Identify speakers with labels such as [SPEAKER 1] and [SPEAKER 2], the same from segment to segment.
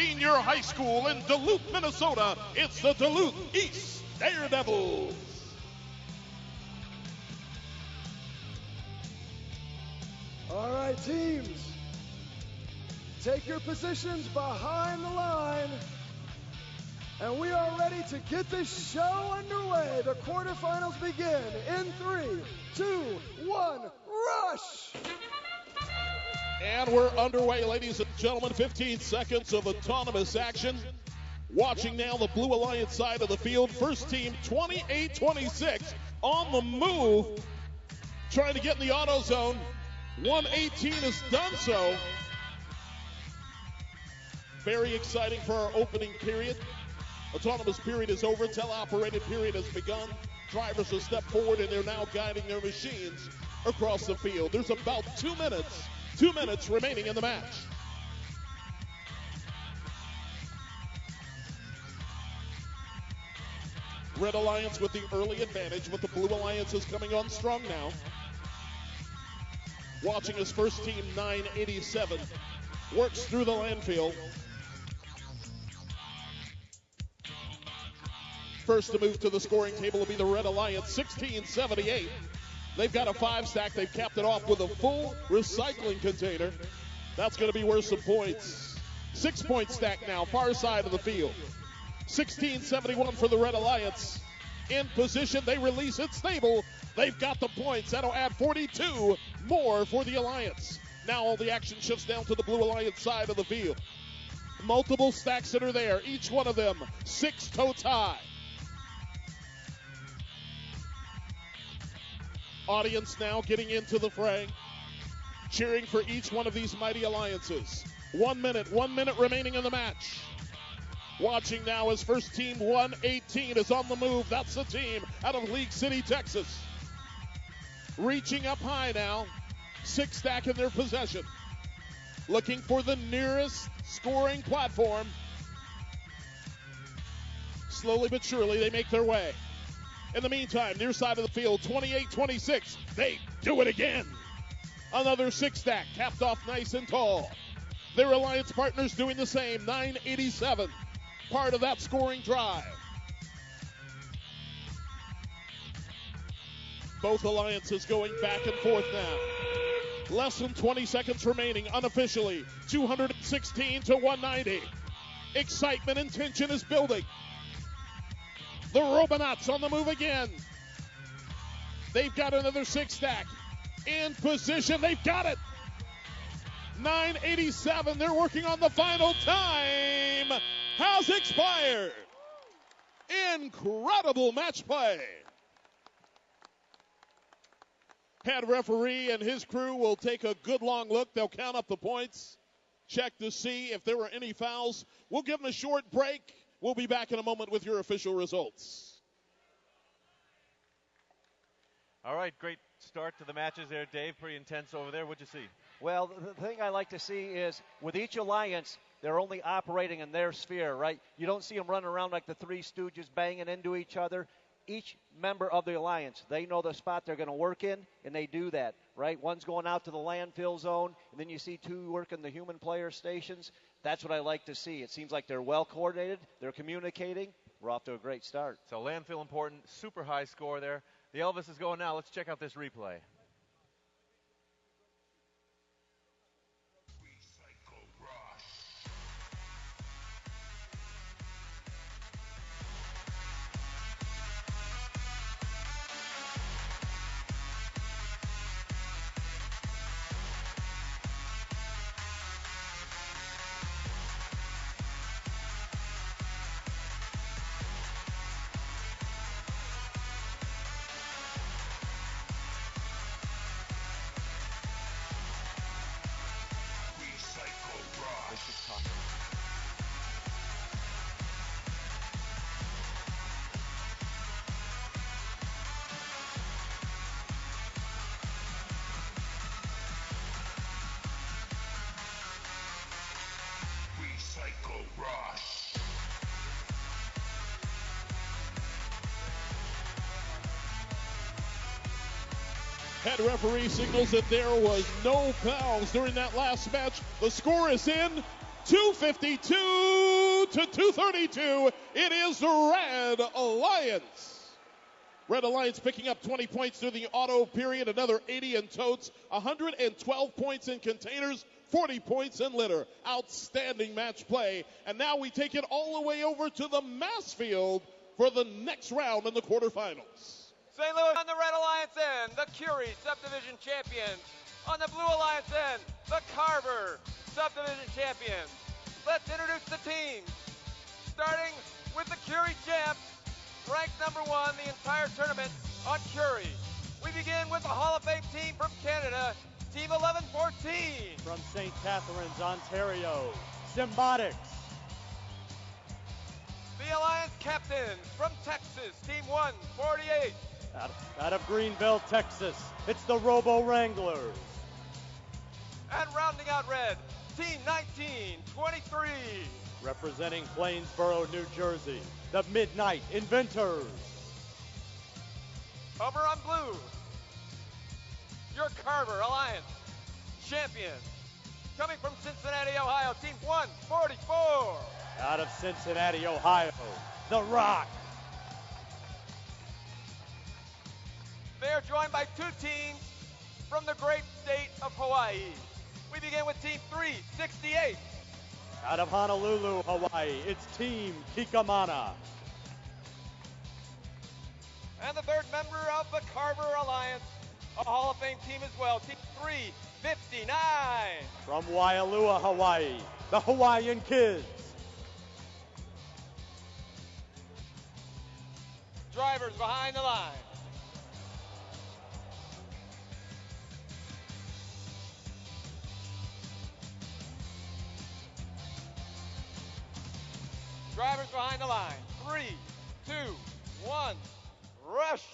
[SPEAKER 1] Senior High School in Duluth, Minnesota, it's the Duluth East Daredevils.
[SPEAKER 2] All right, teams, take your positions behind the line. And we are ready to get this show underway. The quarterfinals begin in 3, 2, 1, rush!
[SPEAKER 1] And we're underway, ladies and gentlemen. 15 seconds of autonomous action. Watching now the Blue Alliance side of the field. First team 28-26 on the move. Trying to get in the auto zone. 118 has done so. Very exciting for our opening period. Autonomous period is over. Teleoperated period has begun. Drivers will step forward and they're now guiding their machines across the field. There's about 2 minutes remaining in the match. Red Alliance with the early advantage, but the Blue Alliance is coming on strong now. Watching his first team, 987, works through the landfill. First to move to the scoring table will be the Red Alliance, 1678. They've got a 5-stack. They've capped it off with a full recycling container. That's going to be worth some points. 6-point stack now, far side of the field. 1671 for the Red Alliance. In position, they release it stable. They've got the points. That'll add 42 more for the Alliance. Now all the action shifts down to the Blue Alliance side of the field. Multiple stacks that are there, each one of them 6 totes high. Audience now getting into the fray, cheering for each one of these mighty alliances. 1 minute remaining in the match. Watching now as first team 118 is on the move. That's the team out of League City, Texas. Reaching up high now, 6-stack in their possession. Looking for the nearest scoring platform. Slowly but surely they make their way. In the meantime, near side of the field, 28-26. They do it again. Another 6-stack, capped off nice and tall. Their alliance partners doing the same, 987. Part of that scoring drive. Both alliances going back and forth now. Less than 20 seconds remaining unofficially. 216 to 190. Excitement and tension is building. The Robonauts on the move again. They've got another 6-stack. In position, they've got it. 987, they're working on the final time. Has expired. Incredible match play. Head referee and his crew will take a good long look. They'll count up the points, check to see if there were any fouls. We'll give them a short break. We'll be back in a moment with your official results.
[SPEAKER 3] All right, great start to the matches there, Dave. Pretty intense over there. What'd you see?
[SPEAKER 4] Well, the thing I like to see is with each alliance, they're only operating in their sphere, right? You don't see them running around like the Three Stooges banging into each other. Each member of the alliance, they know the spot they're going to work in, and they do that, right? One's going out to the landfill zone, and then you see 2 working the human player stations. That's what I like to see. It seems like they're well coordinated. They're communicating. We're off to a great start.
[SPEAKER 3] So landfill important, super high score there. The Elvis is going now. Let's check out this replay.
[SPEAKER 1] Head referee signals that there was no fouls during that last match. The score is in 252 to 232. It is the Red Alliance. Red Alliance picking up 20 points through the auto period, another 80 in totes, 112 points in containers, 40 points in litter. Outstanding match play. And now we take it all the way over to the mass field for the next round in the quarterfinals.
[SPEAKER 5] St. Louis on the Red Alliance end, the Curie Subdivision champions. On the Blue Alliance end, the Carver Subdivision champions. Let's introduce the teams. Starting with the Curie champs, ranked number 1 the entire tournament on Curie. We begin with the Hall of Fame team from Canada, Team 1114.
[SPEAKER 6] From St. Catharines, Ontario, Symbiotics.
[SPEAKER 5] The Alliance captains from Texas, Team 148.
[SPEAKER 6] Out of Greenville, Texas, it's the Robo Wranglers.
[SPEAKER 5] And rounding out red, Team 1923.
[SPEAKER 6] Representing Plainsboro, New Jersey, the Midnight Inventors.
[SPEAKER 5] Over on blue, your Carver Alliance champion. Coming from Cincinnati, Ohio, Team 144.
[SPEAKER 6] Out of Cincinnati, Ohio, the Rock.
[SPEAKER 5] They are joined by 2 teams from the great state of Hawaii. We begin with Team 368.
[SPEAKER 6] Out of Honolulu, Hawaii, it's Team Kikamana.
[SPEAKER 5] And the third member of the Carver Alliance, a Hall of Fame team as well, Team 359.
[SPEAKER 6] From Waialua, Hawaii, the Hawaiian Kids.
[SPEAKER 5] Drivers behind the line. Drivers behind the line. 3, 2, 1, rush.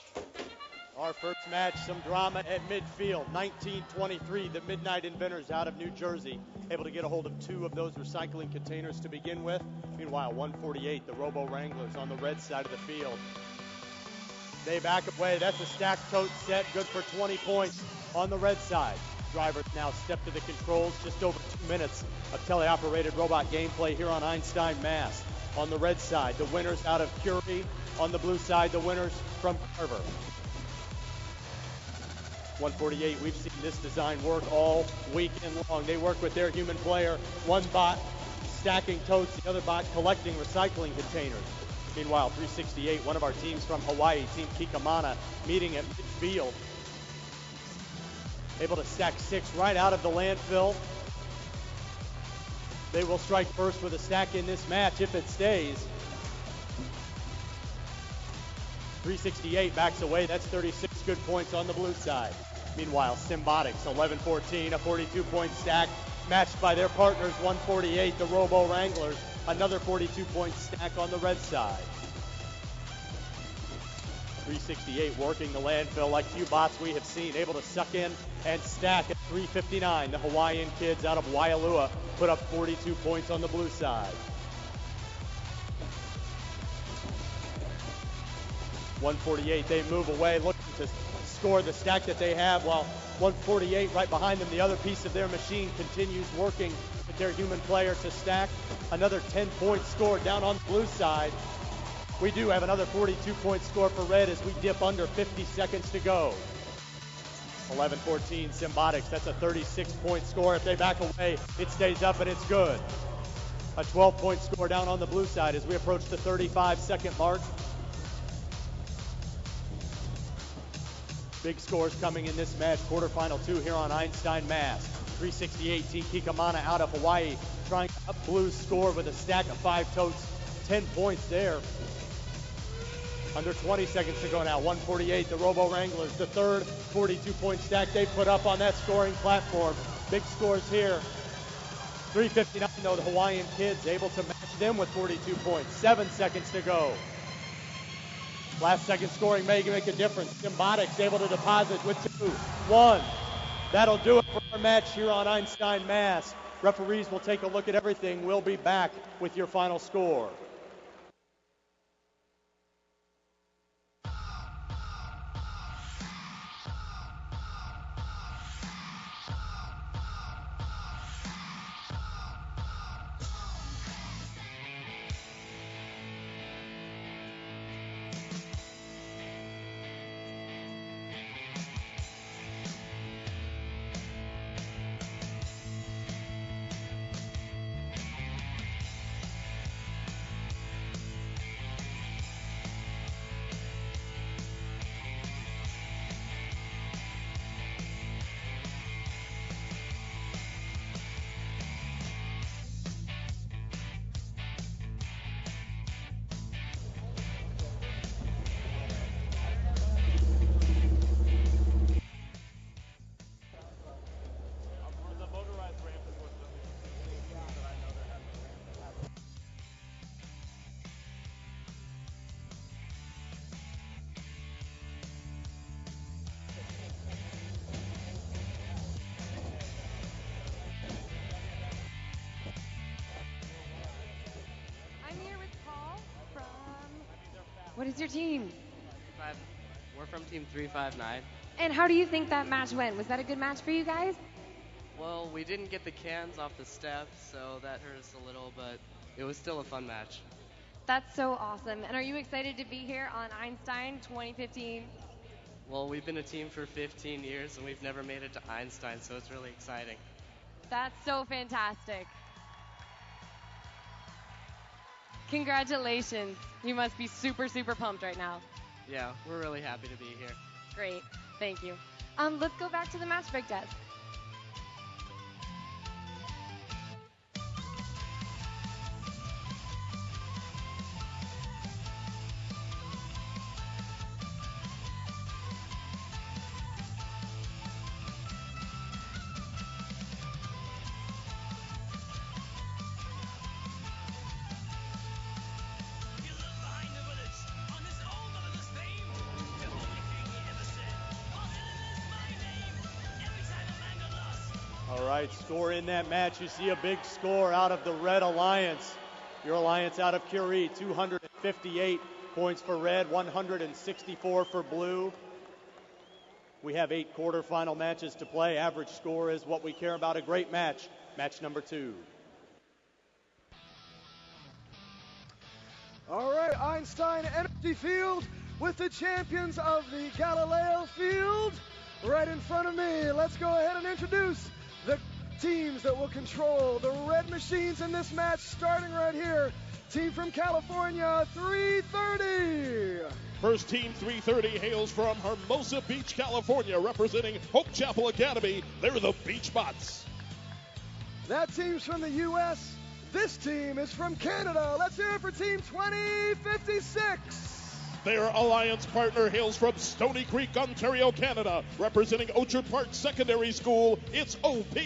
[SPEAKER 6] Our first match, some drama at midfield. 1923, the Midnight Inventors out of New Jersey, able to get a hold of 2 of those recycling containers to begin with. Meanwhile, 148, the Robo Wranglers on the red side of the field. They back away. That's a stacked tote set, good for 20 points on the red side. Drivers now step to the controls. Just over 2 minutes of teleoperated robot gameplay here on Einstein Mass. On the red side, the winners out of Curie. On the blue side, the winners from Carver. 148, we've seen this design work all weekend long. They work with their human player, one bot stacking totes, the other bot collecting recycling containers. Meanwhile, 368, one of our teams from Hawaii, Team Kikamana, meeting at midfield. Able to stack 6 right out of the landfill. They will strike first with a stack in this match if it stays. 368 backs away. That's 36 good points on the blue side. Meanwhile, Symbiotics, 11-14, a 42-point stack, matched by their partners, 148, the Robo Wranglers, another 42-point stack on the red side. 368 working the landfill like few bots we have seen, able to suck in and stack at 359. The Hawaiian Kids out of Waialua put up 42 points on the blue side. 148, they move away, looking to score the stack that they have, while 148 right behind them, the other piece of their machine continues working with their human player to stack. Another 10-point score down on the blue side. We do have another 42-point score for red as we dip under 50 seconds to go. 11-14 Symbiotics, that's a 36-point score. If they back away, it stays up and it's good. A 12-point score down on the blue side as we approach the 35-second mark. Big scores coming in this match, quarterfinal 2 here on Einstein Mass. 368 Team Kikamana out of Hawaii, trying to up Blue's score with a stack of 5 totes, 10 points there. Under 20 seconds to go now. 148, the Robo Wranglers, the third 42-point stack they put up on that scoring platform. Big scores here. 359, though, the Hawaiian Kids able to match them with 42 points. 7 seconds to go. Last second scoring may make a difference. Symbiotics able to deposit with 2, 1. That'll do it for our match here on Einstein Mass. Referees will take a look at everything. We'll be back with your final score.
[SPEAKER 7] What is your team?
[SPEAKER 8] We're from Team 359.
[SPEAKER 7] And how do you think that match went? Was that a good match for you guys?
[SPEAKER 8] Well, we didn't get the cans off the steps, so that hurt us a little, but it was still a fun match.
[SPEAKER 7] That's so awesome. And are you excited to be here on Einstein 2015?
[SPEAKER 8] Well, we've been a team for 15 years, and we've never made it to Einstein, so it's really exciting.
[SPEAKER 7] That's so fantastic. Congratulations. You must be super, super pumped right now.
[SPEAKER 8] Yeah, we're really happy to be here.
[SPEAKER 7] Great. Thank you. Let's go back to the match break desk.
[SPEAKER 6] All right, score in that match. You see a big score out of the Red Alliance. Your Alliance out of Curie, 258 points for Red, 164 for Blue. We have 8 quarterfinal matches to play. Average score is what we care about. A great match. Match number 2.
[SPEAKER 2] All right, Einstein Energy Field with the champions of the Galileo Field right in front of me. Let's go ahead and introduce the teams that will control the red machines in this match, starting right here. Team from California, 330.
[SPEAKER 1] First team 330 hails from Hermosa Beach, California, representing Hope Chapel Academy. They're the Beach Bots.
[SPEAKER 2] That team's from the U.S. This team is from Canada. Let's hear it for Team 2056.
[SPEAKER 1] Their alliance partner hails from Stony Creek, Ontario, Canada, representing Orchard Park Secondary School. It's OP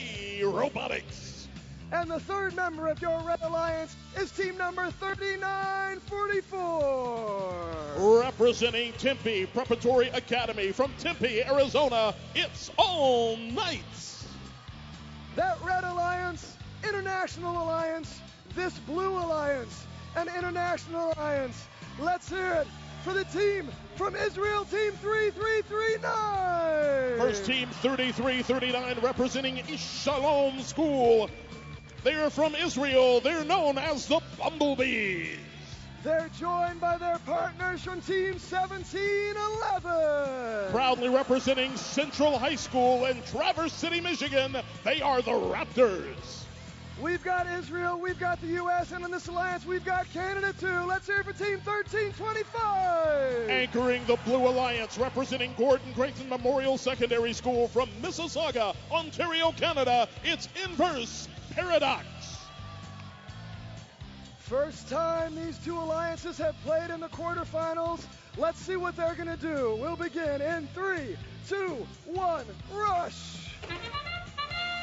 [SPEAKER 1] Robotics.
[SPEAKER 2] And the third member of your Red Alliance is team number 3944.
[SPEAKER 1] Representing Tempe Preparatory Academy from Tempe, Arizona, it's All Knights.
[SPEAKER 2] That Red Alliance, International Alliance, this Blue Alliance, an International Alliance. Let's hear it for the team from Israel, Team 3339.
[SPEAKER 1] First team 3339 representing Ish Shalom School. They're from Israel. They're known as the Bumblebees.
[SPEAKER 2] They're joined by their partners from Team 1711.
[SPEAKER 1] Proudly representing Central High School in Traverse City, Michigan, they are the Raptors.
[SPEAKER 2] We've got Israel, we've got the U.S., and in this alliance, we've got Canada, too. Let's hear it for Team 1325.
[SPEAKER 1] Anchoring the Blue Alliance, representing Gordon Creighton Memorial Secondary School from Mississauga, Ontario, Canada, it's Inverse Paradox.
[SPEAKER 2] First time these two alliances have played in the quarterfinals. Let's see what they're going to do. We'll begin in 3, 2, 1, rush.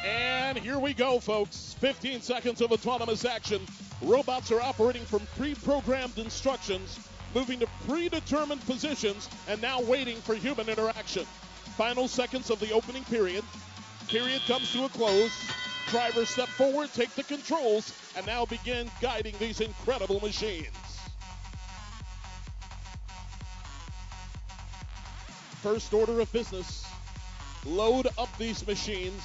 [SPEAKER 1] And here we go, folks. 15 seconds of autonomous action. Robots are operating from pre-programmed instructions, moving to predetermined positions, and now waiting for human interaction. Final seconds of the opening period. Period comes to a close. Drivers step forward, take the controls, and now begin guiding these incredible machines. First order of business, load up these machines.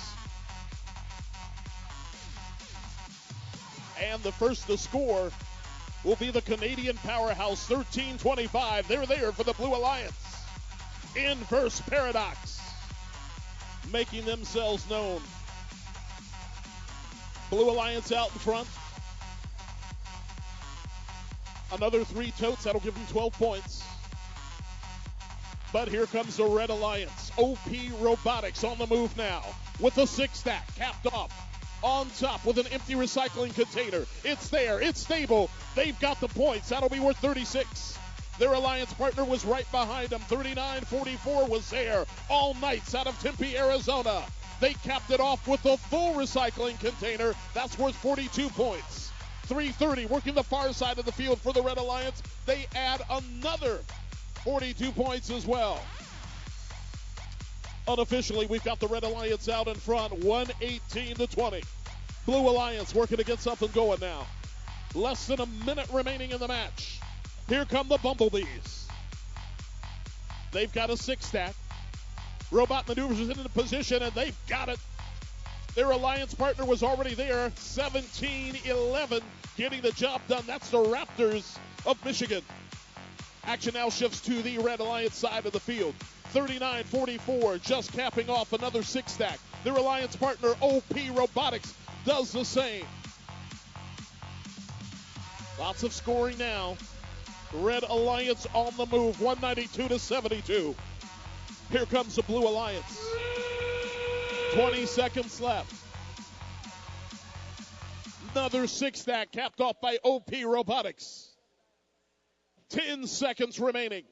[SPEAKER 1] And the first to score will be the Canadian powerhouse 1325. They're there for the Blue Alliance. Inverse Paradox making themselves known. Blue Alliance out in front. Another 3 totes, that'll give them 12 points. But here comes the Red Alliance. OP Robotics on the move now with a 6-stack capped off. On top with an empty recycling container. It's there, it's stable. They've got the points, that'll be worth 36. Their alliance partner was right behind them. 39-44 was there. All Knights out of Tempe, Arizona. They capped it off with a full recycling container. That's worth 42 points. 330 working the far side of the field for the Red Alliance. They add another 42 points as well. Unofficially, we've got the Red Alliance out in front, 118-20. Blue Alliance working to get something going now. Less than a minute remaining in the match. Here come the Bumblebees. They've got a 6-stack. Robot Maneuvers is in the position, and they've got it. Their alliance partner was already there. 17-11, getting the job done. That's the Raptors of Michigan. Action now shifts to the Red Alliance side of the field. 39-44, just capping off another 6-stack. Their alliance partner, OP Robotics, does the same. Lots of scoring now. Red Alliance on the move, 192-72. Here comes the Blue Alliance. 20 seconds left. Another 6-stack capped off by OP Robotics. 10 seconds remaining.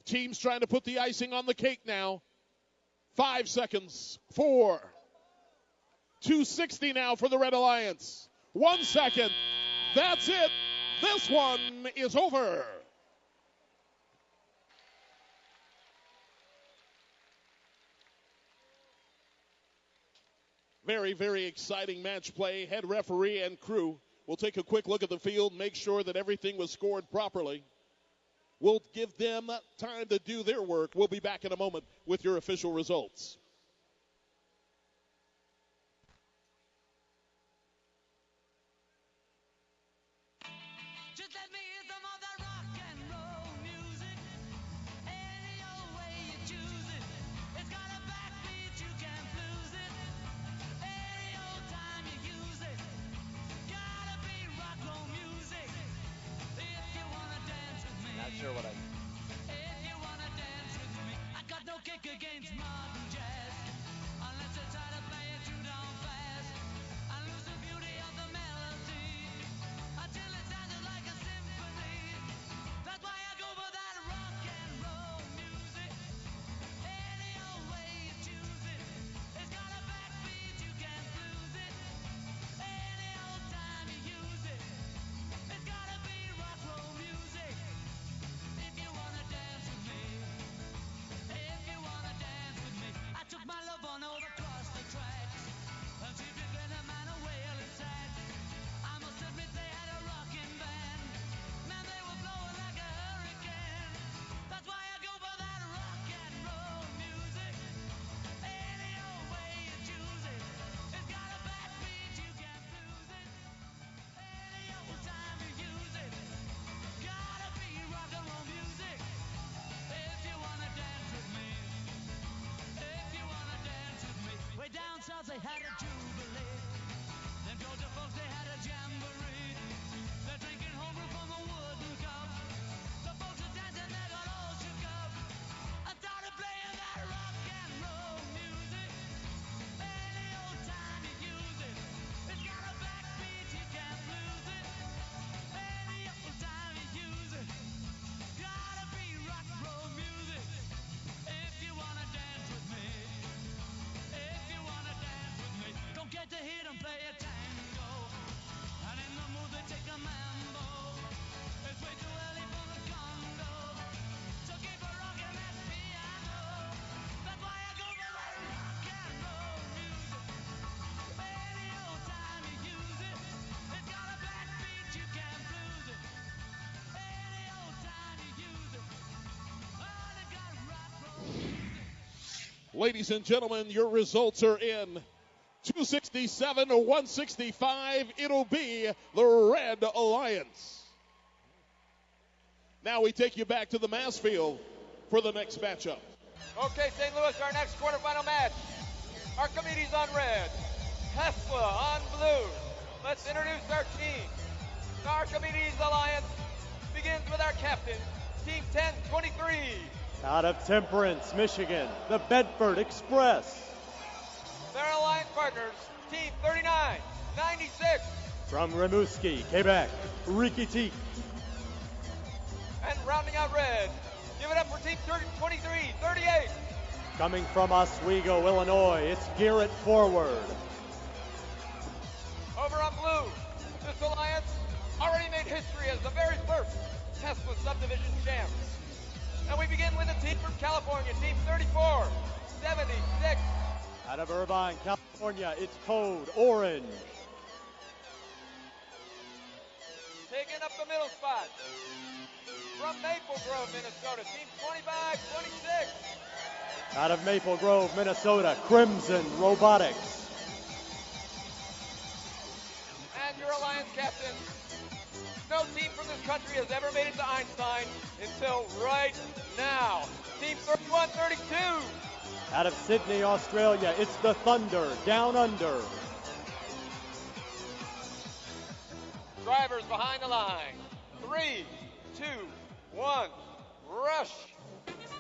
[SPEAKER 1] Teams trying to put the icing on the cake now. 5 seconds. 4. 260 now for the Red Alliance. 1 second. That's it. This one is over. Very, very exciting match play. Head referee and crew will take a quick look at the field, make sure that everything was scored properly. We'll give them time to do their work. We'll be back in a moment with your official results.
[SPEAKER 4] Sure what I
[SPEAKER 9] If you wanna dance with me, I got no kick against modern jazz. Unless you try to play it too down fast, I lose the beauty of the melody until it sounds like a symphony. That's why I go for that rock and roll music. Any old way you choose it, it's got a backbeat, you can't lose it. Any old time you use it, it's gotta be rock roll music. If you wanna dance with me, if you wanna dance with me, I took my love on over across the tracks, and she began a man a wailing sax. I must admit they had a rockin' band, man they were blowing like a hurricane. That's why I go for that rock and roll music. Any old way you choose it, it's got a backbeat, you can't lose it. Any old time you use it, gotta be rock and roll music. If you wanna dance with me, if you wanna dance with me. Way down south they had a jubilee. Them Georgia folks they had a jamboree. They're drinking homebrew from a wooden cup. The folks are dancing, they got all shook up. I started playing that rock and roll music. Any old time you use it, it's got a backbeat, you can't lose it. Any old time you use it, gotta be rock roll music. If you wanna dance with me, if you wanna dance with me, don't get the hit and play a tango. And in the mood they take a mambo. It's way too early for the Congo, so keep a rockin' that piano. That's why I go for that rock and roll music. Any old time you use it, it's got a backbeat, you can't lose it. Any old time you use it, oh, they got rock roll music.
[SPEAKER 1] Ladies and gentlemen, your results are in. 267 to 165. It'll be the Red Alliance. Now we take you back to the mass field for the next matchup.
[SPEAKER 5] Okay, St. Louis, our next quarterfinal match. Archimedes on red, Tesla on blue. Let's introduce our team. The Archimedes Alliance begins with our captain, Team 1023.
[SPEAKER 6] Out of Temperance, Michigan, the Bedford Express.
[SPEAKER 5] Their alliance partners, Team 3996.
[SPEAKER 6] From Rimouski, Quebec, Ricky T.
[SPEAKER 5] And rounding out red, give it up for Team 2338.
[SPEAKER 6] Coming from Oswego, Illinois, it's Garrett Forward.
[SPEAKER 5] Over on blue, this alliance already made history as the very first Tesla subdivision champs. And we begin with the team from California, Team 3476.
[SPEAKER 6] Out of Irvine, California, it's Code Orange.
[SPEAKER 5] taking up the middle spot. From Maple Grove, Minnesota, team 25-26.
[SPEAKER 6] Out of Maple Grove, Minnesota, Crimson Robotics.
[SPEAKER 5] And your Alliance captain. No team from this country has ever made it to Einstein until right now. Team 31-32.
[SPEAKER 6] Out of Sydney, Australia, it's the Thunder, Down Under.
[SPEAKER 5] Drivers behind the line. 3, 2, 1, rush.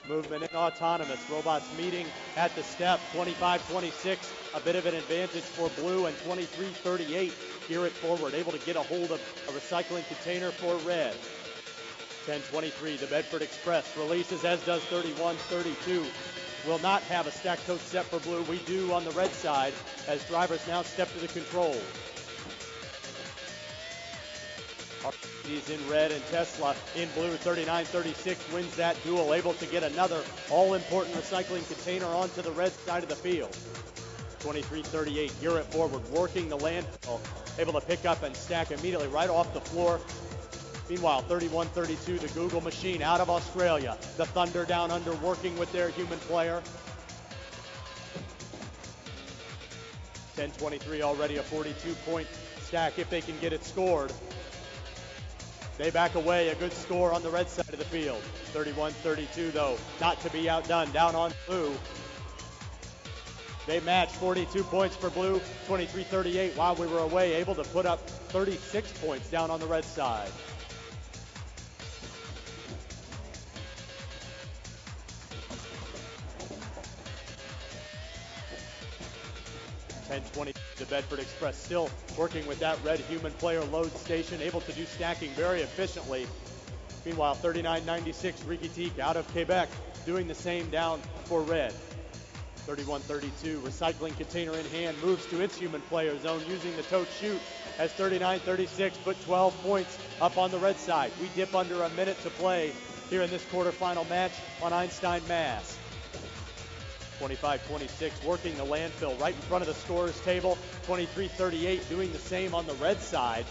[SPEAKER 6] Movement in autonomous. Robots meeting at the step. 25-26, a bit of an advantage for blue, and 23-38. Gear it forward, able to get a hold of a recycling container for red. 10-23, the Bedford Express releases, as does 31-32. Will not have a stack tote set for blue. We do on the red side, as drivers now step to the controls. He's in red and Tesla in blue. 39-36 wins that duel, able to get another all-important recycling container onto the red side of the field. 23-38, gear it forward, working the landfill, able to pick up and stack immediately right off the floor. Meanwhile, 31-32, the Google machine out of Australia. The Thunder Down Under working with their human player. 10-23, already a 42-point stack if they can get it scored. They back away, a good score on the red side of the field. 31-32 though, not to be outdone, down on blue. They match 42 points for blue, 23-38 while we were away, able to put up 36 points down on the red side. The Bedford Express still working with that red human player load station, able to do stacking very efficiently. Meanwhile, 39-96, Ricky Teak out of Quebec doing the same down for red. 31-32, recycling container in hand, moves to its human player zone using the tote chute as 39-36 put 12 points up on the red side. We dip under a minute to play here in this quarterfinal match on Einstein Mass. 25-26, working the landfill right in front of the scorer's table. 23-38, doing the same on the red side.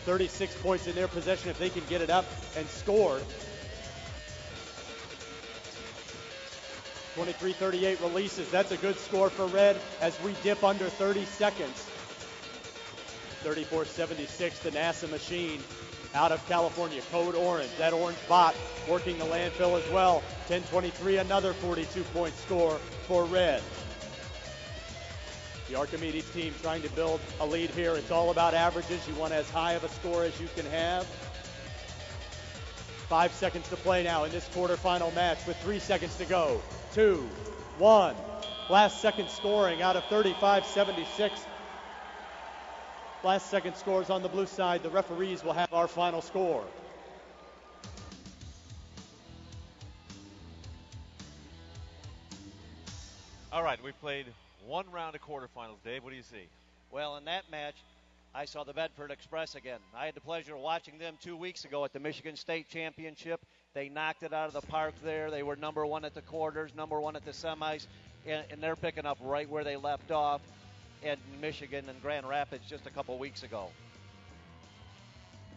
[SPEAKER 6] 36 points in their possession if they can get it up and score. 23-38 releases. That's a good score for red as we dip under 30 seconds. 34-76, the NASA machine out of California, code orange. That orange bot working the landfill as well. 10-23, another 42-point score for red. The Archimedes team trying to build a lead here. It's all about averages. You want as high of a score as you can have. 5 seconds to play now in this quarterfinal match with 3 seconds to go. 2, 1. Last second scoring out of 35-76. Last second scores on the blue side. The referees will have our final score.
[SPEAKER 3] All right, we played one round of quarterfinals. Dave, what do you see?
[SPEAKER 4] Well, in that match, I saw the Bedford Express again. I had the pleasure of watching them 2 weeks ago at the Michigan State Championship. They knocked it out of the park there. They were number one at the quarters, number one at the semis, and they're picking up right where they left off in Michigan and Grand Rapids just a couple weeks ago.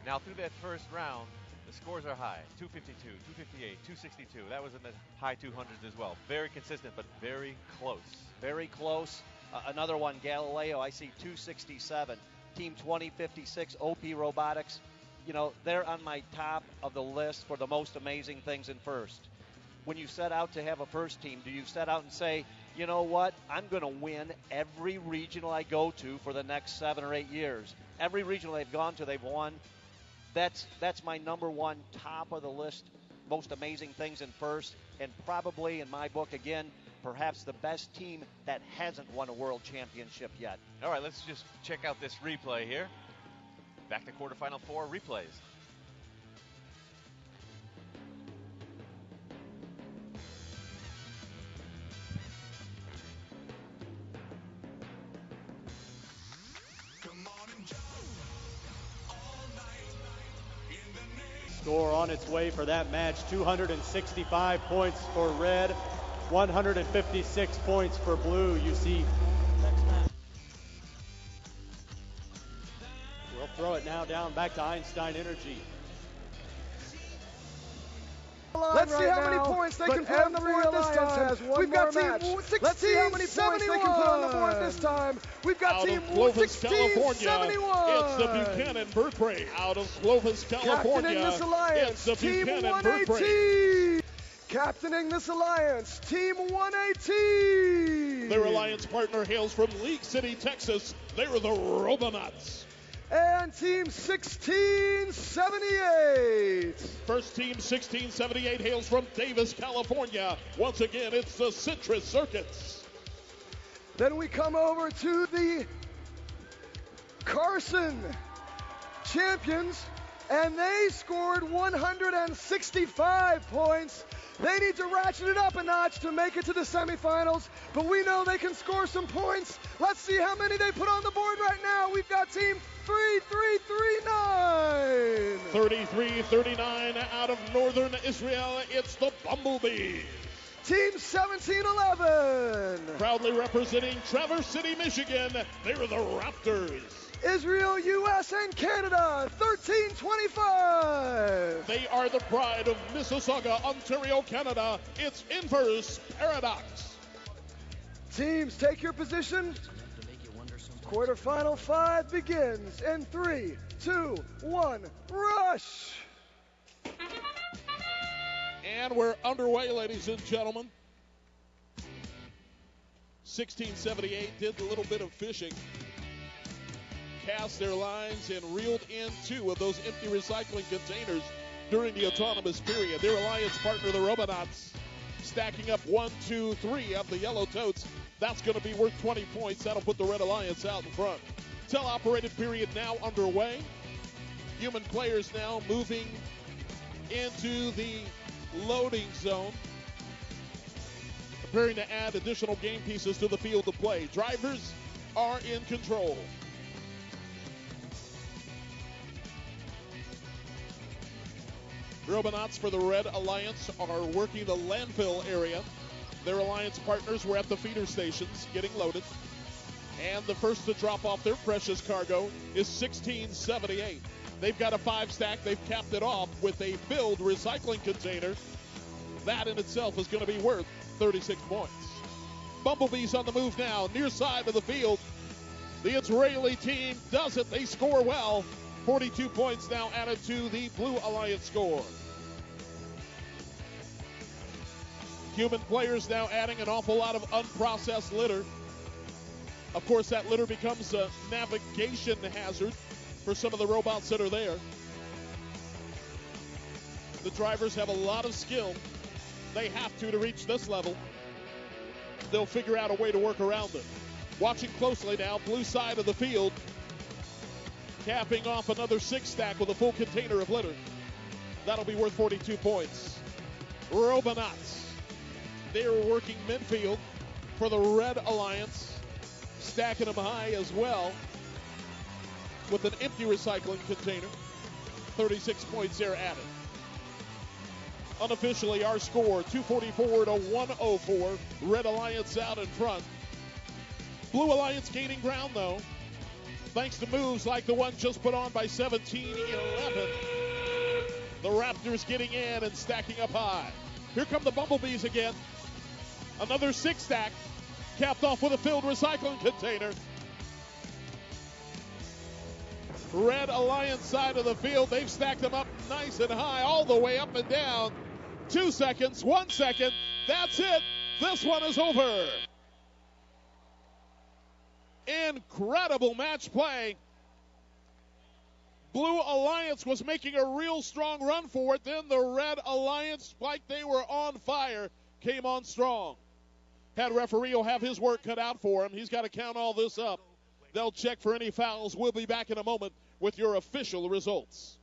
[SPEAKER 3] Now, through that first round, the scores are high. 252, 258, 262. That was in the high 200s as well. Very consistent, but very close.
[SPEAKER 4] Very close. Another one, Galileo, I see 267. Team 2056, OP Robotics. You know, they're on my top of the list for the most amazing things in first. When you set out to have a first team, do you set out and say, you know what, I'm going to win every regional I go to for the next 7 or 8 years? Every regional they've gone to, they've won. That's my number one, top of the list, most amazing things in first, and probably, in my book, again, perhaps the best team that hasn't won a world championship yet.
[SPEAKER 3] All right, let's just check out this replay here. Back to quarterfinal 4 replays.
[SPEAKER 6] Score on its way for that match, 265 points for red, 156 points for blue. You see, well, throw it now down back to Einstein Energy.
[SPEAKER 2] Let's see how many points they can put on the board this time. We've got team 1671. Let's see how many points they can put on the board this time. We've got team 1671.
[SPEAKER 1] It's the Buchanan Vertebrae. Out of Clovis, California,
[SPEAKER 2] Captaining this alliance,
[SPEAKER 1] it's the
[SPEAKER 2] team
[SPEAKER 1] Buchanan
[SPEAKER 2] 118.
[SPEAKER 1] Vertebrae.
[SPEAKER 2] Captaining this alliance, team 118.
[SPEAKER 1] Their alliance partner hails from League City, Texas. They were the Robonauts.
[SPEAKER 2] And team 1678.
[SPEAKER 1] First team 1678 hails from Davis, California. Once again, it's the Citrus Circuits.
[SPEAKER 2] Then we come over to the Carson champions, and they scored 165 points. They need to ratchet it up a notch to make it to the semifinals, but we know they can score some points. Let's see how many they put on the board right now. We've got team 3339.
[SPEAKER 1] 33-39 out of Northern Israel. It's the Bumblebees.
[SPEAKER 2] Team 1711.
[SPEAKER 1] Proudly representing Traverse City, Michigan. They were the Raptors.
[SPEAKER 2] Israel, U.S., and Canada, 1325.
[SPEAKER 1] They are the pride of Mississauga, Ontario, Canada. It's Inverse Paradox.
[SPEAKER 2] Teams, take your position. Quarterfinal 5 begins in 3, 2, 1, rush!
[SPEAKER 1] And we're underway, ladies and gentlemen. 1678 did a little bit of fishing. Cast their lines and reeled in 2 of those empty recycling containers during the autonomous period. Their alliance partner, the Robonauts, stacking up 1, 2, 3 of the yellow totes. That's going to be worth 20 points. That'll put the Red Alliance out in front. Teleoperated period now underway. Human players now moving into the loading zone, preparing to add additional game pieces to the field of play. Drivers are in control. Robonauts for the Red Alliance are working the landfill area. Their alliance partners were at the feeder stations getting loaded. And the first to drop off their precious cargo is 1678. They've got a 5-stack. They've capped it off with a filled recycling container. That in itself is going to be worth 36 points. Bumblebees on the move now, near side of the field. The Israeli team does it. They score well. 42 points now added to the Blue Alliance score. Human players now adding an awful lot of unprocessed litter. Of course, that litter becomes a navigation hazard for some of the robots that are there. The drivers have a lot of skill. They have to reach this level. They'll figure out a way to work around it. Watching closely now, blue side of the field. Capping off another 6-stack with a full container of litter. That'll be worth 42 points. Robonauts. They're working midfield for the Red Alliance. Stacking them high as well with an empty recycling container. 36 points there added. Unofficially, our score, 244 to 104. Red Alliance out in front. Blue Alliance gaining ground, though, thanks to moves like the one just put on by 1711. The Raptors getting in and stacking up high. Here come the Bumblebees again. Another 6-stack, capped off with a filled recycling container. Red Alliance side of the field, they've stacked them up nice and high, all the way up and down. 2 seconds, 1 second, that's it. This one is over. Incredible match play. Blue Alliance was making a real strong run for it. Then the Red Alliance, like they were on fire, came on strong. Head referee will have his work cut out for him. He's got to count all this up. They'll check for any fouls. We'll be back in a moment with your official results.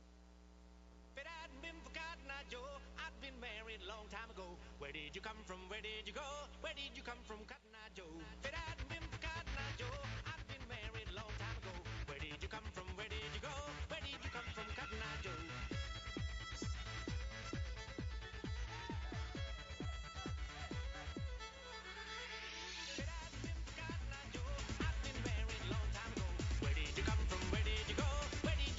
[SPEAKER 9] If it hadn't been for Cotton Eye Joe, I'd been married a long time ago. Where did you come from? Where did you go? Where did you come from, Cotton Eye Joe? If it hadn't been for Cotton Eye Joe, I'd been married a long time ago. Where did you come from? Where did you go? Where did you come from, Cotton Eye Joe? If it hadn't been for Cotton Eye Joe, I'd been married a long time ago. Where did you come from? Where did you go? Where did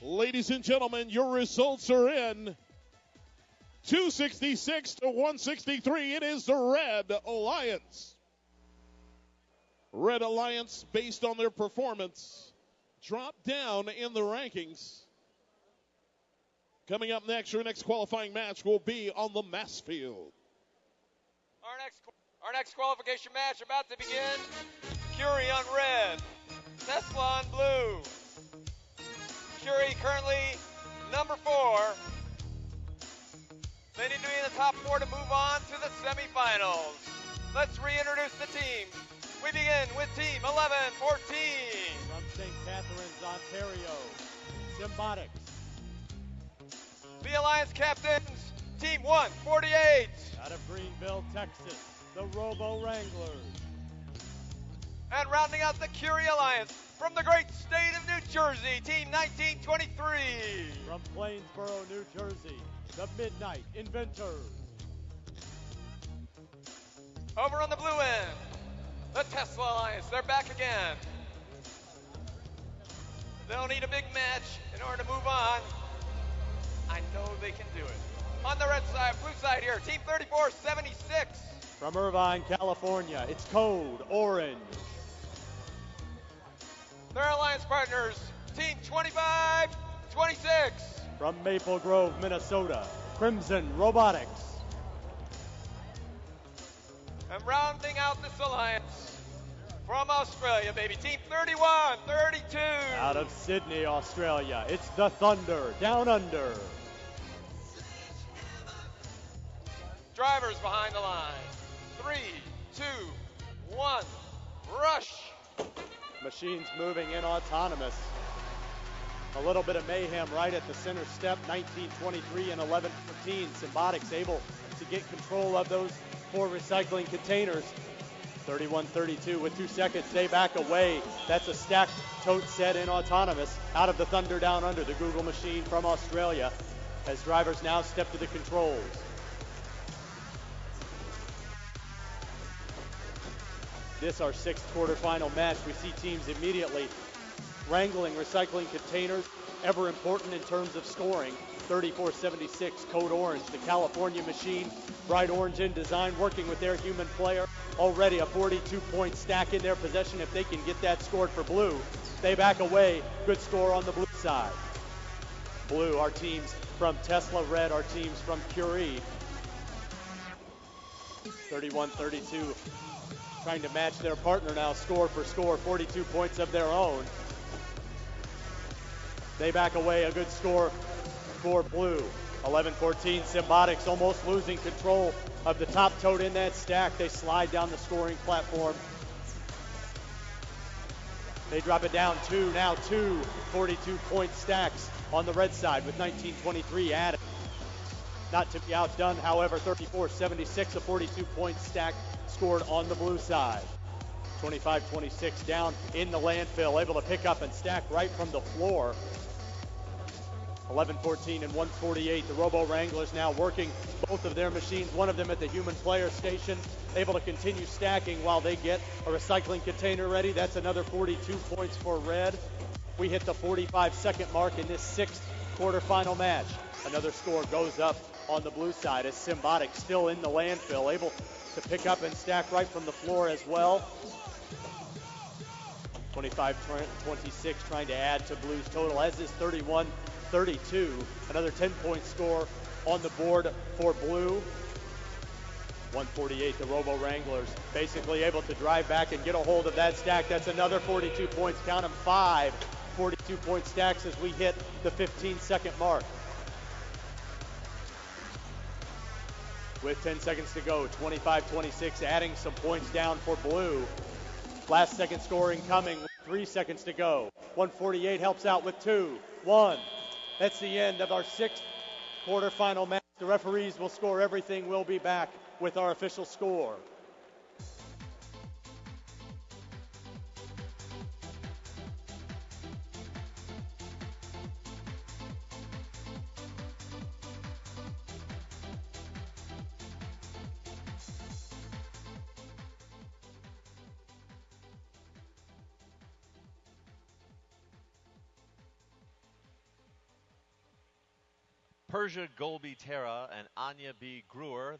[SPEAKER 1] Ladies and gentlemen, your results are in. 266 to 163. It is the Red Alliance. Red Alliance, based on their performance, dropped down in the rankings. Coming up next, your next qualifying match will be on the mass field.
[SPEAKER 5] Our next qualification match about to begin. Curie on red, Tesla on blue. Curie currently number 4. They need to be in the top 4 to move on to the semifinals. Let's reintroduce the team. We begin with team 11-14.
[SPEAKER 6] From St. Catharines, Ontario, Symbotics.
[SPEAKER 5] The Alliance captains, team 148.
[SPEAKER 6] Out of Greenville, Texas, the Robo Wranglers.
[SPEAKER 5] And rounding out the Curie Alliance, from the great state of New Jersey, team 1923.
[SPEAKER 6] From Plainsboro, New Jersey, the Midnight Inventors.
[SPEAKER 5] Over on the blue end, the Tesla Alliance, they're back again. They'll need a big match in order to move on. I know they can do it. On the red side, blue side here, team 3476.
[SPEAKER 6] From Irvine, California, it's Code Orange.
[SPEAKER 5] Their alliance partners, team 2526.
[SPEAKER 6] From Maple Grove, Minnesota, Crimson Robotics.
[SPEAKER 5] And rounding out this alliance, from Australia, baby, team 3132.
[SPEAKER 6] Out of Sydney, Australia, it's the Thunder Down Under.
[SPEAKER 5] Drivers behind the line. 3, 2, 1, rush.
[SPEAKER 6] Machines moving in autonomous. A little bit of mayhem right at the center step. 1923 and 1114. Symbotics able to get control of those 4 recycling containers. 31-32 with 2 seconds. They back away. That's a stacked tote set in autonomous. Out of the Thunder Down Under, the Google machine from Australia, as drivers now step to the controls. This our 6th quarterfinal match. We see teams immediately wrangling recycling containers, ever important in terms of scoring. 3476 Code Orange, the California machine, bright orange in design, working with their human player. Already a 42-point stack in their possession if they can get that scored for blue. They back away. Good score on the blue side. Blue, our teams from Tesla. Red, our teams from Curie. 31-32. Trying to match their partner now, score for score, 42 points of their own. They back away, a good score for blue. 11-14, Symbotics almost losing control of the top tote in that stack. They slide down the scoring platform. They drop it down 2, now 2 42-point stacks on the red side with 1923 added. Not to be outdone, however, 34-76, a 42-point stack scored on the blue side. 25-26 down in the landfill, able to pick up and stack right from the floor. 11-14 and 148. The Robo Wranglers now working both of their machines, one of them at the human player station, able to continue stacking while they get a recycling container ready. That's another 42 points for red. We hit the 45-second mark in this 6th quarterfinal match. Another score goes up on the blue side as Symbotic still in the landfill, able to pick up and stack right from the floor as well. 25-26 trying to add to Blue's total, as is 31-32. Another 10-point score on the board for Blue. 148, the Robo Wranglers basically able to drive back and get a hold of that stack. That's another 42 points. Count them, 5 42-point stacks as we hit the 15-second mark. With 10 seconds to go, 25-26, adding some points down for Blue. Last second scoring coming with 3 seconds to go. 148 helps out with 2, 1. That's the end of our 6th quarterfinal match. The referees will score everything. We'll be back with our official score.
[SPEAKER 3] Persia Golby Terra and Anya B. Gruer.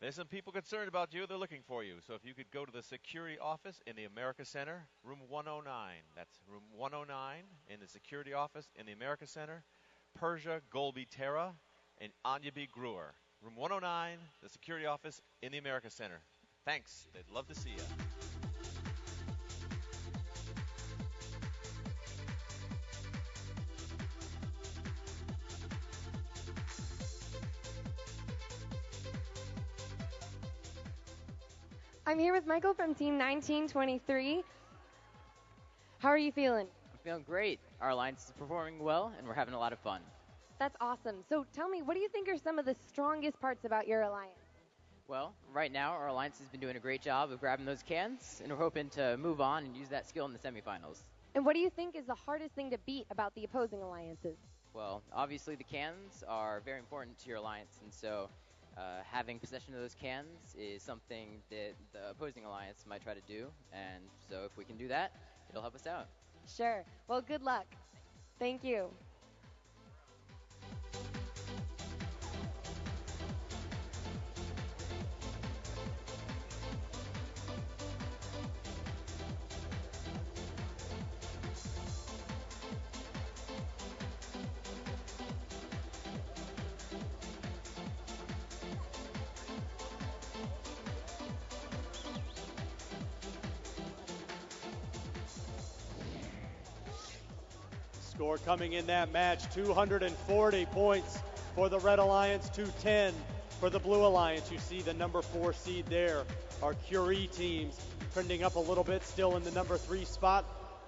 [SPEAKER 3] There's some people concerned about you. They're looking for you. So if you could go to the security office in the America Center, room 109. That's room 109 in the security office in the America Center. Persia Golby Terra and Anya B. Gruer. Room 109, the security office in the America Center. Thanks. They'd love to see you.
[SPEAKER 7] I'm here with Michael from Team 1923. How are you feeling?
[SPEAKER 10] I'm feeling great. Our alliance is performing well, and we're having a lot of fun.
[SPEAKER 7] That's awesome. So tell me, what do you think are some of the strongest parts about your alliance?
[SPEAKER 10] Well, right now, our alliance has been doing a great job of grabbing those cans, and we're hoping to move on and use that skill in the semifinals.
[SPEAKER 7] And what do you think is the hardest thing to beat about the opposing alliances?
[SPEAKER 10] Well, obviously the cans are very important to your alliance, and so having possession of those cans is something that the opposing alliance might try to do, and so if we can do that, it'll help us out.
[SPEAKER 7] Sure. Well, good luck. Thank you.
[SPEAKER 6] Score coming in that match, 240 points for the Red Alliance, 210 for the Blue Alliance. You see the number 4 seed there. Our Curie teams trending up a little bit, still in the number 3 spot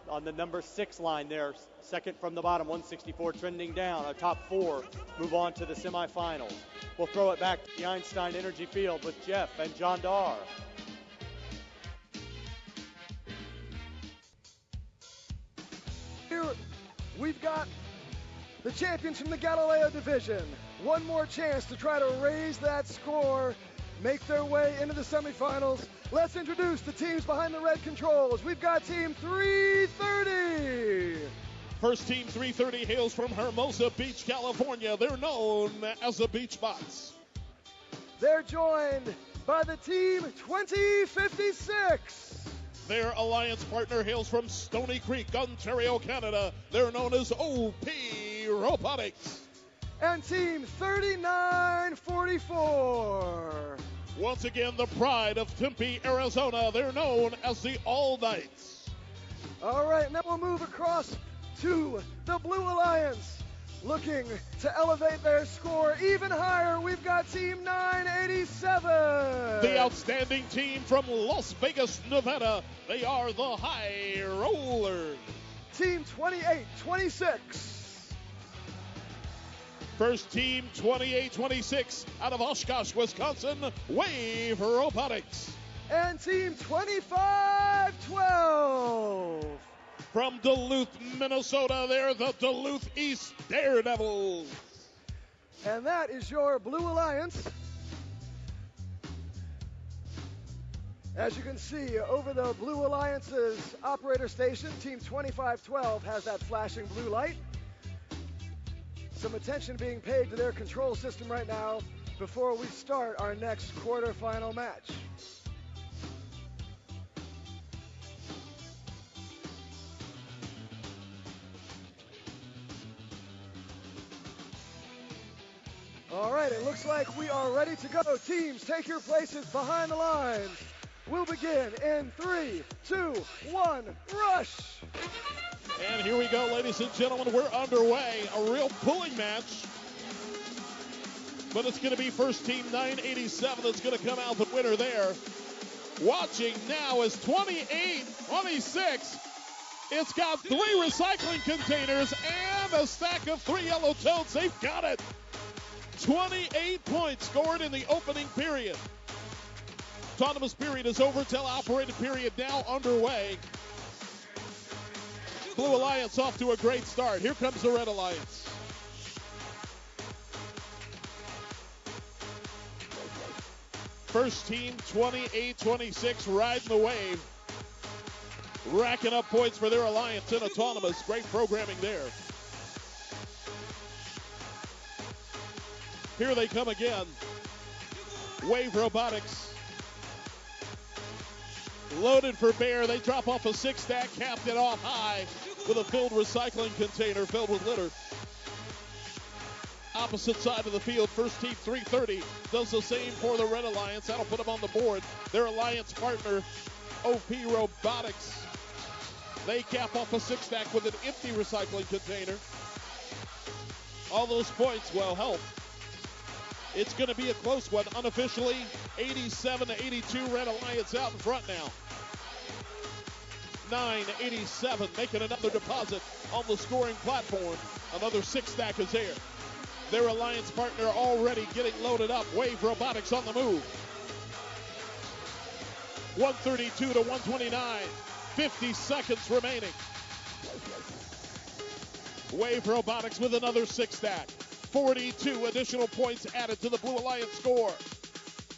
[SPEAKER 6] on the number 6 line there. Second from the bottom, 164 trending down. Our top 4 move on to the semifinals. We'll throw it back to the Einstein Energy Field with Jeff and John Dar.
[SPEAKER 2] Here we've got the champions from the Galileo division. One more chance to try to raise that score, make their way into the semifinals. Let's introduce the teams behind the red controls. We've got Team 330.
[SPEAKER 1] First Team 330 hails from Hermosa Beach, California. They're known as the Beach Bots.
[SPEAKER 2] They're joined by the Team 2056.
[SPEAKER 1] Their alliance partner hails from Stony Creek, Ontario, Canada. They're known as OP Robotics.
[SPEAKER 2] And Team 3944.
[SPEAKER 1] Once again, the pride of Tempe, Arizona. They're known as the All Knights.
[SPEAKER 2] All right, now we'll move across to the Blue Alliance. Looking to elevate their score even higher, we've got Team 987.
[SPEAKER 1] The outstanding team from Las Vegas, Nevada. They are the High Rollers.
[SPEAKER 2] Team 2826.
[SPEAKER 1] First Team 2826 out of Oshkosh, Wisconsin, Wave Robotics.
[SPEAKER 2] And Team 2512.
[SPEAKER 1] From Duluth, Minnesota, they're the Duluth East Daredevils.
[SPEAKER 2] And that is your Blue Alliance. As you can see, over the Blue Alliance's operator station, Team 2512 has that flashing blue light. Some attention being paid to their control system right now before we start our next quarterfinal match. All right, it looks like we are ready to go. Teams, take your places behind the lines. We'll begin in 3, 2, 1, rush!
[SPEAKER 1] And here we go, ladies and gentlemen. We're underway. A real pulling match. But it's going to be first Team 987 that's going to come out the winner there. Watching now is 28-26. It's got 3 recycling containers and a stack of 3 yellow totes. They've got it. 28 points scored in the opening period. Autonomous period is over. Teleoperated period now underway. Blue Alliance off to a great start. Here comes the Red Alliance. First Team 28-26 riding the wave. Racking up points for their alliance in Autonomous. Great programming there. Here they come again. Wave Robotics. Loaded for bear. They drop off a 6-stack, capped it off high with a filled recycling container filled with litter. Opposite side of the field, first team 330 does the same for the Red Alliance. That'll put them on the board. Their alliance partner, OP Robotics. They cap off a 6-stack with an empty recycling container. All those points will help. It's going to be a close one. Unofficially, 87-82, Red Alliance out in front now. 9-87, making another deposit on the scoring platform. Another 6-stack is there. Their alliance partner already getting loaded up. Wave Robotics on the move. 132 to 129. 50 seconds remaining. Wave Robotics with another 6-stack. 42 additional points added to the Blue Alliance score.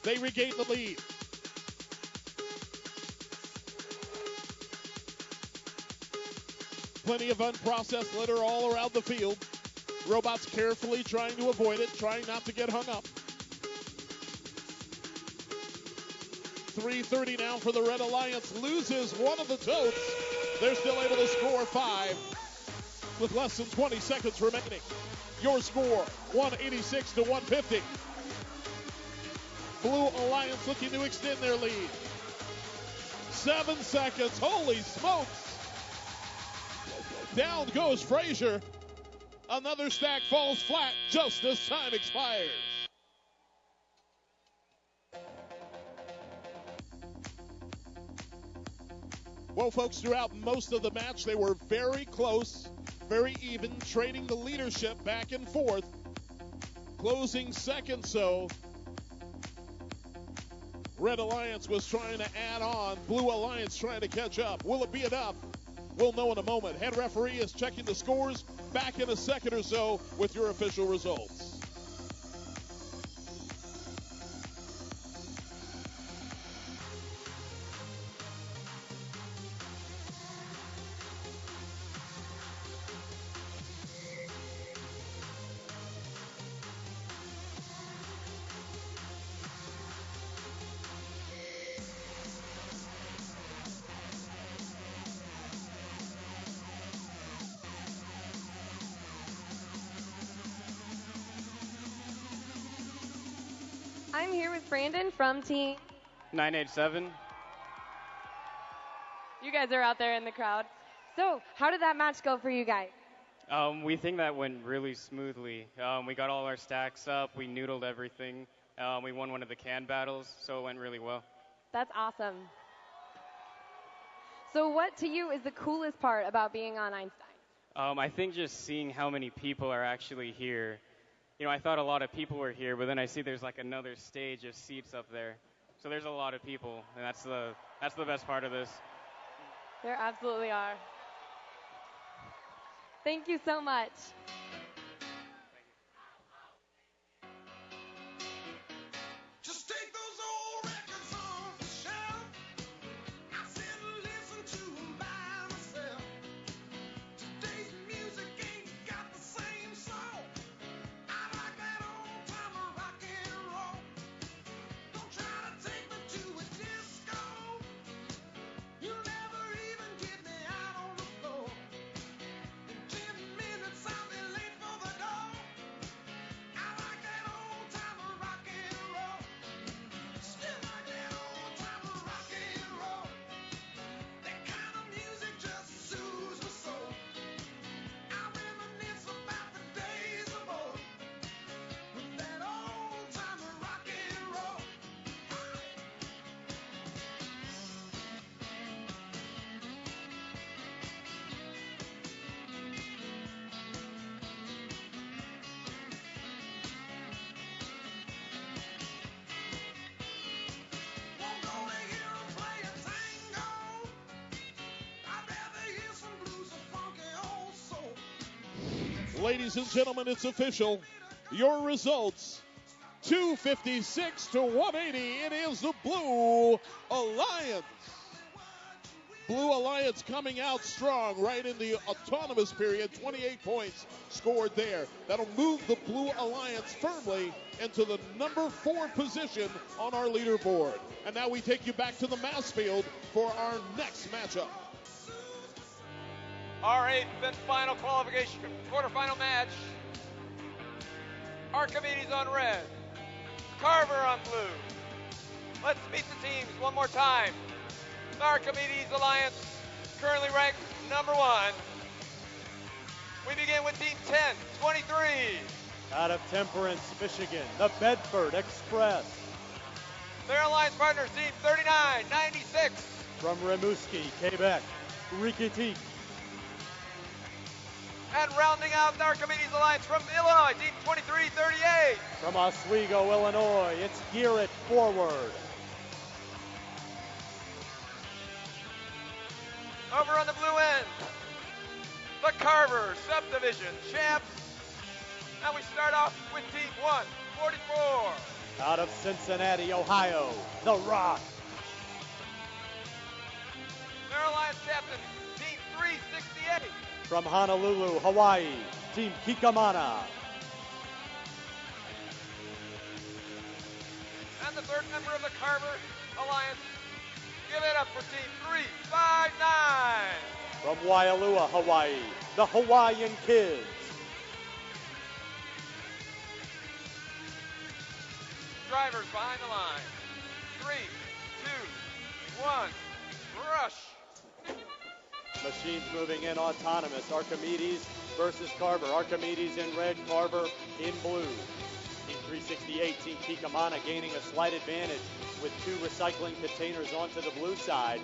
[SPEAKER 1] They regain the lead. Plenty of unprocessed litter all around the field. Robots carefully trying to avoid it, trying not to get hung up. 3:30 now for the Red Alliance. Loses one of the totes. They're still able to score 5 with less than 20 seconds remaining. Your score, 186 to 150. Blue Alliance looking to extend their lead. 7 seconds, holy smokes. Down goes Frazier. Another stack falls flat just as time expires. Well, folks, throughout most of the match, they were very close, very even, trading the leadership back and forth. Closing seconds, so Red Alliance was trying to add on. Blue Alliance trying to catch up. Will it be enough? We'll know in a moment. Head referee is checking the scores. Back in a second or so with your official results.
[SPEAKER 7] I'm here with Brandon from Team
[SPEAKER 11] 987.
[SPEAKER 7] You guys are out there in the crowd. So, how did that match go for you guys?
[SPEAKER 11] We think that went really smoothly. We got all our stacks up. We noodled everything. We won one of the can battles, so it went really well.
[SPEAKER 7] That's awesome. So, what to you is the coolest part about being on Einstein?
[SPEAKER 11] I think just seeing how many people are actually here. You know, I thought a lot of people were here, but then I see there's like another stage of seats up there. So there's a lot of people, and that's the best part of this.
[SPEAKER 7] There absolutely are. Thank you so much.
[SPEAKER 9] Just take those old records off the shelf. I sit and listen to them by myself. Today's music ain't got the same soul. I like that old time rock and roll. Don't try to take me to a disco. You'll never even get me out on the floor. In 10 minutes I'll be late for the door. I like that old time rock and roll. Still like that old time rock and roll. That kind of music just soothes my soul. I reminisce about the days of old with that old time rock and roll. Won't go to hear 'em play a tango. I'd rather hear some blues or funky old soul.
[SPEAKER 1] Ladies and gentlemen, it's official. Your results, 256 to 180. It is the Blue Alliance. Blue Alliance coming out strong right in the autonomous period. 28 points scored there. That'll move the Blue Alliance firmly into the number 4 position on our leaderboard. And now we take you back to the mass field for our next matchup.
[SPEAKER 5] Our 8th and final qualification quarterfinal match. Archimedes on red, Carver on blue. Let's meet the teams one more time. The Archimedes Alliance, currently ranked number 1. We begin with Team 1023.
[SPEAKER 6] Out of Temperance, Michigan, the Bedford Express.
[SPEAKER 5] Their alliance partners, Team 3996.
[SPEAKER 6] From Rimouski, Quebec, Rikitik.
[SPEAKER 5] And rounding out the Archimedes Alliance from Illinois, Team 2338.
[SPEAKER 6] From Oswego, Illinois, it's Gear It Forward.
[SPEAKER 5] Over on the blue end, the Carver Subdivision champs. And we start off with Team 144.
[SPEAKER 6] Out of Cincinnati, Ohio, the Rock.
[SPEAKER 5] Their alliance captain, Team 368.
[SPEAKER 6] From Honolulu, Hawaii, Team Kikamana.
[SPEAKER 5] And the third member of the Carver Alliance, give it up for Team 359.
[SPEAKER 6] From Waialua, Hawaii, the Hawaiian Kids.
[SPEAKER 5] Drivers behind the line. 3, 2, 1, rush.
[SPEAKER 6] Machines moving in autonomous. Archimedes versus Carver. Archimedes in red, Carver in blue. Team 368, Team Kikamana gaining a slight advantage with 2 recycling containers onto the blue side.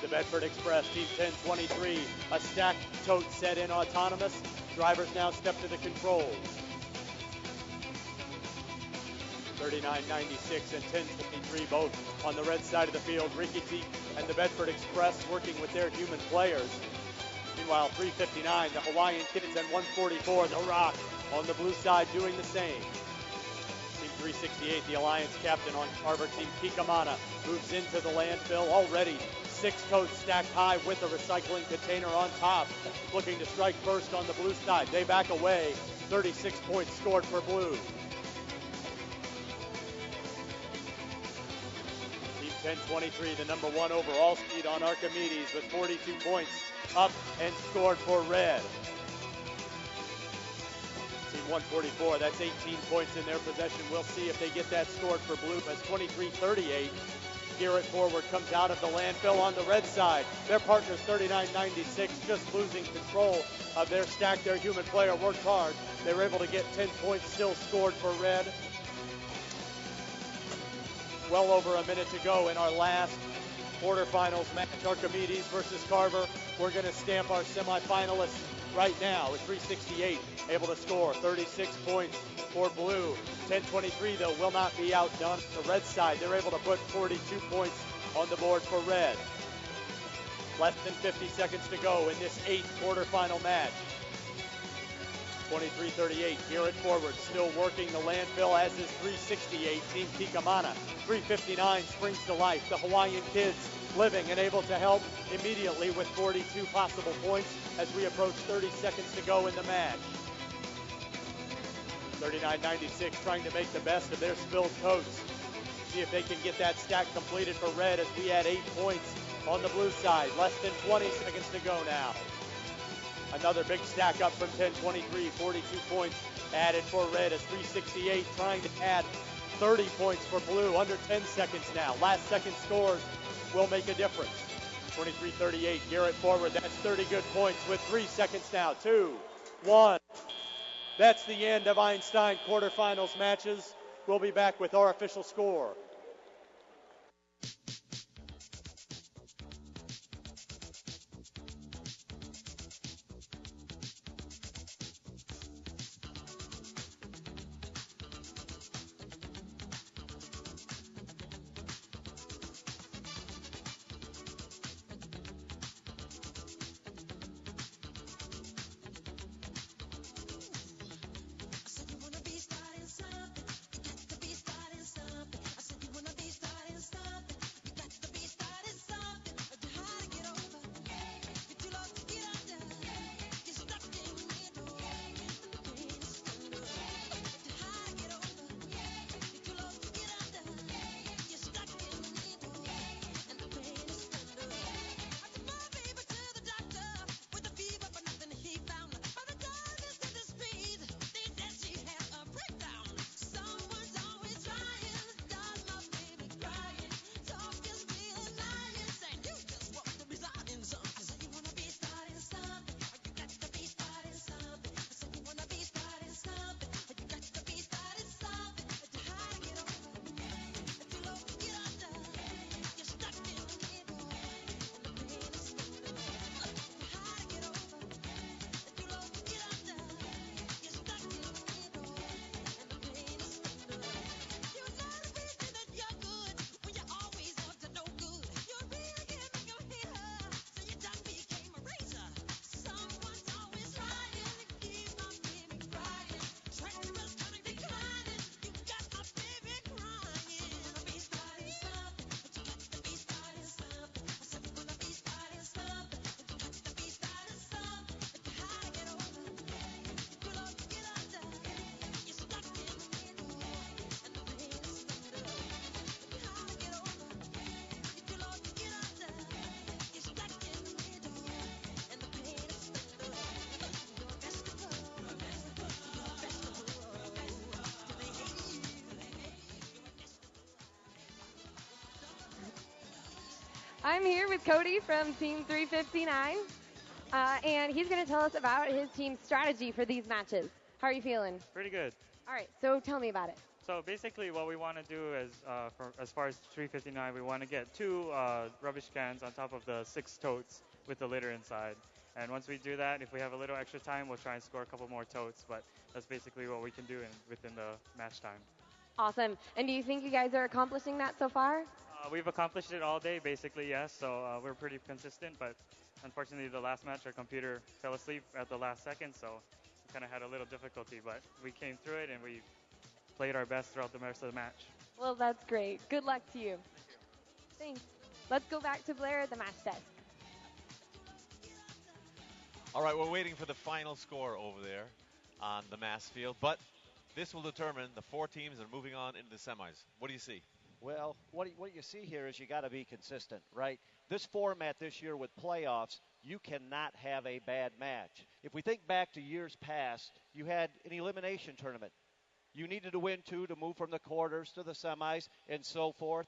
[SPEAKER 6] The Bedford Express, Team 1023, a stacked tote set in autonomous. Drivers now step to the controls. 3996 and 1023 both on the red side of the field. Rikitik and the Bedford Express working with their human players. Meanwhile, 359, the Hawaiian Kids, and 144, the Rock on the blue side doing the same. Team 368, the Alliance captain on Carver. Team Kikamana moves into the landfill. Already 6 totes stacked high with a recycling container on top. Looking to strike first on the blue side. They back away. 36 points scored for blue. Team 1023, the number 1 overall speed on Archimedes with 42 points up and scored for red. Team 144, that's 18 points in their possession. We'll see if they get that scored for blue as 2338. Gear It Forward comes out of the landfill on the red side. Their partners 3996 just losing control of their stack. Their human player worked hard. They were able to get 10 points still scored for red. Well over a minute to go in our last quarterfinals match, Archimedes versus Carver. We're going to stamp our semifinalists right now with 368 able to score 36 points for blue. 1023 though will not be outdone. The red side, they're able to put 42 points on the board for red. Less than 50 seconds to go in this 8th quarterfinal match. 2338, Gear It Forward, still working the landfill, as is 368, Team Kikamana. 359 springs to life. The Hawaiian Kids living and able to help immediately with 42 possible points as we approach 30 seconds to go in the match. 3996 trying to make the best of their spilled totes. See if they can get that stack completed for red as we add 8 points on the blue side. Less than 20 seconds to go now. Another big stack up from 1023, 42 points added for red as 368 trying to add 30 points for blue. Under 10 seconds now. Last second scores will make a difference. 2338, Gear It Forward. That's 30 good points with 3 seconds now. 2, 1. That's the end of Einstein quarterfinals matches. We'll be back with our official score.
[SPEAKER 7] I'm here with Cody from Team 359, and he's going to tell us about his team's strategy for these matches. How are you feeling?
[SPEAKER 12] Pretty good.
[SPEAKER 7] All right, so tell me about it.
[SPEAKER 12] So basically what we want to do is, as far as 359, we want to get 2 rubbish cans on top of the 6 totes with the litter inside. And once we do that, if we have a little extra time, we'll try and score a couple more totes. But that's basically what we can do within the match time.
[SPEAKER 7] Awesome. And do you think you guys are accomplishing that so far?
[SPEAKER 12] We've accomplished it all day, basically, yes. So we're pretty consistent. But unfortunately, the last match, our computer fell asleep at the last second. So we kind of had a little difficulty. But we came through it, and we played our best throughout the rest of the match.
[SPEAKER 7] Well, that's great. Good luck to you. Thanks. Let's go back to Blair at the match desk.
[SPEAKER 3] All right, we're waiting for the final score over there on the mass field, but this will determine the 4 teams that are moving on into the semis. What do you see?
[SPEAKER 4] Well, what you see here is you got to be consistent, right? This format this year with playoffs, you cannot have a bad match. If we think back to years past, you had an elimination tournament. You needed to win 2 to move from the quarters to the semis and so forth.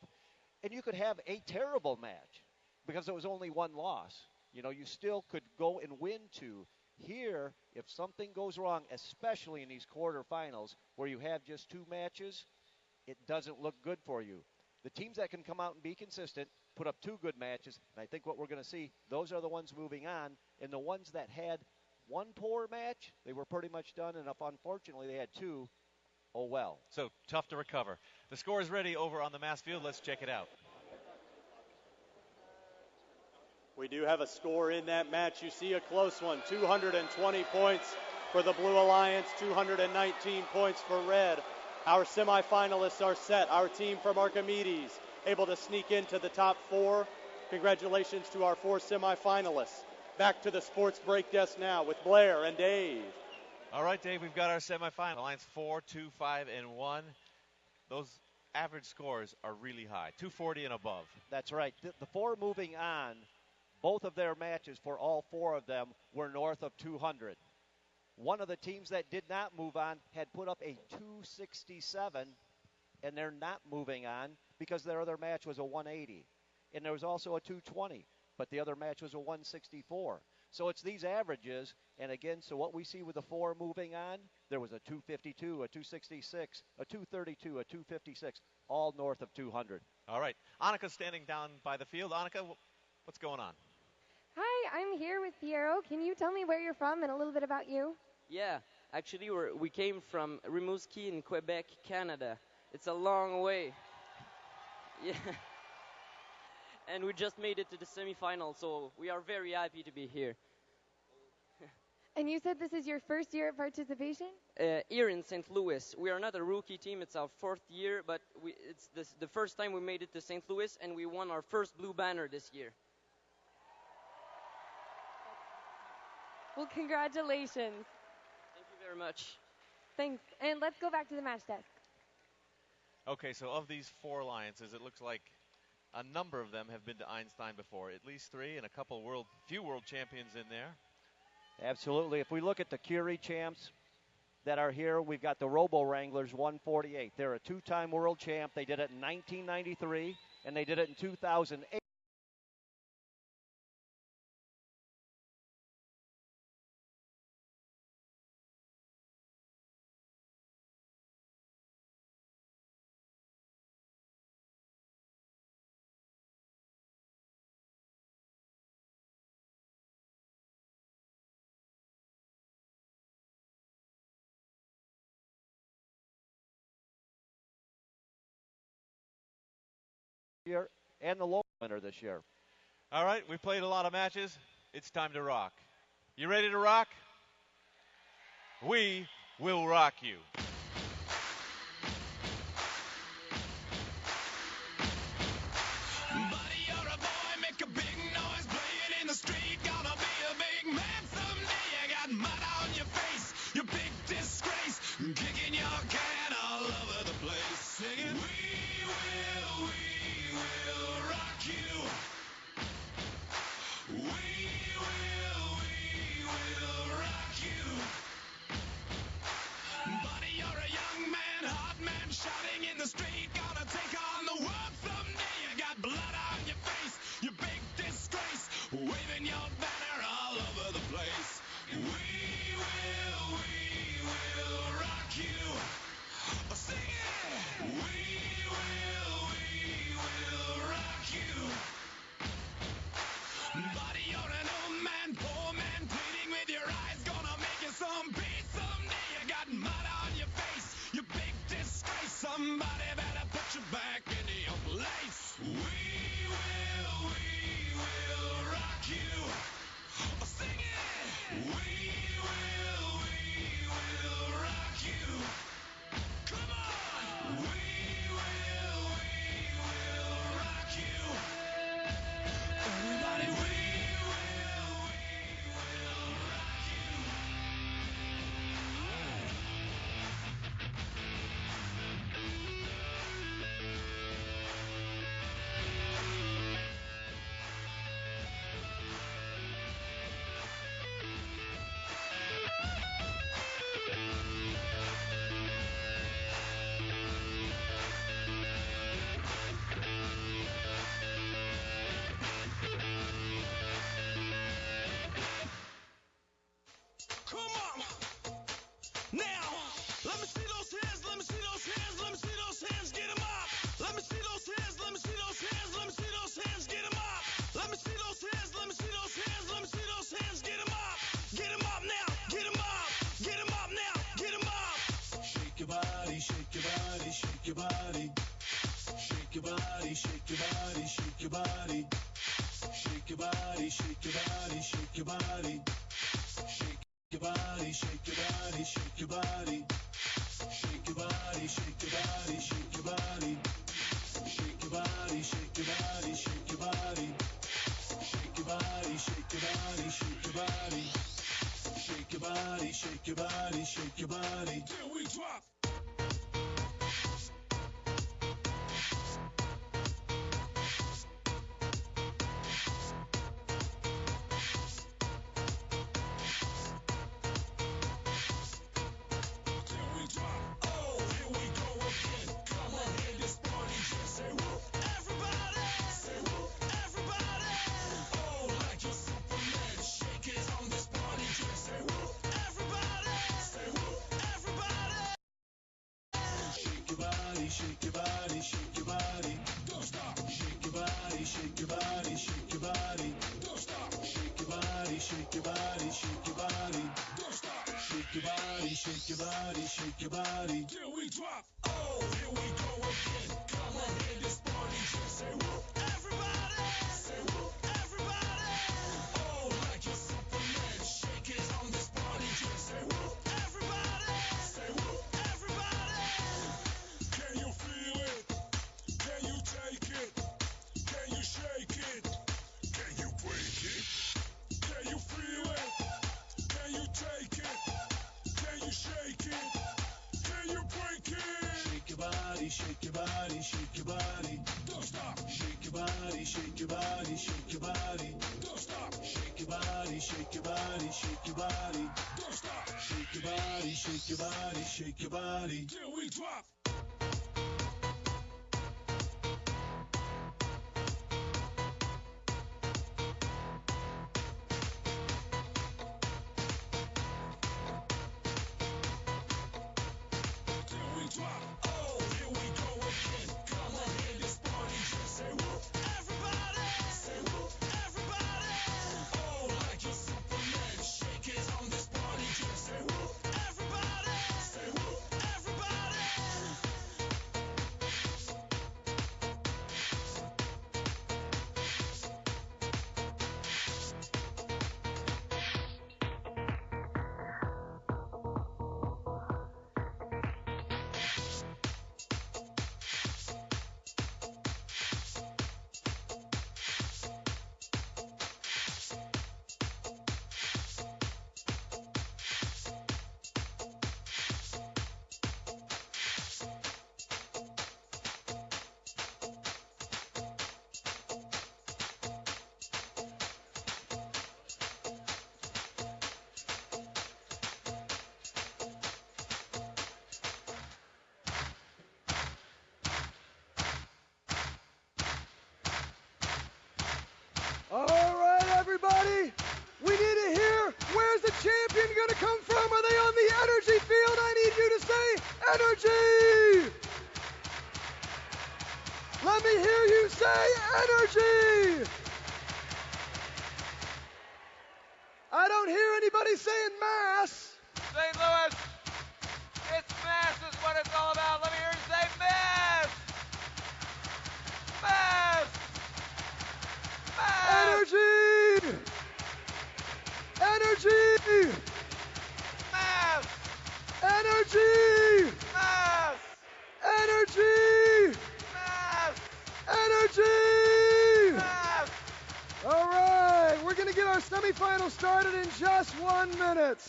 [SPEAKER 4] And you could have a terrible match because there was only 1 loss. You know, you still could go and win 2. Here, if something goes wrong, especially in these quarterfinals where you have just 2 matches, it doesn't look good for you. The teams that can come out and be consistent, put up 2 good matches, and I think what we're going to see, those are the ones moving on. And the ones that had 1 poor match, they were pretty much done. And if unfortunately they had 2, oh well.
[SPEAKER 3] So tough to recover. The score is ready over on the mass field. Let's check it out.
[SPEAKER 6] We do have a score in that match. You see a close one, 220 points for the Blue Alliance, 219 points for Red. Our semifinalists are set. Our team from Archimedes able to sneak into the top 4. Congratulations to our 4 semifinalists. Back to the sports break desk now with Blair and Dave.
[SPEAKER 3] All right, Dave, we've got our semifinal. Alliance 4, 2, 5, and 1. Those average scores are really high, 240 and above.
[SPEAKER 4] That's right. The 4 moving on, both of their matches for all 4 of them were north of 200. One of the teams that did not move on had put up a 267, and they're not moving on because their other match was a 180. And there was also a 220, but the other match was a 164. So it's these averages, and again, so what we see with the 4 moving on, there was a 252, a 266, a 232, a 256, all north of 200.
[SPEAKER 3] All right. Annika's standing down by the field. Annika, what's going on?
[SPEAKER 7] Hi, I'm here with Piero. Can you tell me where you're from and a little bit about you?
[SPEAKER 13] Yeah, actually we came from Rimouski in Quebec, Canada. It's a long way. Yeah. And we just made it to the semifinal, so we are very happy to be here.
[SPEAKER 7] And you said this is your first year of participation?
[SPEAKER 13] Here in St. Louis. We are not a rookie team, it's our 4th year, but it's the first time we made it to St. Louis, and we won our first blue banner this year.
[SPEAKER 7] Well, congratulations.
[SPEAKER 13] Thank you very much.
[SPEAKER 7] Thanks. And let's go back to the match desk.
[SPEAKER 3] Okay, so of these 4 alliances, it looks like a number of them have been to Einstein before, at least 3, and a couple few world champions in there.
[SPEAKER 4] Absolutely. If we look at the Curie champs that are here, we've got the Robo Wranglers 148. They're a 2-time world champ. They did it in 1993, and they did it in 2008. Year and the low winner this year.
[SPEAKER 3] All right, we've played a lot of matches. It's time to rock. You ready to rock? We will rock you.
[SPEAKER 9] Buddy, you're a boy, make a big noise, playing in the street, gonna be a big man someday. You got mud on your face, you big disgrace, kicking your can all over the place, singing, we will rock you. We will rock you. Buddy, you're waving your banner all over the place. We will rock you. Sing it! We will rock you. Buddy, you're an old man, poor man, pleading with your eyes, gonna make you some peace someday. You got mud on your face, you big disgrace. Somebody better put you back into your place. We will rock you. Sing it! We will rock you. Come on! We will rock you. Everybody, we will rock you. Come on! Now, let me see those hands, let me see those hands, let me see those hands, get 'em up! Let me see those hands, let me see those hands, let me see those hands, get 'em up! Let me see those hands, let me see those hands, let me see those hands, get 'em up! Get 'em up now, get 'em up! Get 'em up now, get 'em up! Shake your body, shake your body, shake your body. Shake your body, shake your body, shake your body. Shake your body, shake your body, shake your body. Shake your body, shake your body, shake your body. Shake your body, shake your body, shake your body. Shake your body, shake your body, shake your body. Shake your body, shake your body, shake your body. Shake your body, shake your body, shake your body. Till we drop. Shake your body, shake your body. Don't stop. Shake your body, shake your body, shake your body. Don't stop. Shake your body, shake your body, shake your body. Don't stop. Shake your body, shake your body, shake your body. Till we drop. Oh, here we go again. Come on, in this party, just say whoop. Everybody, say whoop. Everybody. Oh, like you're Superman. Shake it on this party, just say whoop. Everybody, say whoop. Everybody. Can you feel it? Can you take it? Can you shake it? Can you break it? Can you feel it? Can you take it? Can you shake it? Can you break it? Shake your body, shake your body, shake your body. Don't stop. Shake your body, shake your body, shake your body. Don't stop. Shake your body, shake your body, shake your body. Don't stop. Shake your body, shake your body, shake your body. Till we drop. Oh, here we go again. Come on, in this party, just say whoop. Everybody, say whoop. Everybody. Oh, like you're Superman. Shake it on this party, just say whoop. Everybody, say whoop. Everybody.
[SPEAKER 2] Energy! I don't hear anybody saying mass.
[SPEAKER 5] St. Louis, it's mass is what it's all about. Let me hear you say mass! Mass! Mass!
[SPEAKER 2] Energy! Energy!
[SPEAKER 5] Mass!
[SPEAKER 2] Energy!
[SPEAKER 5] Mass!
[SPEAKER 2] Energy!
[SPEAKER 5] Mass!
[SPEAKER 2] Energy!
[SPEAKER 5] Mass!
[SPEAKER 2] All right, we're going to get our semifinals started in just 1 minute.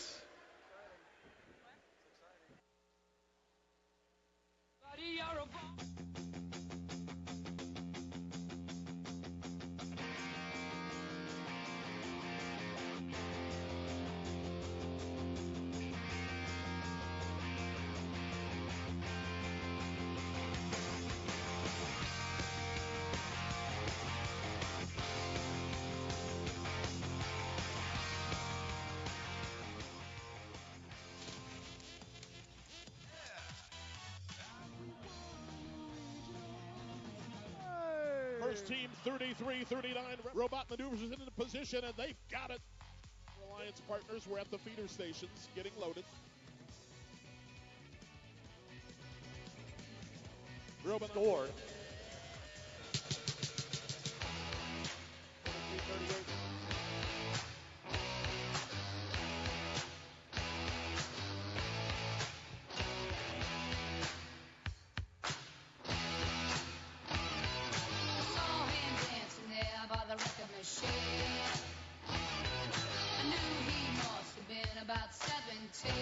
[SPEAKER 1] First team 33-39. Robot maneuvers is into position, and they've got it. Alliance partners were at the feeder stations getting loaded. Robot
[SPEAKER 6] Scored.
[SPEAKER 1] 38.
[SPEAKER 9] About 17,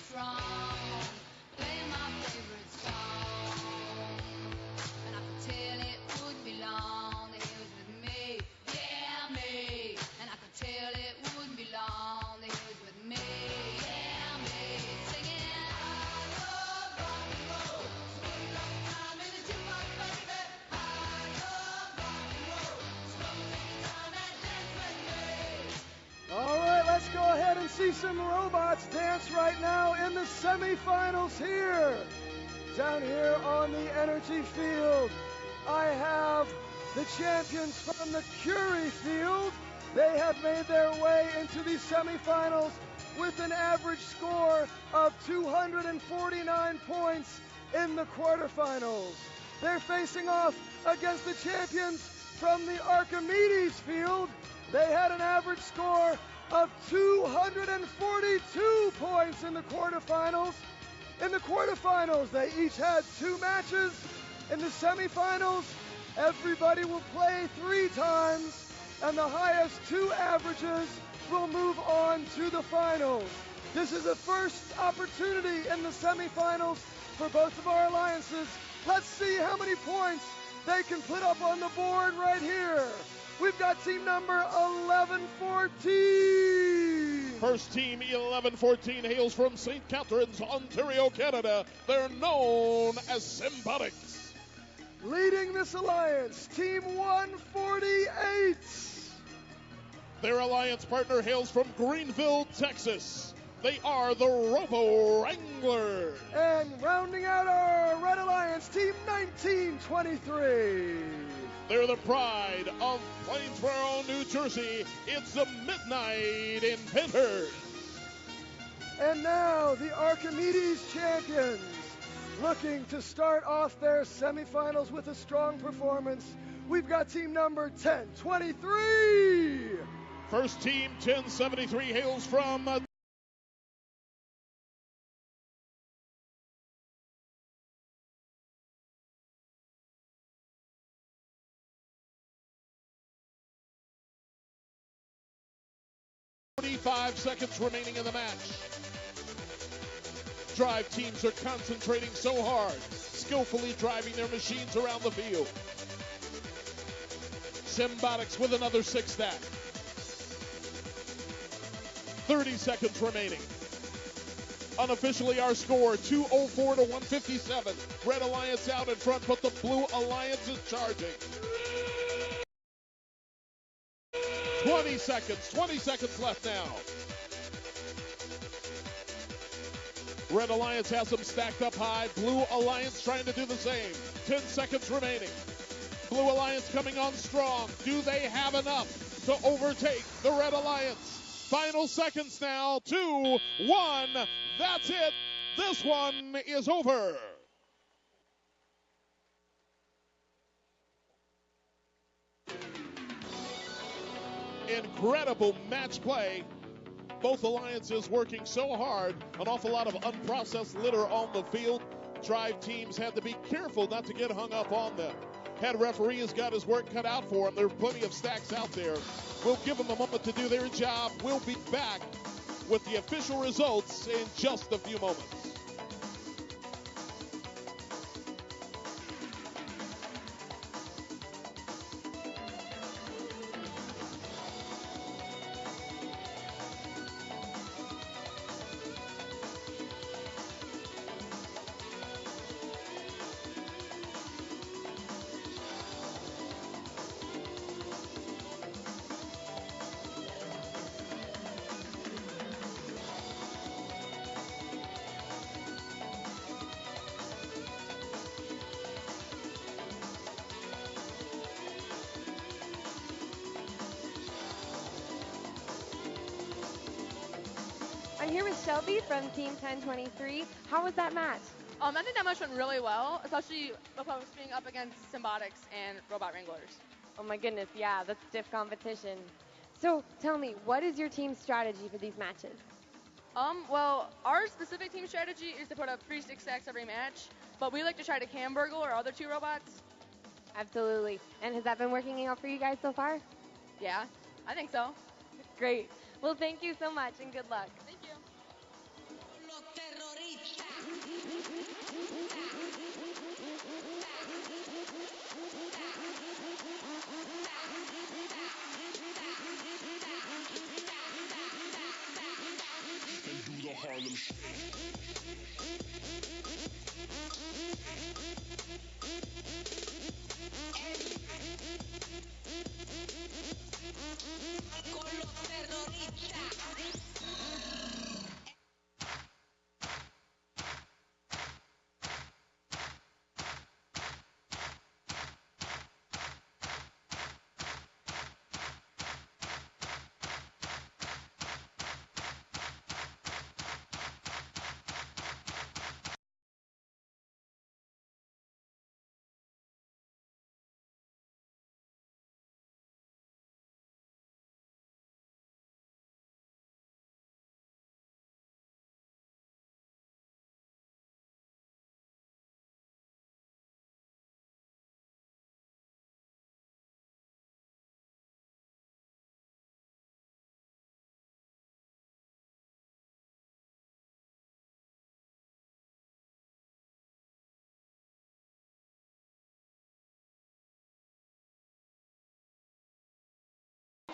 [SPEAKER 9] strong, playing my favorite song, and I could tell it would be long that he was with me, yeah me, and I could tell it wouldn't be long that he was with me, yeah me, singing I love rock and roll, spend up time in the jukebox, baby, I love rock and roll, spend any time and dance with me.
[SPEAKER 2] All right, let's go ahead and see some robots dance right now in the semifinals here. Down here on the energy field, I have the champions from the Curie field. They have made their way into the semifinals with an average score of 249 points in the quarterfinals. They're facing off against the champions from the Archimedes field. They had an average score of 242 points in the quarterfinals. In the quarterfinals, they each had 2 matches. In the semifinals, everybody will play 3 times, and the highest 2 averages will move on to the finals. This is the first opportunity in the semifinals for both of our alliances. Let's see how many points they can put up on the board right here. We've got team number 1114.
[SPEAKER 1] First team 1114 hails from St. Catharines, Ontario, Canada. They're known as Symbiotics.
[SPEAKER 2] Leading this alliance, team 148.
[SPEAKER 1] Their alliance partner hails from Greenville, Texas. They are the Robo Wranglers.
[SPEAKER 2] And rounding out our Red Alliance, team 1923.
[SPEAKER 1] They're the pride of Plainsboro, New Jersey. It's the Midnight Inventors.
[SPEAKER 2] And now the Archimedes champions, looking to start off their semifinals with a strong performance. We've got team number 1023.
[SPEAKER 1] First team 1073 hails from Five seconds remaining in the match. Drive teams are concentrating so hard, skillfully driving their machines around the field. Symbiotics with another 6 stack. 30 seconds remaining. Unofficially, our score 204 to 157. Red Alliance out in front, but the Blue Alliance is charging. 20 seconds left now. Red Alliance has them stacked up high. Blue Alliance trying to do the same. 10 seconds remaining. Blue Alliance coming on strong. Do they have enough to overtake the Red Alliance? Final seconds now. 2, 1. That's it. This one is over. Incredible match play. Both alliances working so hard. An awful lot of unprocessed litter on the field. Drive teams had to be careful not to get hung up on them. Head referee has got his work cut out for him. There are plenty of stacks out there. We'll give them a moment to do their job. We'll be back with the official results in just a few moments.
[SPEAKER 7] I'm here with Shelby from Team 1023. How was that match?
[SPEAKER 14] I think that match went really well, especially with us being up against Symbotics and Robot Wranglers.
[SPEAKER 7] Oh my goodness, yeah, that's stiff competition. So tell me, what is your team's strategy for these matches?
[SPEAKER 14] Well, our specific team strategy is to put up 3 6 stacks every match, but we like to try to cam burgle our other 2 robots.
[SPEAKER 7] Absolutely. And has that been working out for you guys so far?
[SPEAKER 14] Yeah, I think so.
[SPEAKER 7] Great. Well, thank you so much and good luck.
[SPEAKER 14] Thank you.
[SPEAKER 9] Do the Harlem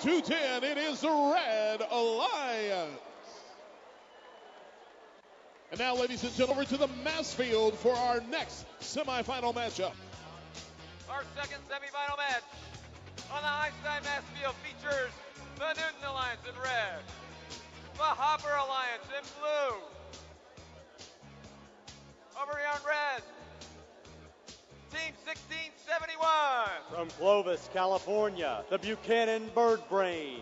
[SPEAKER 1] .210, it is the Red Alliance. And now, ladies and gentlemen, over to the mass field for our next semifinal matchup.
[SPEAKER 5] Our second semifinal match on the Einstein Mass Field features the Newton Alliance in red, the Hopper Alliance in blue. Over here in red, Team 1671.
[SPEAKER 6] From Clovis, California, the Buchanan Bird Brains.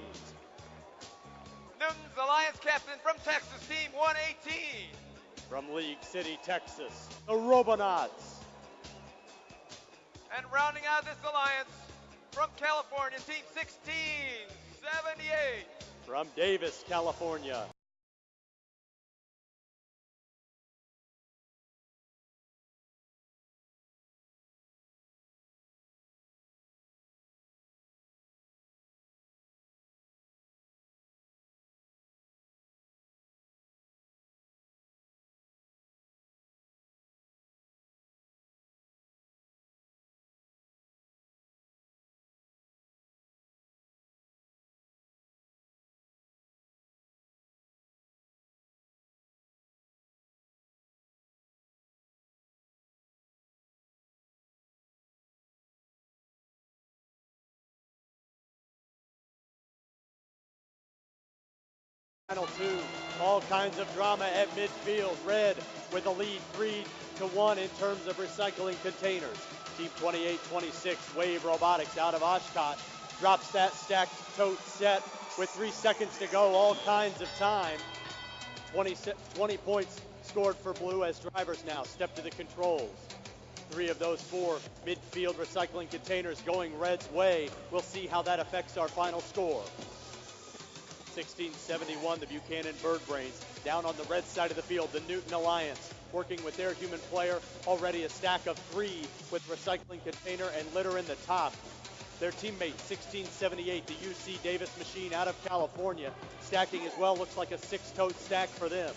[SPEAKER 5] Newton's Alliance captain from Texas, Team 118.
[SPEAKER 6] From League City, Texas, the Robonauts.
[SPEAKER 5] And rounding out this alliance from California, Team 1678.
[SPEAKER 6] From Davis, California, Final two. All kinds of drama at midfield. Red with a lead 3-1 in terms of recycling containers. Team 28-26, Wave Robotics out of Oshkosh. Drops that stacked tote set with 3 seconds to go. All kinds of time. 20 points scored for blue as drivers now step to the controls. 3 of those 4 midfield recycling containers going Red's way. We'll see how that affects our final score. 1671, the Buchanan Bird Brains. Down on the red side of the field, the Newton Alliance working with their human player. Already a stack of 3 with recycling container and litter in the top. Their teammate, 1678, the UC Davis Machine out of California, stacking as well. Looks like a 6-tote stack for them.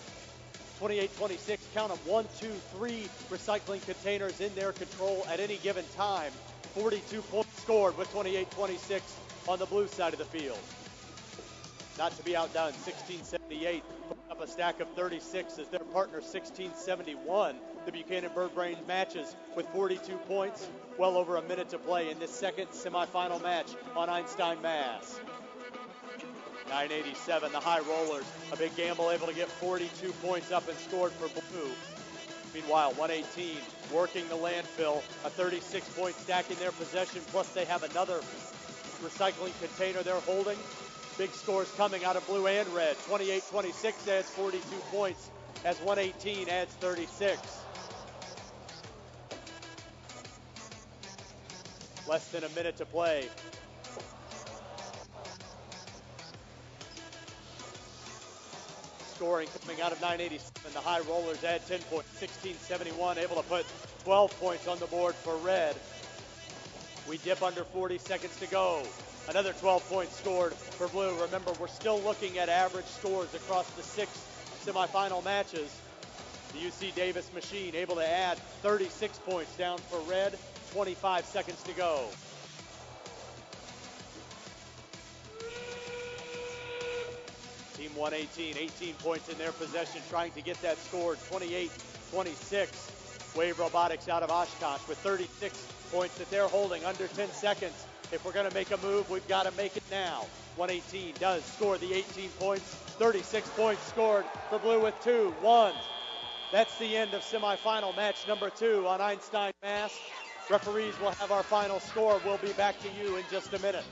[SPEAKER 6] 28-26, count them, 1, 2, 3 recycling containers in their control at any given time. 42 points scored with 28-26 on the blue side of the field. Not to be outdone, 1678 putting up a stack of 36 as their partner 1671. The Buchanan Bird Brains matches with 42 points, well over a minute to play in this second semifinal match on Einstein, Mass. 987, the High Rollers, a big gamble, able to get 42 points up and scored for blue. Meanwhile, 118 working the landfill, a 36-point stack in their possession, plus they have another recycling container they're holding. Big scores coming out of blue and red. 28-26 adds 42 points as 118 adds 36. Less than a minute to play. Scoring coming out of 987. The High Rollers add 10 points. 1671 able to put 12 points on the board for red. We dip under 40 seconds to go. Another 12 points scored for blue. Remember, we're still looking at average scores across the 6 semifinal matches. The UC Davis Machine able to add 36 points down for red. 25 seconds to go. Team 118, 18 points in their possession, trying to get that scored. 28-26. Wave Robotics out of Oshkosh with 36 points that they're holding under 10 seconds. If we're going to make a move, we've got to make it now. 118 does score the 18 points. 36 points scored for blue with 2-1. That's the end of semifinal match number 2 on Einstein, Mass. Referees will have our final score. We'll be back to you in just a minute.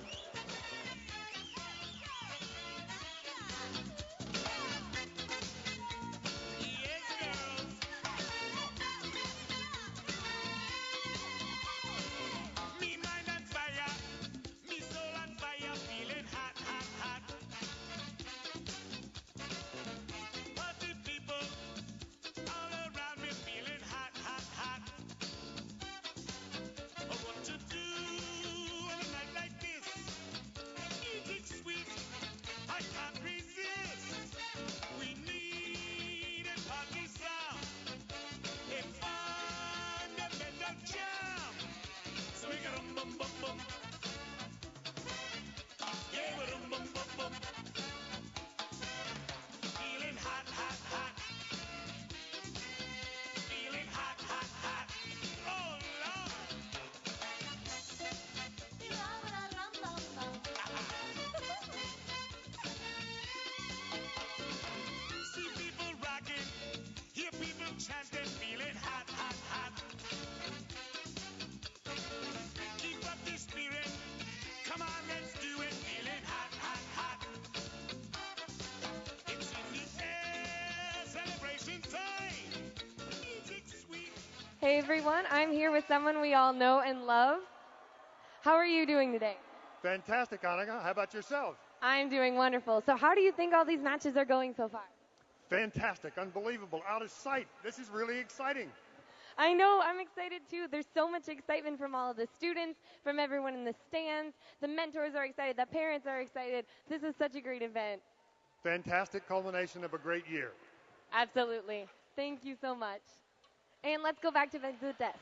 [SPEAKER 7] Hey everyone, I'm here with someone we all know and love. How are you doing today?
[SPEAKER 15] Fantastic, Annika. How about yourself?
[SPEAKER 7] I'm doing wonderful. So how do you think all these matches are going so far?
[SPEAKER 15] Fantastic, unbelievable, out of sight. This is really exciting.
[SPEAKER 7] I know, I'm excited too. There's so much excitement from all of the students, from everyone in the stands. The mentors are excited, the parents are excited. This is such a great event.
[SPEAKER 15] Fantastic culmination of a great year.
[SPEAKER 7] Absolutely. Thank you so much. And let's go back to the desk.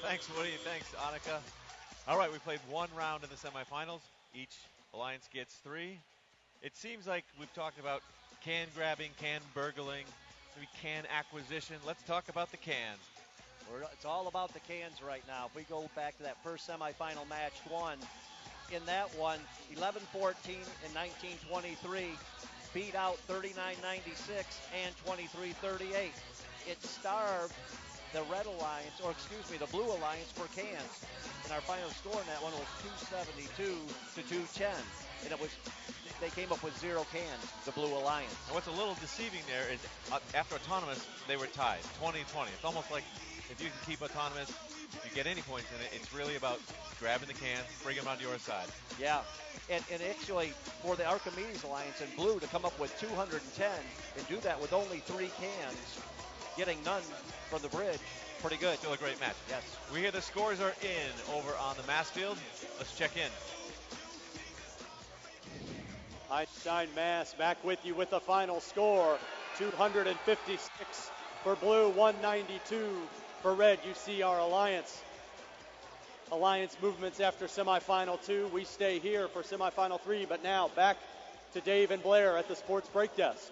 [SPEAKER 3] Thanks, Woody. Thanks, Annika. All right, we played one round in the semifinals. Each alliance gets 3. It seems like we've talked about can grabbing, can burgling, maybe can acquisition. Let's talk about the cans.
[SPEAKER 4] It's all about the cans right now. If we go back to that first semifinal match 1, in that one, 11-14 and 19-23, beat out 39-96 and 23-38. It starved the Red Alliance, or excuse me, the Blue Alliance for cans. And our final score in that one was 272 to 210. And they came up with 0 cans, the Blue Alliance.
[SPEAKER 3] And what's a little deceiving there is after autonomous, they were tied, 20-20. It's almost like if you can keep autonomous, you get any points in it. It's really about grabbing the cans, bring them onto your side.
[SPEAKER 4] Yeah, and actually for the Archimedes Alliance in blue to come up with 210 and do that with only 3 cans, getting none from the bridge, pretty good.
[SPEAKER 3] Still a great match.
[SPEAKER 4] Yes.
[SPEAKER 3] We hear the scores are in over on the mass field. Let's check in.
[SPEAKER 6] Einstein Mass back with you with the final score. 256 for blue, 192 for red. You see our Alliance movements after semifinal 2. We stay here for semifinal 3, but now back to Dave and Blair at the Sports Break Desk.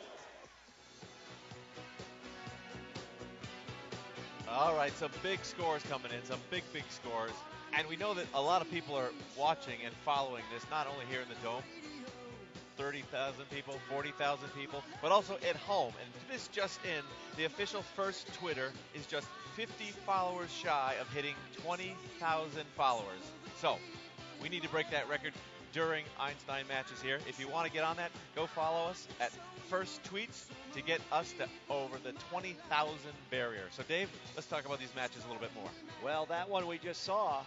[SPEAKER 3] All right, some big scores coming in, some big scores. And we know that a lot of people are watching and following this, not only here in the Dome, 30,000 people, 40,000 people, but also at home. And this just in, the official First Twitter is just 50 followers shy of hitting 20,000 followers. So we need to break that record during Einstein matches here. If you want to get on that, go follow us at First Tweets to get us to over the 20,000 barrier. So Dave, let's talk about these matches a little bit more.
[SPEAKER 4] Well, that one we just saw,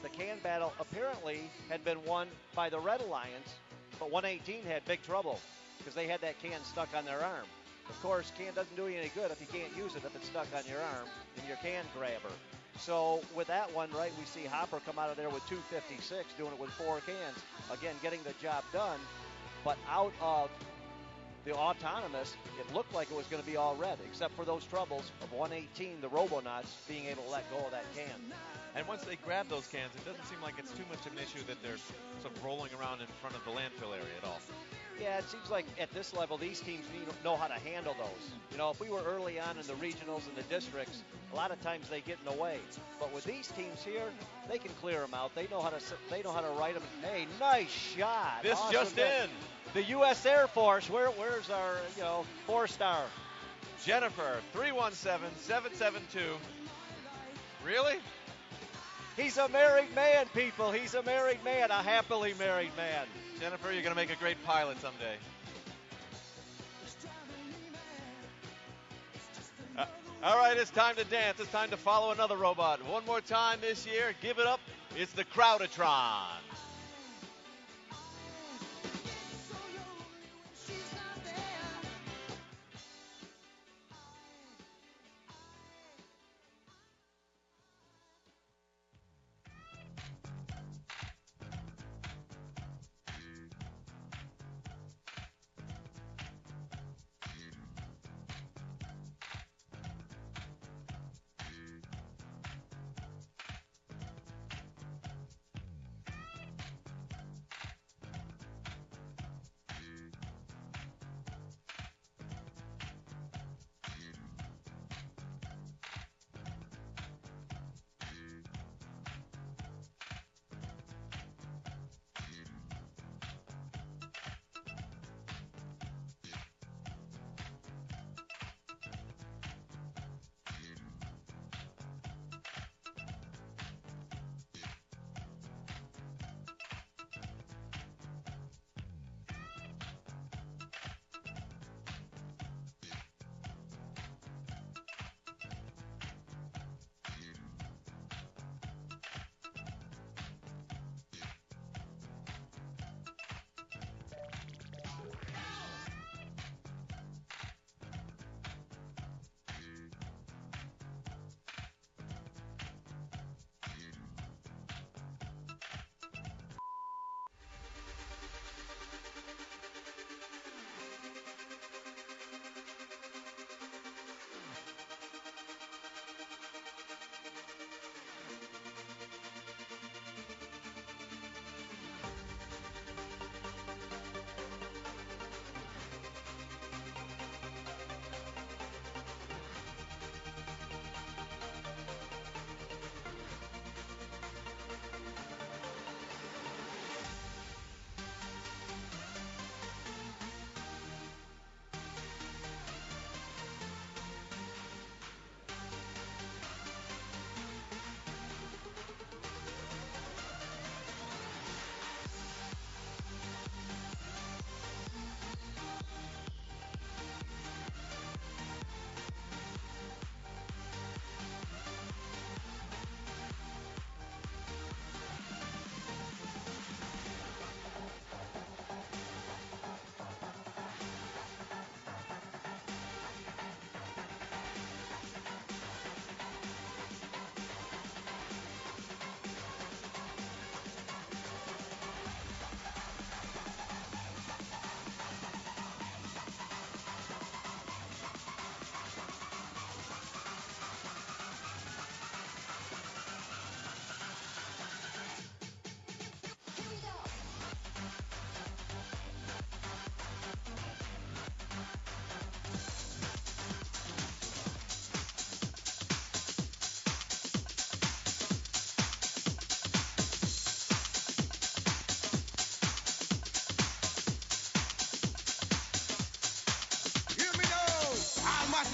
[SPEAKER 4] the can battle apparently had been won by the Red Alliance, but 118 had big trouble because they had that can stuck on their arm. Of course, can doesn't do you any good if you can't use it if it's stuck on your arm and your can grabber. So with that one, right, we see Hopper come out of there with 256, doing it with 4 cans. Again, getting the job done, but out of the autonomous, it looked like it was going to be all red, except for those troubles of 118, the Robonauts, being able to let go of that can.
[SPEAKER 3] And once they grab those cans, it doesn't seem like it's too much of an issue that they're sort of rolling around in front of the landfill area at all.
[SPEAKER 4] Yeah, it seems like at this level, these teams know how to handle those. You know, if we were early on in the regionals and the districts, a lot of times they get in the way. But with these teams here, they can clear them out. They know how to write them. Hey, nice shot!
[SPEAKER 3] This
[SPEAKER 4] awesome
[SPEAKER 3] just in.
[SPEAKER 4] The U.S. Air Force. Where's our 4-star?
[SPEAKER 3] Jennifer 317772. Really?
[SPEAKER 4] He's a married man, people. He's a married man, a happily married man.
[SPEAKER 3] Jennifer, you're going to make a great pilot someday. All right, it's time to dance. It's time to follow another robot. One more time this year. Give it up. It's the Crowdatron.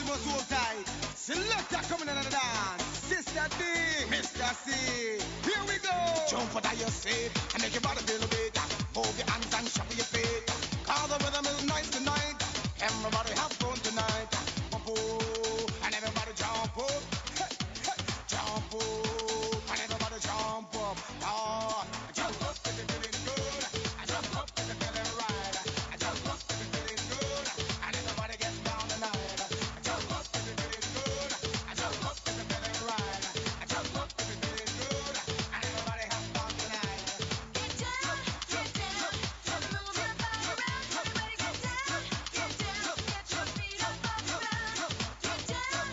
[SPEAKER 16] must hold tight. Selector coming in the dance. Sister D, Mr. C. Here we go. Jump out of your seat and make your body feel a bit. Move your hands and shuffle your feet. Cause the rhythm is nice tonight. Everybody have fun tonight. Jump up and everybody jump up. Hey, hey. Jump up and everybody jump up. Oh, jump up if you're feeling good. Jump up if you're feeling right. Jump up if you're feeling good. And everybody get down tonight. Jump up if you're feeling good. Jump up if you're feeling right. Jump up if you're feeling good. And everybody have fun tonight. Get down, get down, move your body around. Everybody get down, get your feet up off the ground. Get down,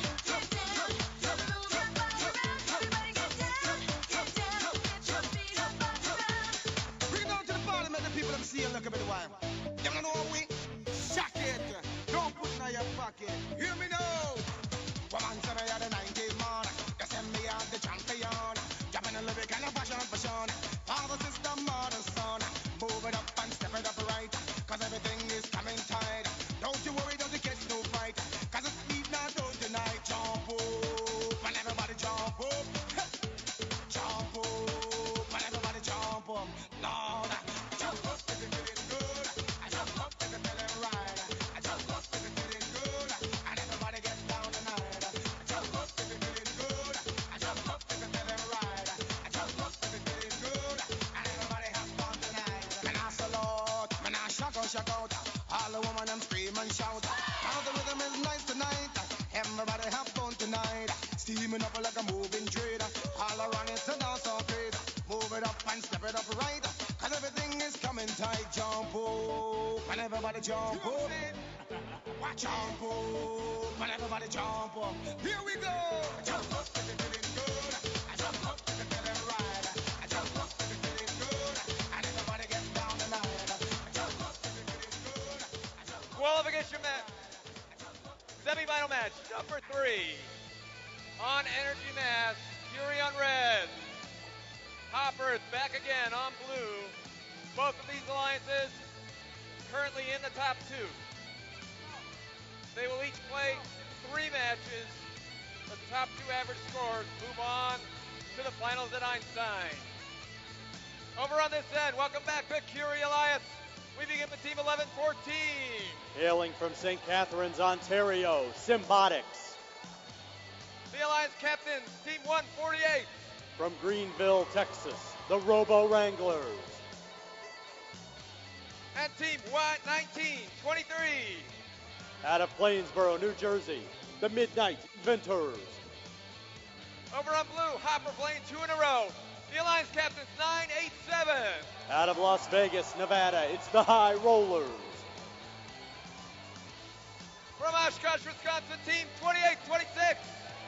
[SPEAKER 16] move your body around. Everybody get down, get your feet up off the ground. Bring it down to the bottom, let the people them see and look a bit while. You don't know we shock it. Don't put it in your pocket. Hear me now. Woman, say me are the 90s man. You send me out the champion. Jumping a lyric and a fashion for Sean. Father, sister, mother, son. Move it up and step it up right. Cause everything is coming tight. Don't you worry, don't you catch no fight. Cause it's speed now, don't tonight. Jump up and everybody jump up. Jump up and everybody jump up. Lord, jump up if you're feeling good. Jump up if you're feeling right. Jump up if you're feeling good. And everybody get down tonight. Jump up if you're feeling good. Jump up if you're feeling right. Jump up if you're feeling good. And everybody have fun tonight. Man, I salute. Man, I shock out. All the women them scream and shout. How the rhythm is nice tonight. Everybody have fun tonight. Steaming up like a moving train. All around it's a dance all great. Move it up and step it up right. Cause everything is coming tight. Jump up and everybody jump up. Jump up and everybody jump up. Here we go. Jump up if you're feeling good. Jump up if you're feeling right. Jump up if you're feeling good. And everybody get down tonight. Jump up if you're feeling good.
[SPEAKER 5] Qualification match. Semi-final match number 3. On Energy Mass, Fury on red. Hoppers back again on blue. Both of these alliances currently in the top 2. They will each play 3 matches. The top 2 average scores move on to the finals at Einstein. Over on this end, welcome back to Curie Alliance. We begin with Team 11-14.
[SPEAKER 6] Hailing from St. Catharines, Ontario, Symbotics.
[SPEAKER 5] The Alliance captains, Team 148.
[SPEAKER 6] From Greenville, Texas, the Robo Wranglers.
[SPEAKER 5] And Team 1923.
[SPEAKER 6] Out of Plainsboro, New Jersey, the Midnight Inventors.
[SPEAKER 5] Over on blue, Hopper playing 2 in a row. The Alliance captains, 987.
[SPEAKER 6] Out of Las Vegas, Nevada, it's the High Rollers.
[SPEAKER 5] From Oshkosh, Wisconsin, Team 2826.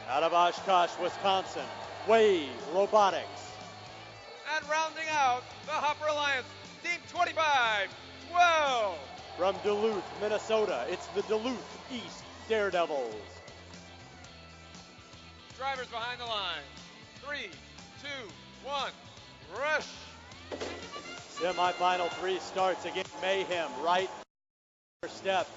[SPEAKER 6] Out of Oshkosh, Wisconsin, Wave Robotics.
[SPEAKER 5] And rounding out the Hopper Alliance, Team 2512.
[SPEAKER 6] From Duluth, Minnesota, it's the Duluth East Daredevils.
[SPEAKER 5] Drivers behind the line. 3, 2, 1, rush.
[SPEAKER 6] Semi-final 3 starts again. Mayhem, right step.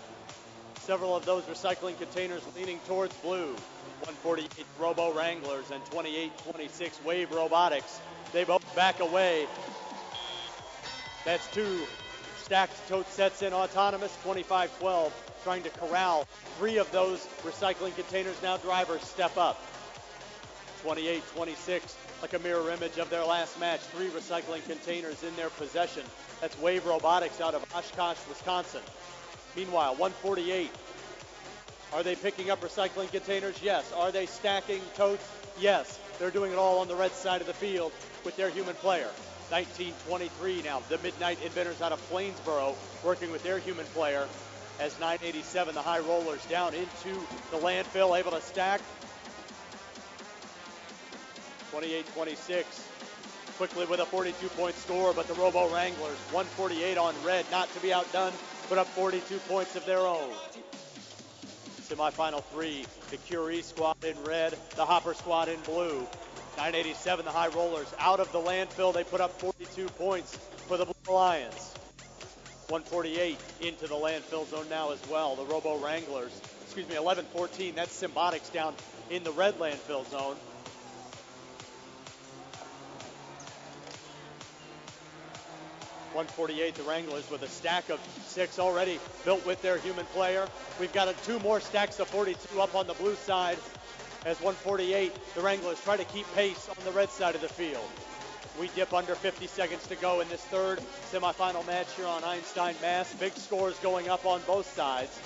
[SPEAKER 6] Several of those recycling containers leaning towards blue. 148 Robo Wranglers and 2826 Wave Robotics. They both back away. That's 2 stacked tote sets in autonomous. 2512 trying to corral 3 of those recycling containers. Now drivers step up. 2826, like a mirror image of their last match. 3 recycling containers in their possession. That's Wave Robotics out of Oshkosh, Wisconsin. Meanwhile, 148. Are they picking up recycling containers? Yes. Are they stacking totes? Yes. They're doing it all on the red side of the field with their human player. 1923 now. The Midnight Inventors out of Plainsboro working with their human player as 987, the High Rollers, down into the landfill, able to stack. 28-26, quickly with a 42-point score, but the Robo Wranglers, 148 on red, not to be outdone, put up 42 points of their own. Semi-final 3, the Curie squad in red, the Hopper squad in blue. 987, the High Rollers, out of the landfill, they put up 42 points for the Blue Alliance. 148 into the landfill zone now as well. The Robo Wranglers 11-14. That's Symbotics down in the red landfill zone. .148, the Wranglers with a stack of 6 already built with their human player. We've got 2 more stacks of 42 up on the blue side as 148, the Wranglers try to keep pace on the red side of the field. We dip under 50 seconds to go in this third semifinal match here on Einstein Mass. Big scores going up on both sides.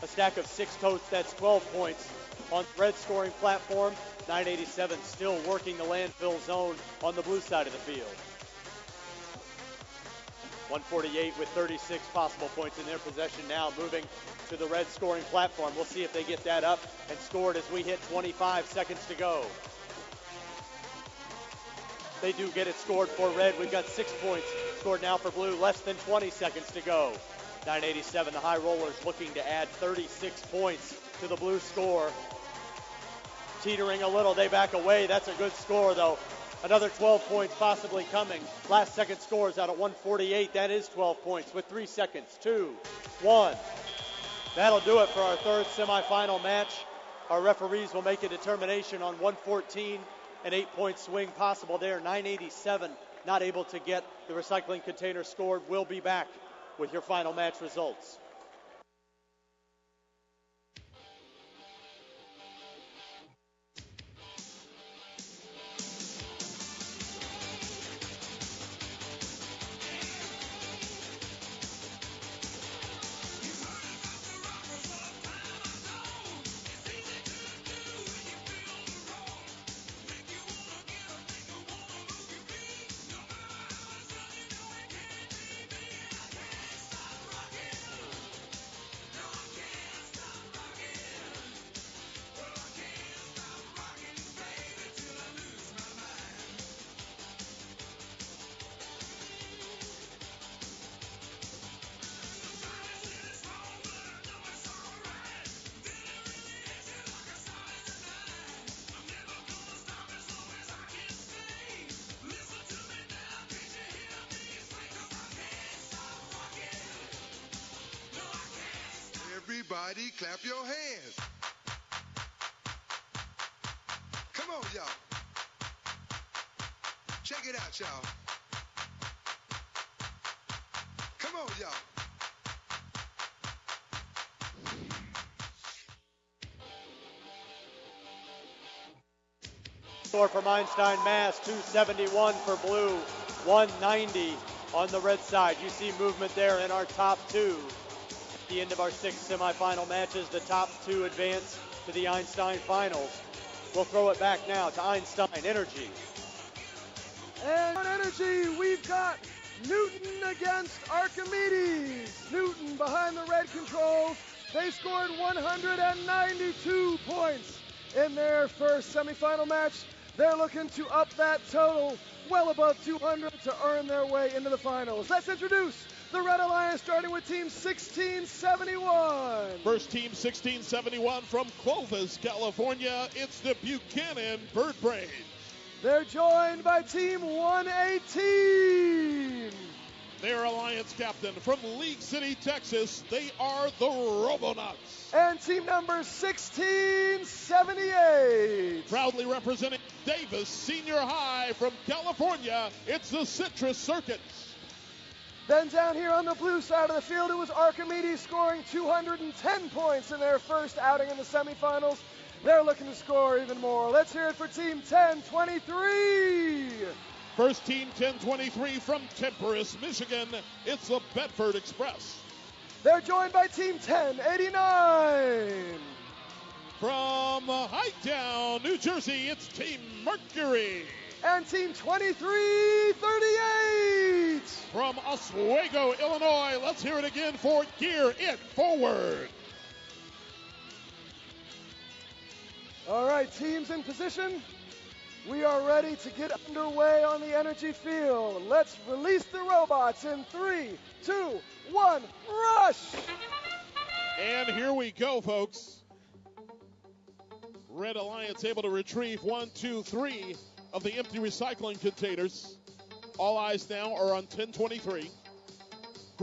[SPEAKER 6] A stack of 6 totes, that's 12 points on the red scoring platform. 987 still working the landfill zone on the blue side of the field. 148 with 36 possible points in their possession now, moving to the red scoring platform. We'll see if they get that up and scored as we hit 25 seconds to go. They do get it scored for red. We've got 6 points scored now for blue, less than 20 seconds to go. 987, the High Rollers looking to add 36 points to the blue score. Teetering a little, they back away. That's a good score though. Another 12 points possibly coming. Last second scores out at 148. That is 12 points with 3 seconds. 2, 1. That'll do it for our third semifinal match. Our referees will make a determination on 114. An 8-point swing possible there. 987 not able to get the recycling container scored. We'll be back with your final match results.
[SPEAKER 17] Everybody clap your hands. Come on, y'all. Check it out, y'all. Come on, y'all.
[SPEAKER 6] Score from Einstein Mass, 271 for blue, 190 on the red side. You see movement there in our top 2. At the end of our 6 semifinal matches, the top 2 advance to the Einstein finals. We'll throw it back now to Einstein Energy.
[SPEAKER 2] And on Energy, we've got Newton against Archimedes. Newton behind the red controls. They scored 192 points in their first semifinal match. They're looking to up that total well above 200 to earn their way into the finals. Let's introduce the Red Alliance, starting with team 1671.
[SPEAKER 1] First team 1671 from Clovis, California. It's the Buchanan Bird Brains.
[SPEAKER 2] They're joined by team 118.
[SPEAKER 1] Their alliance captain from League City, Texas. They are the Robonauts.
[SPEAKER 2] And team number 1678.
[SPEAKER 1] Proudly representing Davis Senior High from California, it's the Citrus Circuits.
[SPEAKER 2] Then down here on the blue side of the field, it was Archimedes scoring 210 points in their first outing in the semifinals. They're looking to score even more. Let's hear it for team 1023.
[SPEAKER 1] First team 1023 from Temperance, Michigan. It's the Bedford Express.
[SPEAKER 2] They're joined by team 1089.
[SPEAKER 1] From Hightown, New Jersey, it's Team Mercury.
[SPEAKER 2] And team 2338.
[SPEAKER 1] From Oswego, Illinois, let's hear it again for Gear It Forward.
[SPEAKER 2] All right, teams in position. We are ready to get underway on the energy field. Let's release the robots in 3, 2, 1, rush!
[SPEAKER 1] And here we go, folks. Red Alliance able to retrieve 1, 2, 3 of the empty recycling containers. All eyes now are on 1023.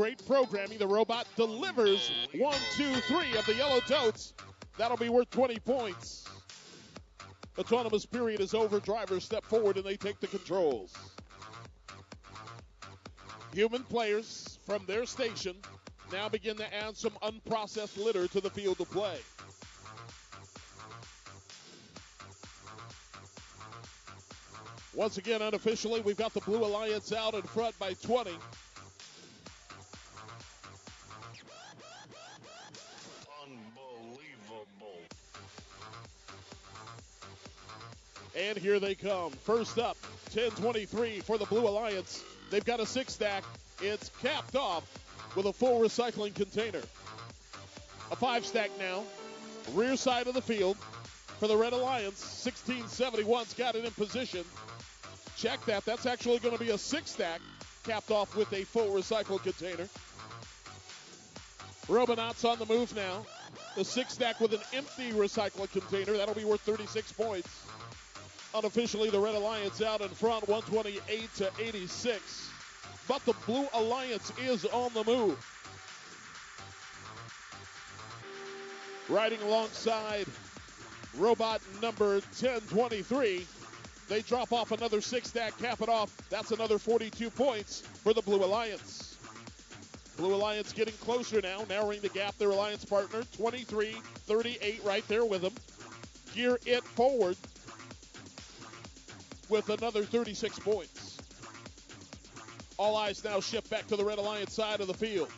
[SPEAKER 1] great programming. The robot delivers 1, 2, 3 of the yellow totes. That'll be worth 20 points. Autonomous period is over. Drivers step forward and they take the controls. Human players from their station now begin to add some unprocessed litter to the field of play. Once again, unofficially, we've got the Blue Alliance out in front by 20.
[SPEAKER 18] Unbelievable.
[SPEAKER 1] And here they come. First up, 10-23 for the Blue Alliance. They've got a 6-stack. It's capped off with a full recycling container. A 5-stack now. Rear side of the field for the Red Alliance. 1671's got it in position. Check that. That's actually going to be a 6-stack capped off with a full recycle container. Robonauts on the move now. The 6-stack with an empty recycling container. That'll be worth 36 points. Unofficially, the Red Alliance out in front, 128-86. But the Blue Alliance is on the move. Riding alongside robot number 1023. They drop off another 6-stack, cap it off. That's another 42 points for the Blue Alliance. Blue Alliance getting closer now, narrowing the gap. Their alliance partner, 23-38 right there with them. Gear it forward with another 36 points. All eyes now shift back to the Red Alliance side of the field.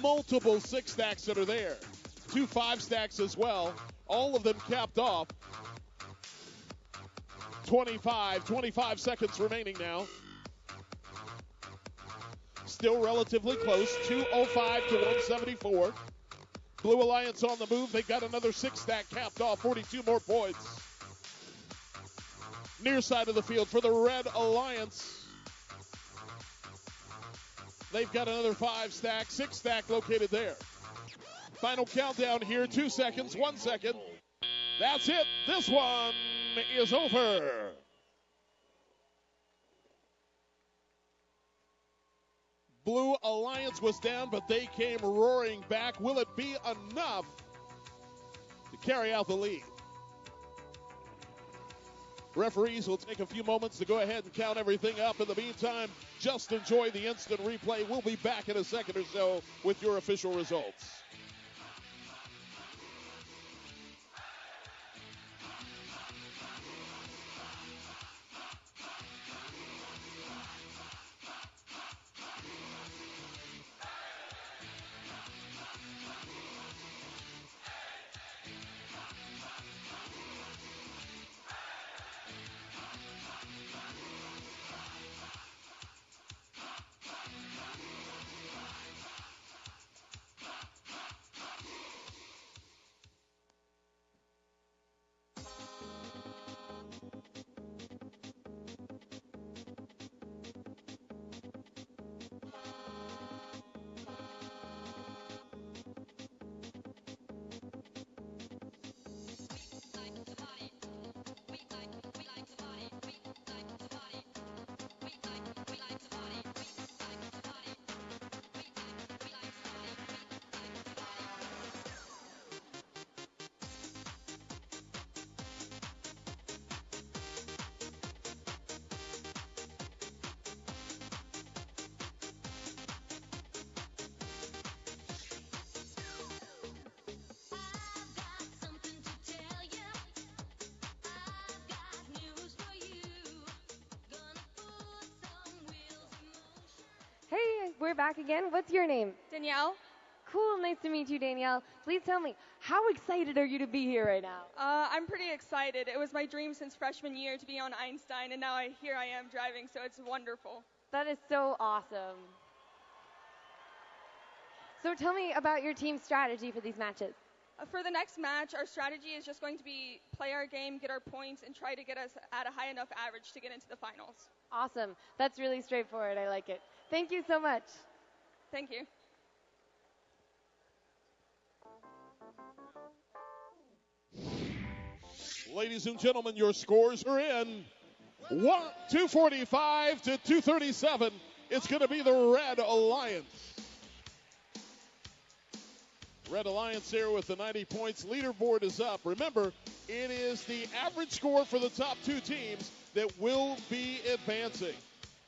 [SPEAKER 1] Multiple 6-stacks that are there. 2 5-stacks as well. All of them capped off. 25 seconds remaining now. Still relatively close, 205 to 174. Blue Alliance on the move. They got another 6-stack capped off, 42 more points. Near side of the field for the Red Alliance. They've got another 5-stack, 6-stack located there. Final countdown here, 2 seconds, 1 second. That's it. This one is over. Blue Alliance was down, but they came roaring back. Will it be enough to carry out the lead? Referees will take a few moments to go ahead and count everything up. In the meantime, just enjoy the instant replay. We'll be back in a second or so with your official results.
[SPEAKER 7] Hey, we're back again. What's your name?
[SPEAKER 14] Danielle.
[SPEAKER 7] Cool, nice to meet you, Danielle. Please tell me, how excited are you to be here right now?
[SPEAKER 14] I'm pretty excited. It was my dream since freshman year to be on Einstein, and now here I am driving, so it's wonderful.
[SPEAKER 7] That is so awesome. So tell me about your team's strategy for these matches.
[SPEAKER 14] For the next match, our strategy is just going to be play our game, get our points, and try to get us at a high enough average to get into the finals.
[SPEAKER 7] Awesome. That's really straightforward. I like it. Thank you so much.
[SPEAKER 14] Thank you.
[SPEAKER 1] Ladies and gentlemen, your scores are in. 245 to 237. It's going to be the Red Alliance. Red Alliance here with the 90 points. Leaderboard is up. Remember, it is the average score for the top two teams that will be advancing.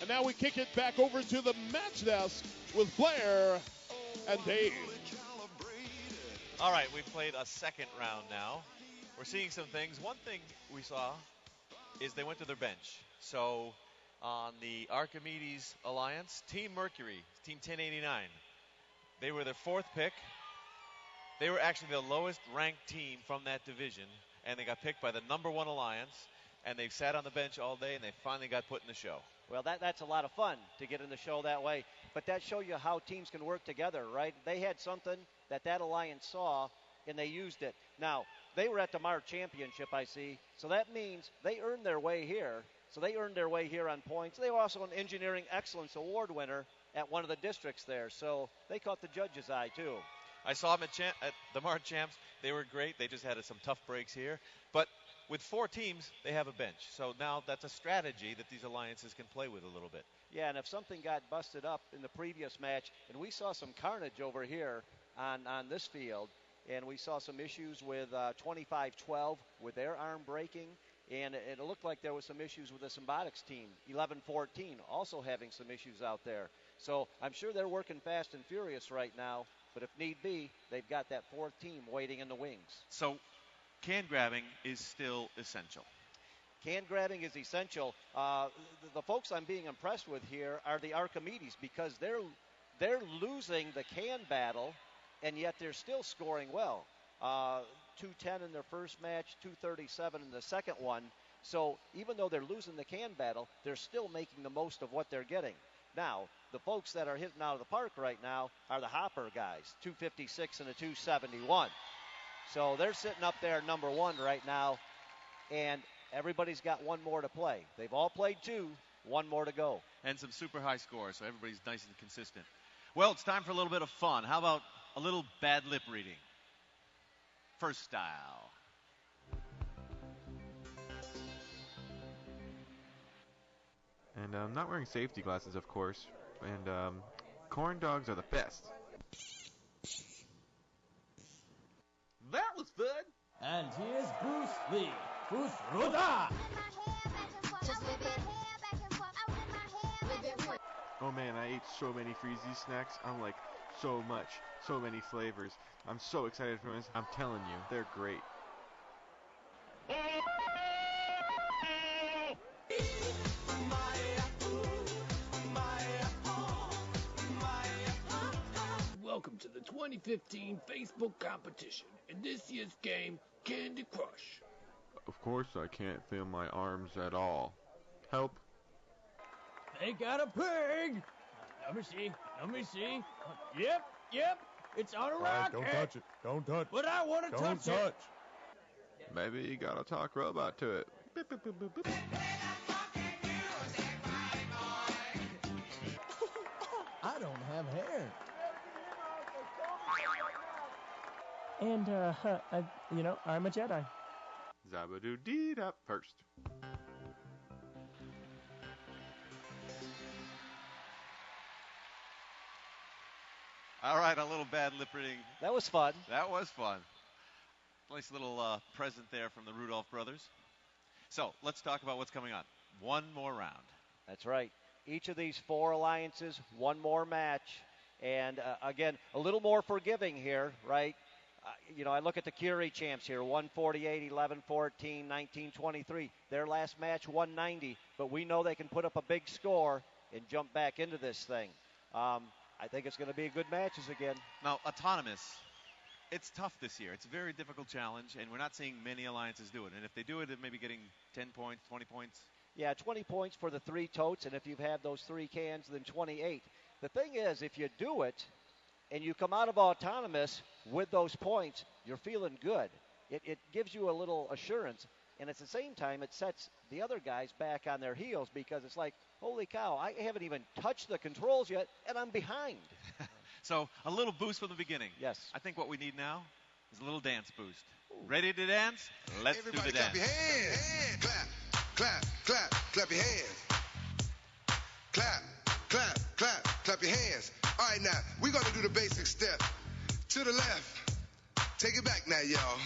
[SPEAKER 1] And now we kick it back over to the match desk with Blair and Dave.
[SPEAKER 3] All right, we've played a second round now. We're seeing some things. One thing we saw is they went to their bench. So on the Archimedes Alliance, Team Mercury, Team 1089, they were their fourth pick. They were actually the lowest ranked team from that division, and they got picked by the number one alliance, and they sat on the bench all day, and they finally got put in the show.
[SPEAKER 4] Well, that's a lot of fun to get in the show that way, but that shows you how teams can work together, right? They had something that alliance saw, and they used it. Now, they were at the MAR Championship, I see, so that means they earned their way here. So they earned their way here on points. They were also an Engineering Excellence Award winner at one of the districts there, so they caught the judge's eye, too.
[SPEAKER 3] I saw them at the MAR Champs. They were great. They just had some tough breaks here. But with four teams, they have a bench. So now that's a strategy that these alliances can play with a little bit.
[SPEAKER 4] Yeah, and if something got busted up in the previous match, and we saw some carnage over here on this field, and we saw some issues with 25-12 with their arm breaking, and it looked like there was some issues with the Symbotics team, 11-14, also having some issues out there. So I'm sure they're working fast and furious right now. But if need be, they've got that fourth team waiting in the wings.
[SPEAKER 3] So can grabbing is still essential.
[SPEAKER 4] Can grabbing is essential. The folks I'm being impressed with here are the Archimedes because they're losing the can battle, and yet they're still scoring well. 210 in their first match, 237 in the second one. So even though they're losing the can battle, they're still making the most of what they're getting. Now, the folks that are hitting out of the park right now are the Hopper guys, 256 and a 271. So they're sitting up there number one right now, and everybody's got one more to play. They've all played two, one more to go.
[SPEAKER 3] And some super high scores, so everybody's nice and consistent. Well, it's time for a little bit of fun. How about a little bad lip reading? First style.
[SPEAKER 18] And I'm not wearing safety glasses, of course. And corn dogs are the best.
[SPEAKER 19] That was fun. And here's Bruce Lee. Bruce Roda.
[SPEAKER 18] Oh man, I ate so many Freezy snacks. I'm like, so much, so many flavors. I'm so excited for this. I'm telling you, they're great.
[SPEAKER 19] Welcome to the 2015 Facebook competition. In this year's game, Candy Crush.
[SPEAKER 18] Of course I can't feel my arms at all. Help.
[SPEAKER 19] They got a pig. Let me see. Let me see. Yep. It's on a rock.
[SPEAKER 20] Don't touch it. Don't touch.
[SPEAKER 19] But I want to touch it.
[SPEAKER 20] Don't touch.
[SPEAKER 18] Maybe you gotta talk robot to it. Beep, beep, beep, beep, beep.
[SPEAKER 19] I don't have hair.
[SPEAKER 21] And, I'm a Jedi.
[SPEAKER 18] Zabadoo-dee up first.
[SPEAKER 3] All right, a little bad lip reading.
[SPEAKER 4] That was fun.
[SPEAKER 3] That was fun. Nice little present there from the Rudolph brothers. So let's talk about what's coming on. One more round.
[SPEAKER 4] That's right. Each of these four alliances, one more match. And, again, a little more forgiving here, right? I look at the Curie champs here, 148, 11-14, 19-23. Their last match, 190. But we know they can put up a big score and jump back into this thing. I think it's going to be good matches again.
[SPEAKER 3] Now, autonomous, it's tough this year. It's a very difficult challenge, and we're not seeing many alliances do it. And if they do it, it may be getting 10 points, 20 points.
[SPEAKER 4] Yeah, 20 points for the three totes, and if you've had those three cans, then 28. The thing is, if you do it and you come out of autonomous with those points, you're feeling good. It gives you a little assurance, and at the same time, it sets the other guys back on their heels because it's like, holy cow, I haven't even touched the controls yet, and I'm behind.
[SPEAKER 3] So a little boost from the beginning.
[SPEAKER 4] Yes.
[SPEAKER 3] I think what we need now is a little dance boost. Ooh. Ready to dance? Let's
[SPEAKER 17] Everybody
[SPEAKER 3] do the dance.
[SPEAKER 17] Clap your hands. Clap, clap, clap, clap your hands. Clap, clap, clap your hands. All right, now, we're going to do the basic step. To the left. Take it back now, y'all.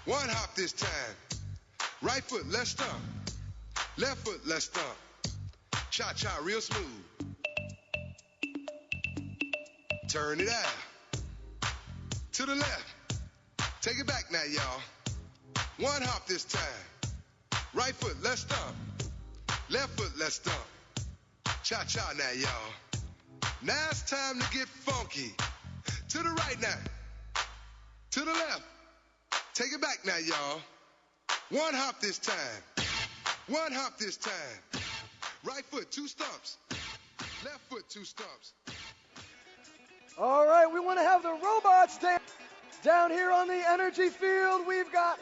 [SPEAKER 17] One hop this time. Right foot, let's stomp. Left foot, let's stomp. Cha-cha, real smooth. Turn it out. To the left. Take it back now, y'all. One hop this time. Right foot, let's stomp. Left foot, let's stomp. Cha-cha now, y'all. Now it's time to get funky. To the right now. To the left. Take it back now, y'all. One hop this time. One hop this time. Right foot, 2 stumps. Left foot, 2 stumps.
[SPEAKER 2] All right, we want to have the robots down here on the energy field. We've got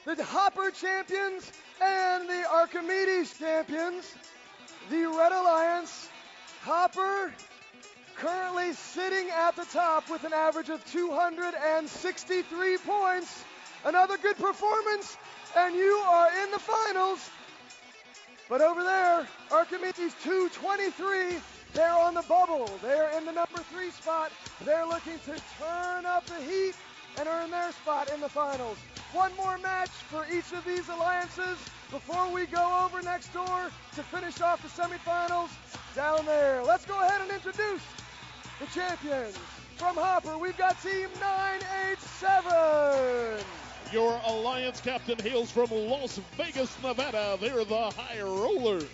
[SPEAKER 2] the Hopper champions and the Archimedes champions. The Red Alliance, Hopper, currently sitting at the top with an average of 263 points. Another good performance, and you are in the finals. But over there, Archimedes 223, they're on the bubble. They're in the number 3 spot. They're looking to turn up the heat and earn their spot in the finals. One more match for each of these alliances before we go over next door to finish off the semifinals down there. Let's go ahead and introduce the champions. From Hopper, we've got Team 987.
[SPEAKER 1] Your alliance captain hails from Las Vegas, Nevada. They're the High Rollers.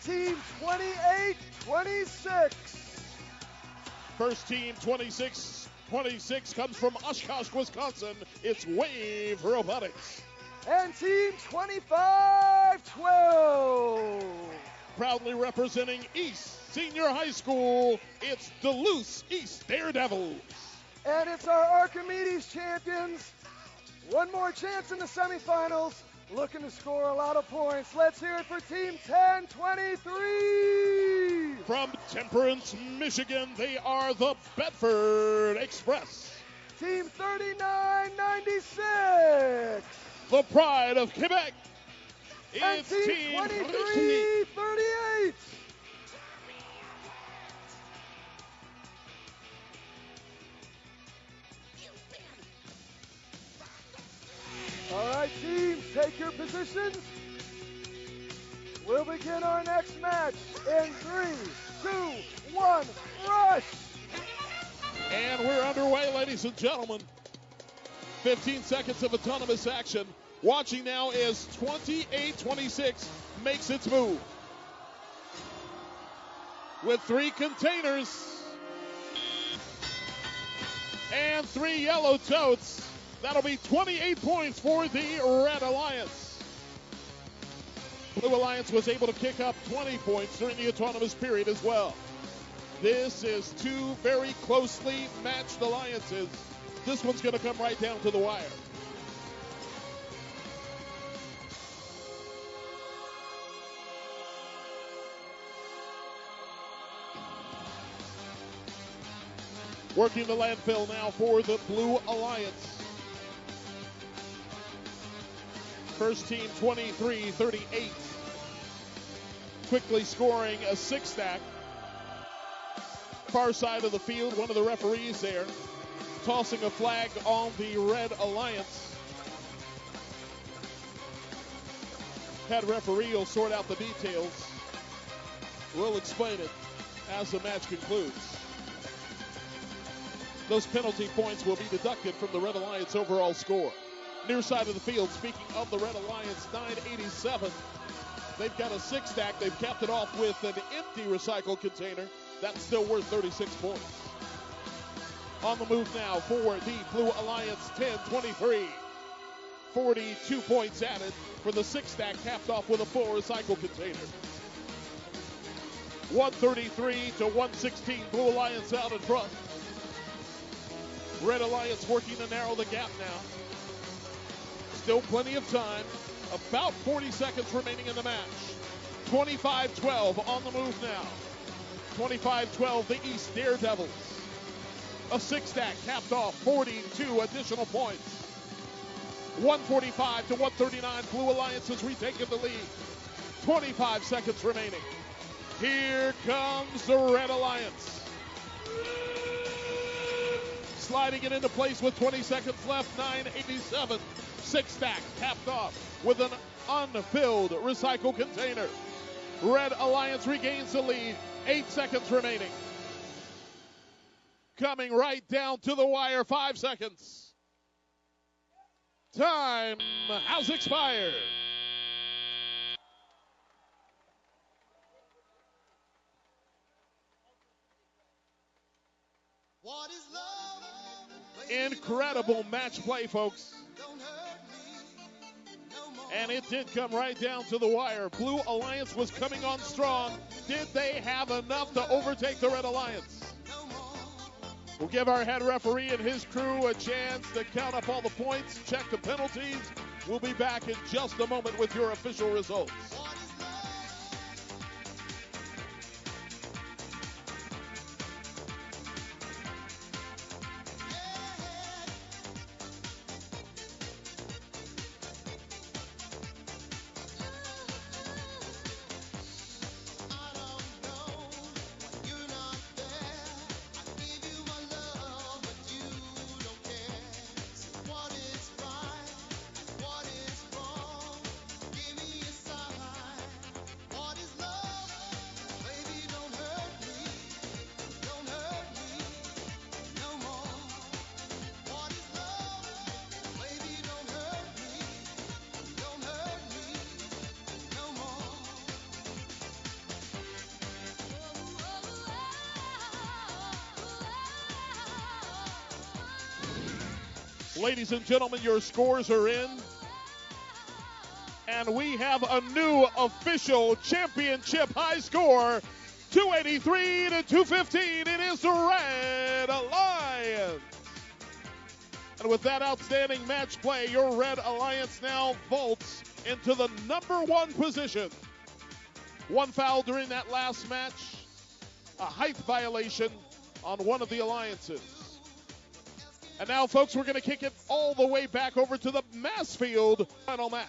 [SPEAKER 2] Team 2826.
[SPEAKER 1] First team 26 comes from Oshkosh, Wisconsin. It's Wave Robotics.
[SPEAKER 2] And team 2512.
[SPEAKER 1] Proudly representing East Senior High School, it's Duluth East Daredevils.
[SPEAKER 2] And it's our Archimedes champions. One more chance in the semifinals. Looking to score a lot of points. Let's hear it for team 1023.
[SPEAKER 1] From Temperance, Michigan, they are the Bedford Express.
[SPEAKER 2] Team 3996.
[SPEAKER 1] The pride of Quebec.
[SPEAKER 2] And
[SPEAKER 1] It's
[SPEAKER 2] team 2338. All right, teams, take your positions. We'll begin our next match in 3, 2, 1, rush!
[SPEAKER 1] And we're underway, ladies and gentlemen. 15 seconds of autonomous action. Watching now as 2826 makes its move. With 3 containers and 3 yellow totes. That'll be 28 points for the Red Alliance. Blue Alliance was able to kick up 20 points during the autonomous period as well. This is 2 very closely matched alliances. This one's going to come right down to the wire. Working the landfill now for the Blue Alliance. First team 23-38. Quickly scoring a 6-stack. Far side of the field, one of the referees there tossing a flag on the Red Alliance. Head referee will sort out the details. We'll explain it as the match concludes. Those penalty points will be deducted from the Red Alliance overall score. Near side of the field, speaking of the Red Alliance, 987. They've got a 6-stack. They've capped it off with an empty recycle container. That's still worth 36 points. On the move now for the Blue Alliance, 10-23. 42 points added for the 6-stack, capped off with a full recycle container. 133-116, Blue Alliance out in front. Red Alliance working to narrow the gap now. Still plenty of time. About 40 seconds remaining in the match. 25-12 on the move now. 25-12, the East Daredevils. A 6-stack capped off, 42 additional points. 145-139, Blue Alliance has retaken the lead. 25 seconds remaining. Here comes the Red Alliance. Sliding it into place with 20 seconds left, 987. Six stack capped off with an unfilled recycle container. Red Alliance regains the lead, 8 seconds remaining. Coming right down to the wire, 5 seconds. Time has expired. Incredible match play, folks. And it did come right down to the wire. Blue Alliance was coming on strong. Did they have enough to overtake the Red Alliance? We'll give our head referee and his crew a chance to count up all the points, check the penalties. We'll be back in just a moment with your official results. Ladies and gentlemen, your scores are in. And we have a new official championship high score, 283 to 215. It is the Red Alliance. And with that outstanding match play, your Red Alliance now vaults into the #1 position. One foul during that last match, a height violation on one of the alliances. And now, folks, we're going to kick it all the way back over to the Massfield final match.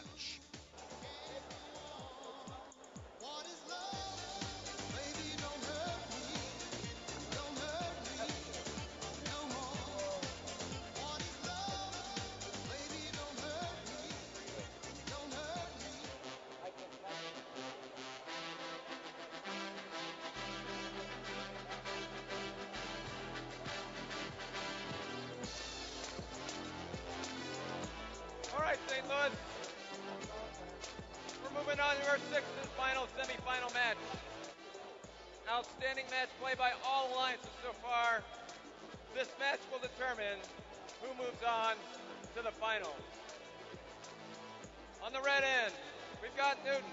[SPEAKER 5] St. Louis. We're moving on to our 6th and final semifinal match. Outstanding match play by all alliances so far. This match will determine who moves on to the finals. On the red end, we've got Newton.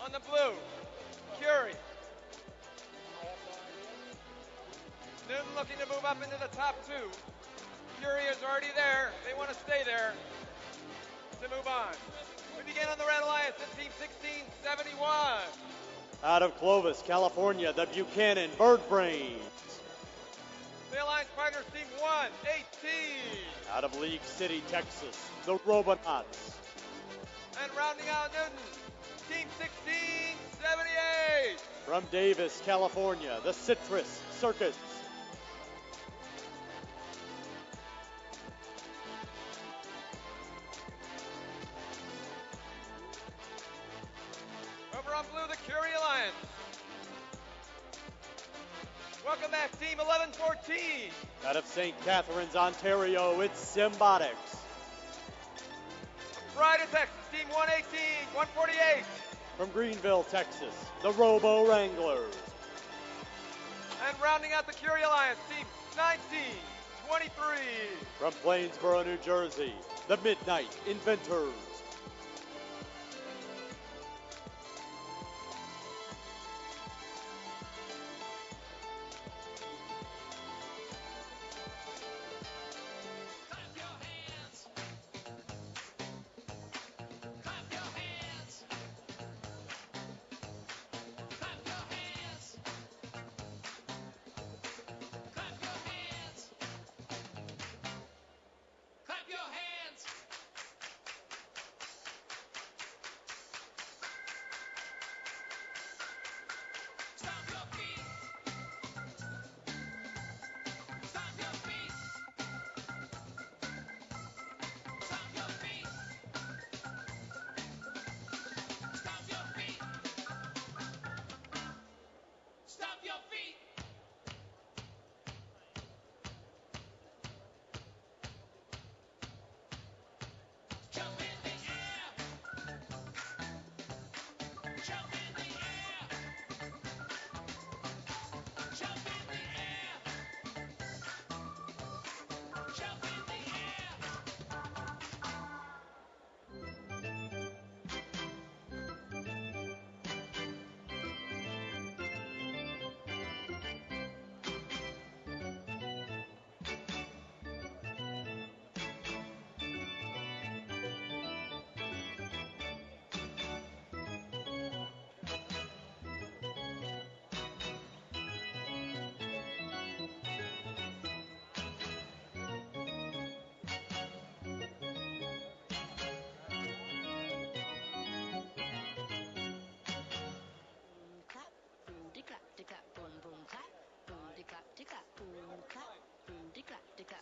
[SPEAKER 5] On the blue, Curie. Newton looking to move up into the top 2. Curie is already there. They want to stay there to move on. We begin on the Red Alliance in Team 1671.
[SPEAKER 6] Out of Clovis, California, the Buchanan Bird Brains.
[SPEAKER 5] The Alliance partners, Team 118.
[SPEAKER 6] Out of League City, Texas, the Robonauts.
[SPEAKER 5] And rounding out Newton, Team 1678.
[SPEAKER 6] From Davis, California, the Citrus Circus.
[SPEAKER 5] Over on blue, the Curie Alliance. Welcome back, Team 1114.
[SPEAKER 6] Out of St. Catharines, Ontario, it's Symbotics.
[SPEAKER 5] Pride of Texas, Team 118, 148.
[SPEAKER 6] From Greenville, Texas, the Robo Wranglers.
[SPEAKER 5] And rounding out the Curie Alliance, Team 1923.
[SPEAKER 6] From Plainsboro, New Jersey, the Midnight Inventors.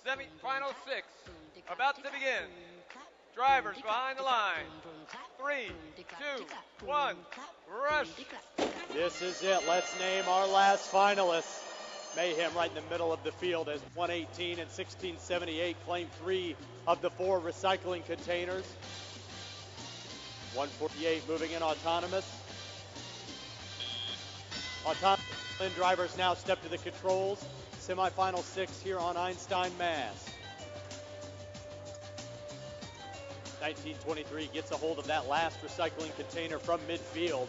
[SPEAKER 5] Semi-final 6 about to begin. Drivers behind the line. 3, 2, 1, rush.
[SPEAKER 6] This is it. Let's name our last finalists. Mayhem right in the middle of the field as 118 and 1678 claim 3 of the 4 recycling containers. 148 moving in autonomous. Autonomous drivers now step to the controls. Semifinal 6 here on Einstein, Mass. 1923 gets a hold of that last recycling container from midfield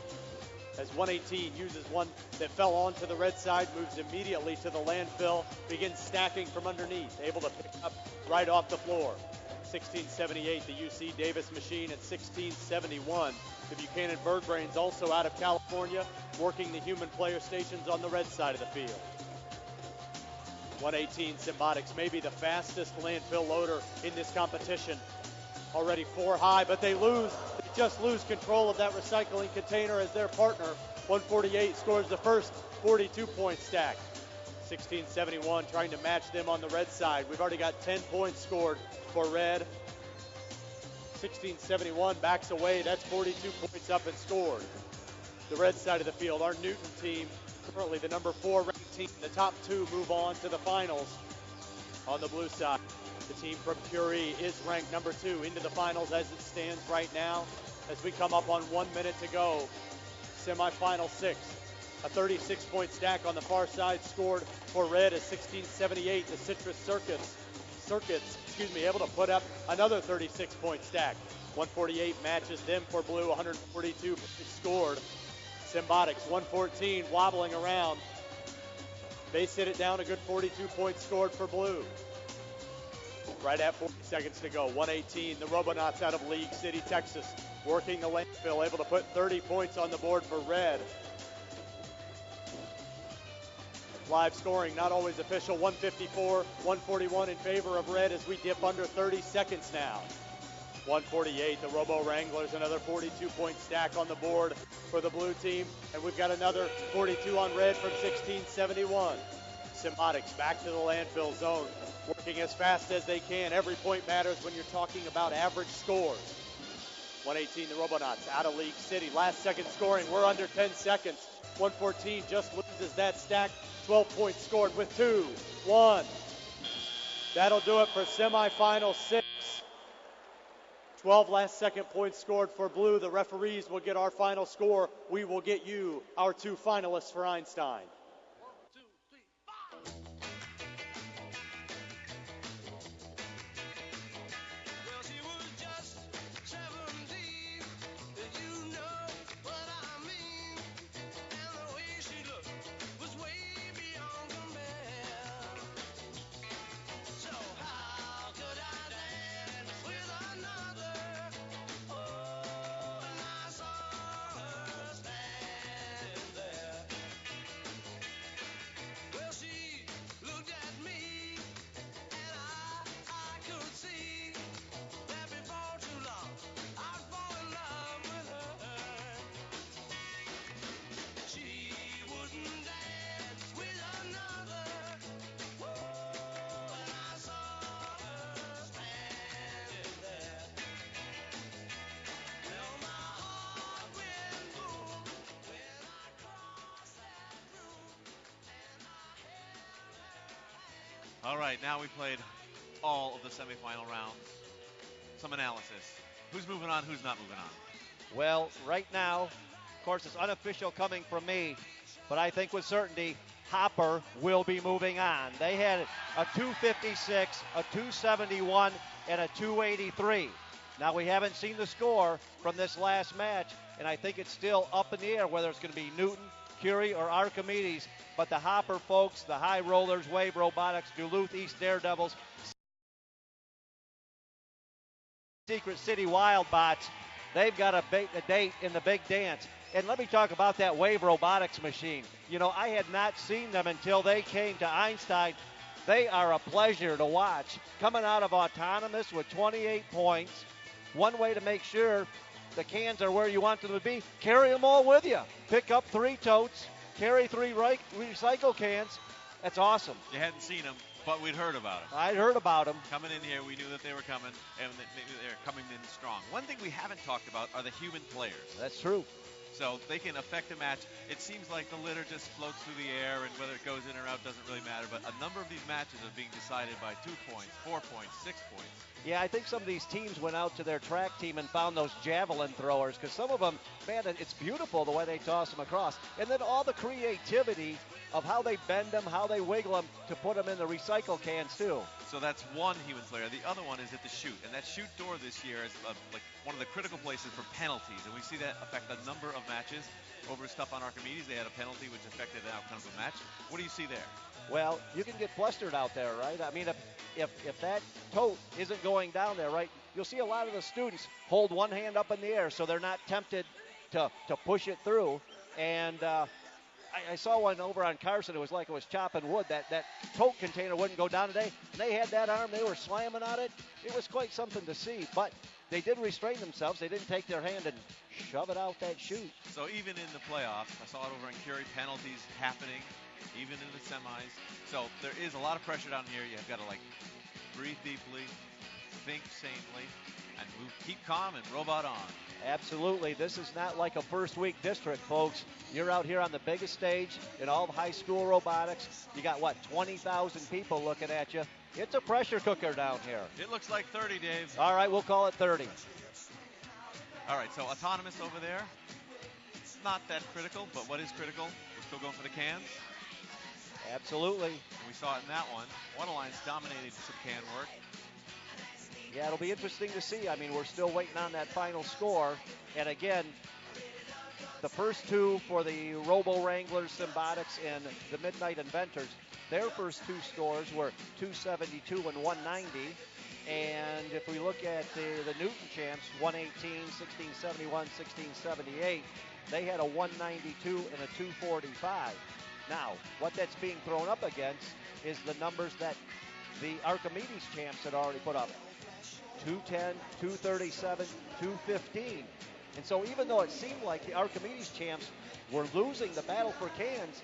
[SPEAKER 6] as 118 uses one that fell onto the red side, moves immediately to the landfill, begins stacking from underneath, able to pick up right off the floor. 1678, the UC Davis machine at 1671. The Buchanan Bird Brains also out of California, working the human player stations on the red side of the field. 118 Symbiotics may be the fastest landfill loader in this competition. Already 4 high, but they just lose control of that recycling container as their partner. 148 scores the first 42-point stack. 1671 trying to match them on the red side. We've already got 10 points scored for red. 1671 backs away. That's 42 points up and scored. The red side of the field, our Newton team, currently the number 4 ranked team. The top 2 move on to the finals. On the blue side, the team from Curie is ranked number 2 into the finals as it stands right now. As we come up on 1 minute to go, semifinal 6. A 36-point stack on the far side scored for red as 1678. The Citrus Circuits, able to put up another 36-point stack. 148 matches them for blue, 142 scored. Symbiotics, 114 wobbling around. They sit it down, a good 42 points scored for blue. Right at 40 seconds to go, 118, the Robonauts out of League City, Texas, working the landfill, able to put 30 points on the board for red. Live scoring, not always official, 154, 141 in favor of red as we dip under 30 seconds now. 148, the Robo Wranglers, another 42-point stack on the board for the blue team. And we've got another 42 on red from 1671. Symbiotics back to the landfill zone, working as fast as they can. Every point matters when you're talking about average scores. 118, the Robonauts out of League City. Last second scoring, we're under 10 seconds. 114 just loses that stack. 12 points scored with 2, 1. That'll do it for semifinal 6. 12 last second points scored for blue. The referees will get our final score. We will get you our 2 finalists for Einstein.
[SPEAKER 3] All right, now we played all of the semifinal rounds. Some analysis. Who's moving on, who's not moving on?
[SPEAKER 4] Well, right now, of course, it's unofficial coming from me, but I think with certainty, Hopper will be moving on. They had a 256, a 271, and a 283. Now, we haven't seen the score from this last match, and I think it's still up in the air whether it's going to be Newton, Curie, or Archimedes. But the Hopper folks, the High Rollers, Wave Robotics, Duluth East Daredevils, Secret City Wildbots, they've got a date in the big dance. And let me talk about that Wave Robotics machine. You know, I had not seen them until they came to Einstein. They are a pleasure to watch. Coming out of autonomous with 28 points. One way to make sure the cans are where you want them to be, carry them all with you. Pick up 3 totes, carry 3 recycle cans. That's awesome.
[SPEAKER 3] You hadn't seen them. But we'd heard about them.
[SPEAKER 4] I'd heard about them.
[SPEAKER 3] Coming in here, we knew that they were coming, and they're coming in strong. One thing we haven't talked about are the human players.
[SPEAKER 4] That's true.
[SPEAKER 3] So they can affect a match. It seems like the litter just floats through the air, and whether it goes in or out doesn't really matter. But a number of these matches are being decided by 2 points, 4 points, 6 points.
[SPEAKER 4] Yeah, I think some of these teams went out to their track team and found those javelin throwers, because some of them, man, it's beautiful the way they toss them across. And then all the creativity of how they bend them, how they wiggle them to put them in the recycle cans too.
[SPEAKER 3] So that's one human player. The other one is at the chute. And that chute door this year is like one of the critical places for penalties. And we see that affect a number of matches. Over stuff on Archimedes, they had a penalty which affected the outcome of a match. What do you see there?
[SPEAKER 4] Well, you can get flustered out there, right? I mean, if that tote isn't going down there, right, you'll see a lot of the students hold one hand up in the air so they're not tempted to push it through. And I saw one over on Carson. It was like it was chopping wood. That tote container wouldn't go down today. And they had that arm. They were slamming on it. It was quite something to see. But they did restrain themselves. They didn't take their hand and shove it out that chute.
[SPEAKER 3] So even in the playoffs, I saw it over in Curie, penalties happening, even in the semis. So there is a lot of pressure down here. You've got to breathe deeply, think sanely, and keep calm and robot on.
[SPEAKER 4] Absolutely. This is not like a first week district, folks. You're out here on the biggest stage in all of high school robotics. You got, 20,000 people looking at you. It's a pressure cooker down here.
[SPEAKER 3] It looks like 30, Dave.
[SPEAKER 4] All right, we'll call it 30.
[SPEAKER 3] All right, so autonomous over there. It's not that critical, but what is critical? We're still going for the cans.
[SPEAKER 4] Absolutely.
[SPEAKER 3] And we saw it in that one. One alliance dominated some can work.
[SPEAKER 4] Yeah, it'll be interesting to see. I mean, we're still waiting on that final score. And again, the first two for the Robo Wranglers, Symbotics, and the Midnight Inventors, their first two scores were 272 and 190. And if we look at the Newton champs, 118, 1671, 1678, they had a 192 and a 245. Now, what that's being thrown up against is the numbers that the Archimedes champs had already put up. 210, 237, 215. And so even though it seemed like the Archimedes champs were losing the battle for cans,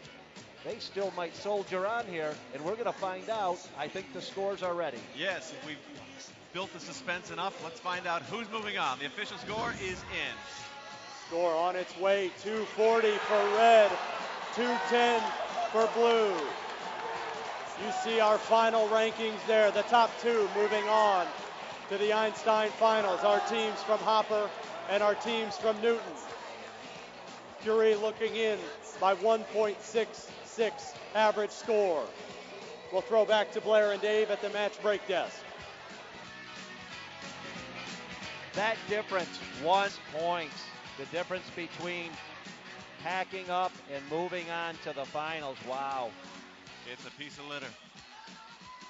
[SPEAKER 4] they still might soldier on here, and we're going to find out. I think the scores are ready.
[SPEAKER 3] Yes, if we've built the suspense enough, let's find out who's moving on. The official score is in.
[SPEAKER 6] Score on its way, 240 for red, 210 for blue. You see our final rankings there, the top two moving on to the Einstein finals, our teams from Hopper and our teams from Newton. Curie looking in by 1.66 average score. We'll throw back to Blair and Dave at the match break desk.
[SPEAKER 4] That difference, 1 point. The difference between packing up and moving on to the finals. Wow.
[SPEAKER 3] It's a piece of litter.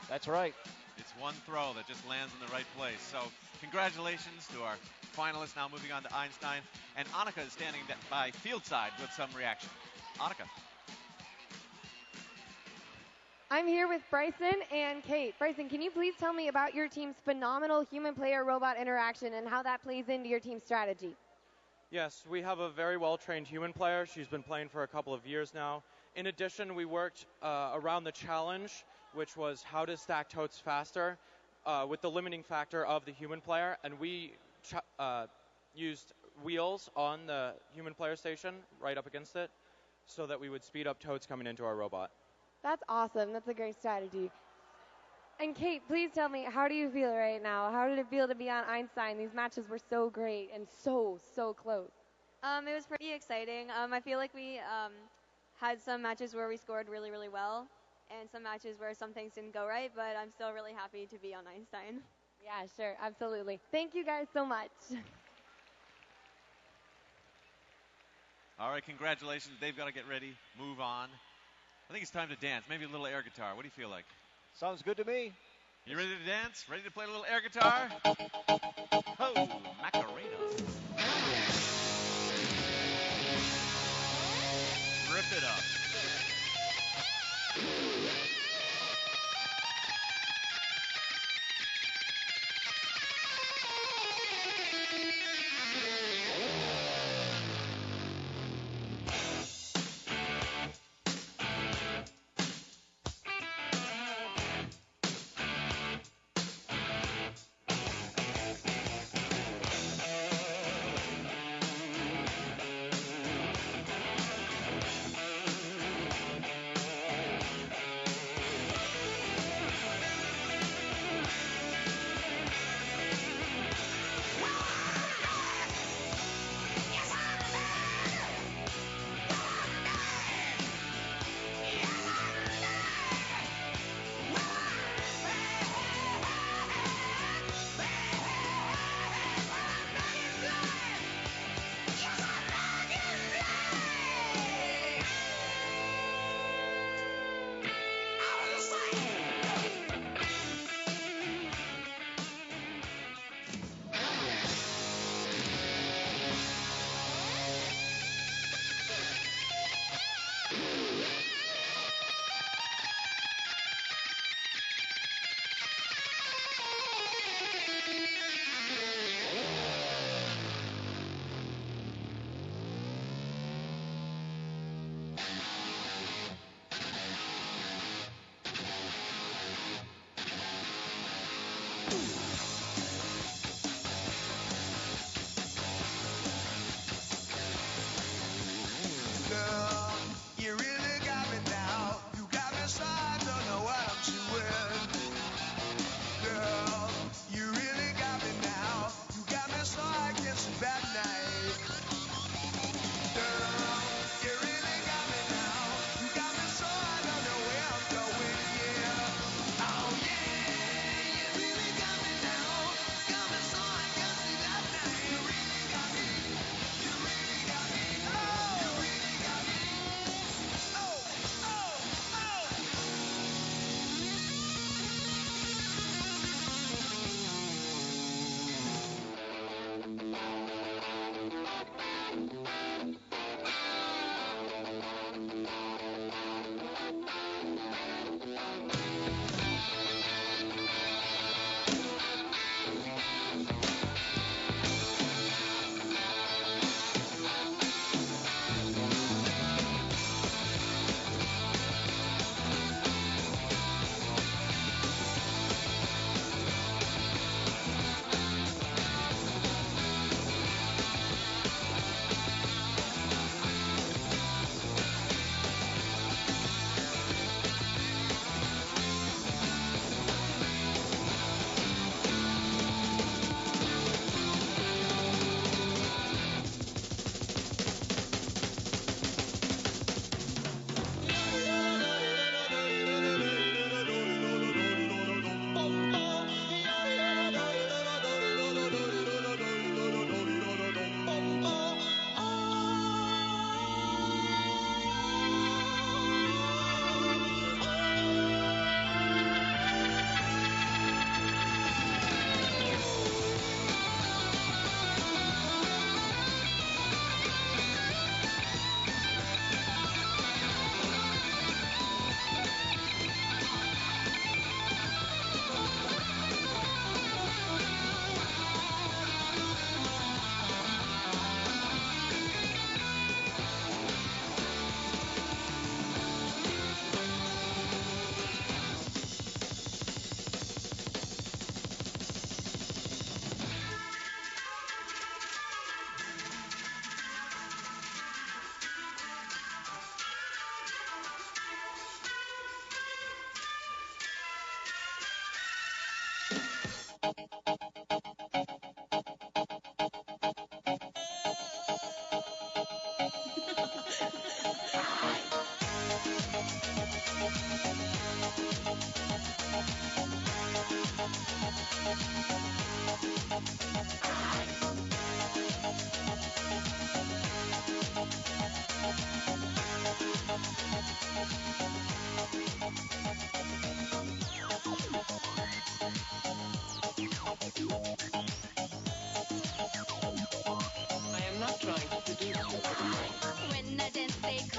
[SPEAKER 4] That's right.
[SPEAKER 3] It's one throw that just lands in the right place. So congratulations to our finalists now moving on to Einstein. And Annika is standing by field side with some reaction. Annika.
[SPEAKER 7] I'm here with Bryson and Kate. Bryson, can you please tell me about your team's phenomenal human-player-robot interaction and how that plays into your team's strategy?
[SPEAKER 20] Yes, we have a very well-trained human player. She's been playing for a couple of years now. In addition, we worked around the challenge, which was how to stack totes faster with the limiting factor of the human player. And we used wheels on the human player station right up against it so that we would speed up totes coming into our robot.
[SPEAKER 7] That's awesome. That's a great strategy. And Kate, please tell me, how do you feel right now? How did it feel to be on Einstein? These matches were so great and so close.
[SPEAKER 22] It was pretty exciting. I feel like we had some matches where we scored really, really well, and some matches where some things didn't go right, but I'm still really happy to be on Einstein.
[SPEAKER 7] Yeah, sure, absolutely. Thank you guys so much.
[SPEAKER 3] All right, congratulations. They've got to get ready, move on. I think it's time to dance. Maybe a little air guitar. What do you feel like?
[SPEAKER 4] Sounds good to me.
[SPEAKER 3] You ready to dance? Ready to play a little air guitar? Oh, Macarena. Rip it up.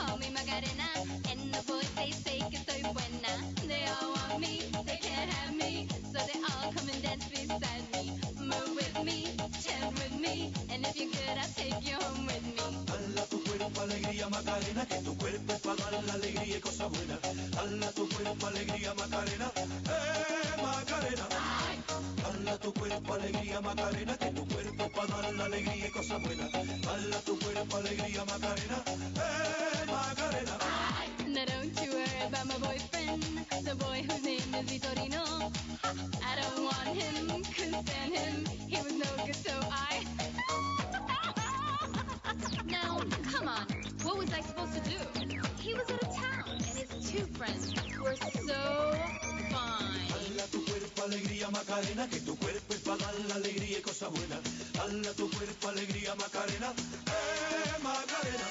[SPEAKER 9] call me Macarena. And the boys, they say que soy buena. They all want me, they can't have me. So they all come and dance beside me. Move with me, chant with me. And if you're good, I'll take you home with me.
[SPEAKER 8] Dala tu cuerpo alegría Macarena, que tu cuerpo es para dar la alegría y cosas buenas. Dala tu cuerpo alegría Macarena, Macarena. Dala tu cuerpo alegría Macarena, que tu cuerpo es para dar la alegría y cosas buenas. Dala tu cuerpo alegría Macarena, Macarena.
[SPEAKER 9] Now don't you worry about my boyfriend, the boy whose name is Vitorino. I don't want him, couldn't stand him, he was no good, so I...
[SPEAKER 10] Now, come on, what was I supposed to do? He was out of town, and his two friends were so fine.
[SPEAKER 8] Dala tu cuerpo alegría Macarena, que tu cuerpo es para dar la alegría y cosas buenas. Dala tu cuerpo alegría Macarena, Macarena.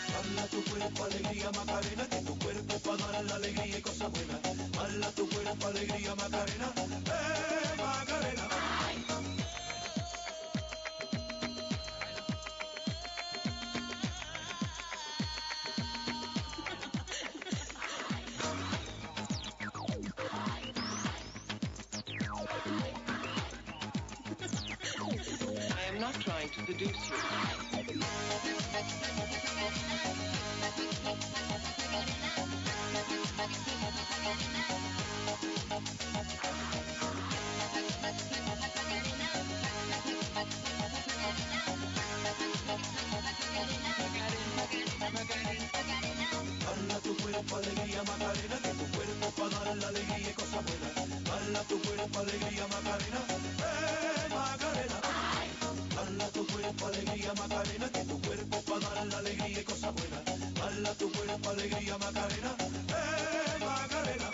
[SPEAKER 8] Dala tu cuerpo alegría Macarena, que tu cuerpo es para dar la alegría y cosas buenas. Dala tu cuerpo alegría Macarena, Macarena.
[SPEAKER 23] I am not trying to seduce you.
[SPEAKER 8] Dala tu cuerpo alegría Macarena, que tu cuerpo es para dar la alegría y cosas buenas. Dala tu cuerpo alegría Macarena, Macarena. Dala tu cuerpo alegría Macarena, que tu cuerpo es para dar la alegría y cosas buenas. Dala tu cuerpo alegría Macarena, Macarena.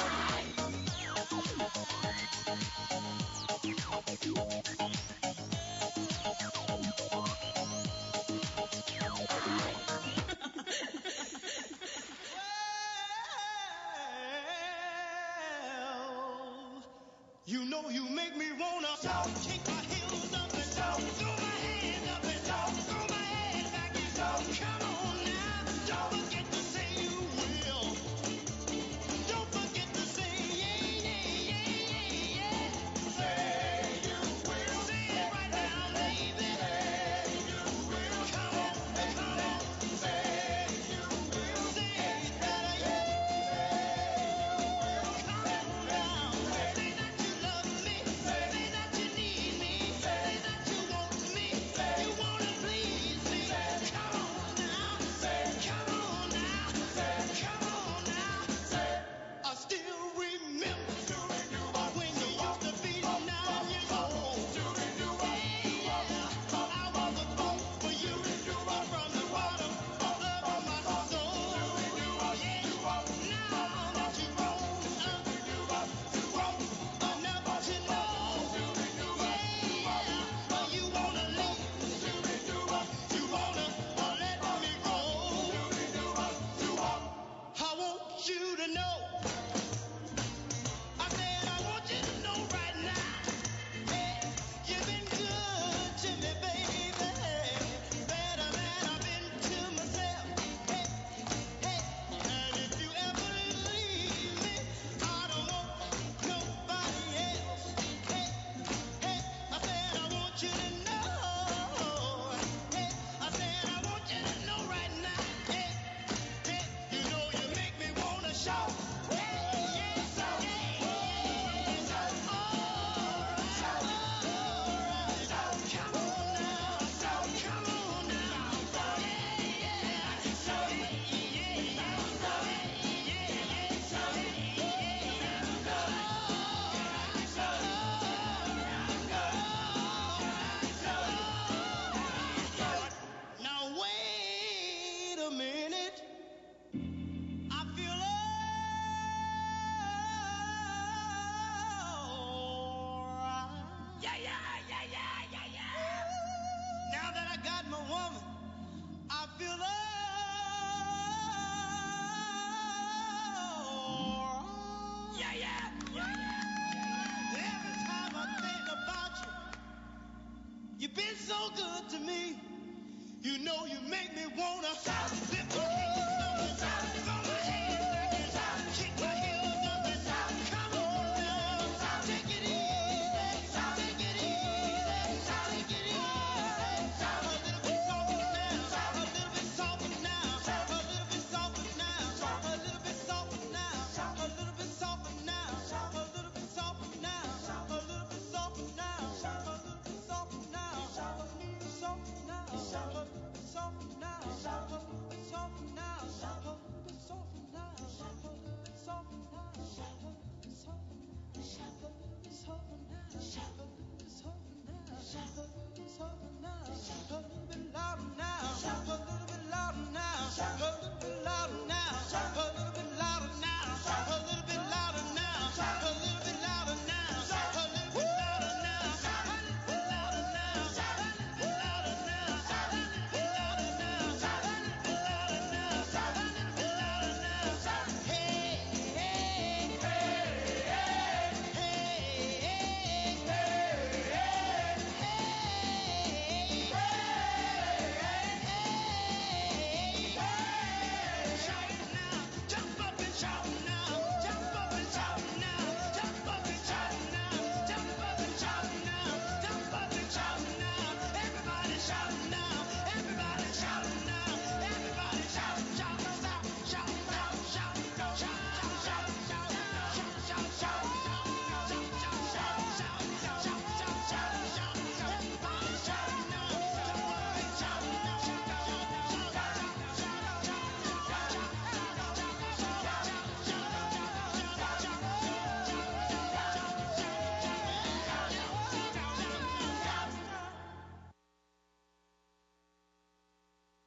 [SPEAKER 16] You know you make me wanna shout, kick my heels up and shout, throw my hands up and shout, throw my head back and shout. Come on now, don't forget to say you will. Don't forget to say yeah, yeah, yeah, yeah, yeah. Say you will. Say it right now, baby. Say you will. Come on, come on. Say you will. Say it better, yeah. Come on now. Say that you love me. Say that you need me. Say that you want me. You wanna please me. Come on now. Come on now. Come on now. I still remember when you used to be 9 years old. Yeah, I was a fool for you from the bottom of my soul. Yeah, now that you grown enough to know, yeah, you wanna leave, you wanna let me go. I want you to know. I said I want you to know right now. Hey, you've been good to me, baby. Better than I've been to myself. Hey, hey, and if you ever leave me, I don't want nobody else. Hey, hey, I said I want you to know. Hey, I said I want you to know right now. Hey, hey, you know you make me wanna shout. Hey, yes, yes, come on now, come on now. Now wait a minute. I feel alright. Yeah, yeah, yeah, yeah, yeah, yeah. Now that I got my woman, I feel alright. Yeah, yeah, yeah, yeah. Every time I think about you, you've been so good to me. You know you make me wanna lift my hands up.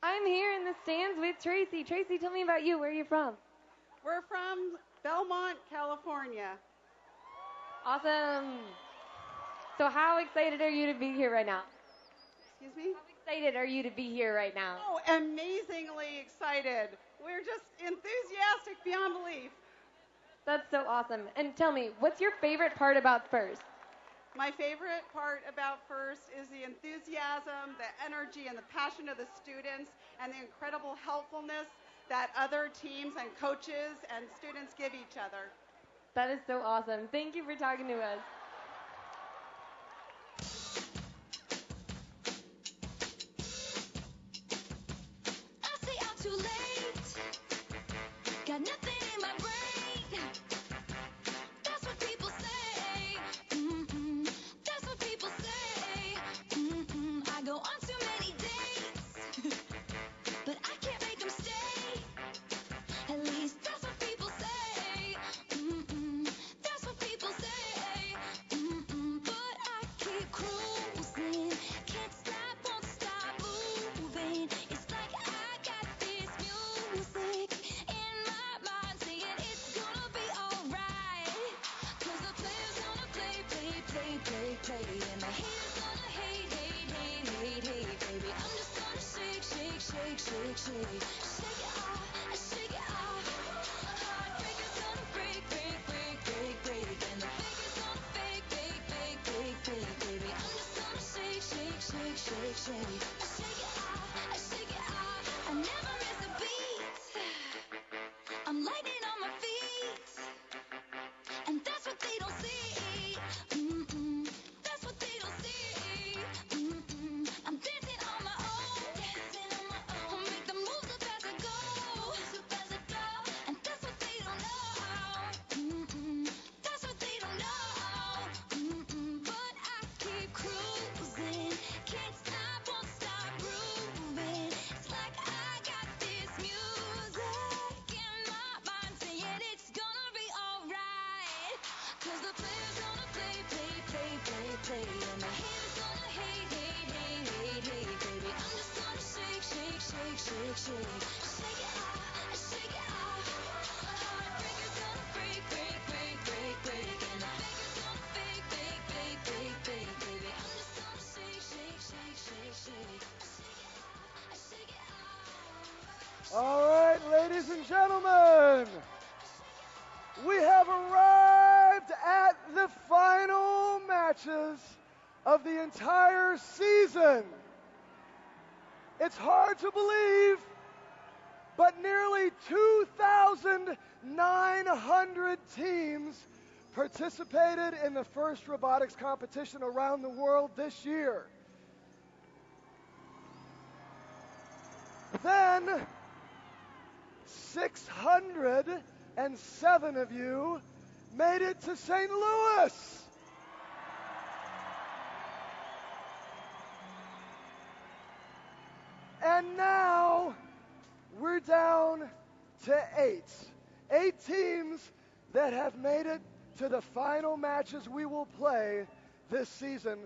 [SPEAKER 7] I'm here in the stands with Tracy. Tracy, tell me about you. Where are you from?
[SPEAKER 11] We're from Belmont, California.
[SPEAKER 7] Awesome. So how excited are you to be here right now?
[SPEAKER 11] Excuse me?
[SPEAKER 7] How excited are you to be here right now?
[SPEAKER 11] Oh, amazingly excited. We're just enthusiastic beyond belief.
[SPEAKER 7] That's so awesome. And tell me, what's your favorite part about FIRST?
[SPEAKER 11] My favorite part about FIRST is the enthusiasm, the energy, and the passion of the students, and the incredible helpfulness that other teams and coaches and students give each other.
[SPEAKER 7] That is so awesome. Thank you for talking to us.
[SPEAKER 9] I say I'm too late. Got nothing in my brain. That's what people say. That's what people say. I go on too many dates, but I can't make them stay. At least that's what people say. That's what people say. But I keep cruising. Can't stop, won't stop moving. It's like I got this music in my mind saying it's gonna be alright. 'Cause the players gonna play, play, play, play, play. And the haters gonna hate, hate, hate, hate, hate, baby. I'm just gonna shake, shake, shake, shake, shake. Shake it off, shake it off. Heartbreakers gonna break, break, break, break, break. And the fakers gonna fake, fake, fake, fake, fake, baby. I'm just gonna shake, shake, shake, shake, shake. Shake it off, shake it off. I never miss a beat. I'm lightning on my feet. And that's what they don't see. That's what they don't see. I'm dancing on my own. I'll make the moves up as I go. And that's what they don't know. That's what they don't know. But I keep cruising. Can't stop, won't stop grooving. It's like I got this music in my mind saying it's gonna be alright. 'Cause the players gonna play, play, play, play, play. And the haters gonna hate, hate, hate, hate, hate, baby. I'm just gonna shake, shake, shake, shake, shake. Shake it off, shake it off. Heartbreakers gonna break, break, break, break, break. And the fakers gonna fake, fake, fake, fake, fake, baby. I'm just gonna shake, shake, shake, shake, shake. Shake it off.
[SPEAKER 2] All right, ladies and gentlemen, we have arrived at the final matches of the entire season. It's hard to believe, but nearly 2,900 teams participated in the FIRST robotics competition around the world this year. Then 607 of you made it to St. Louis. And now we're down to 8. 8 teams that have made it to the final matches we will play this season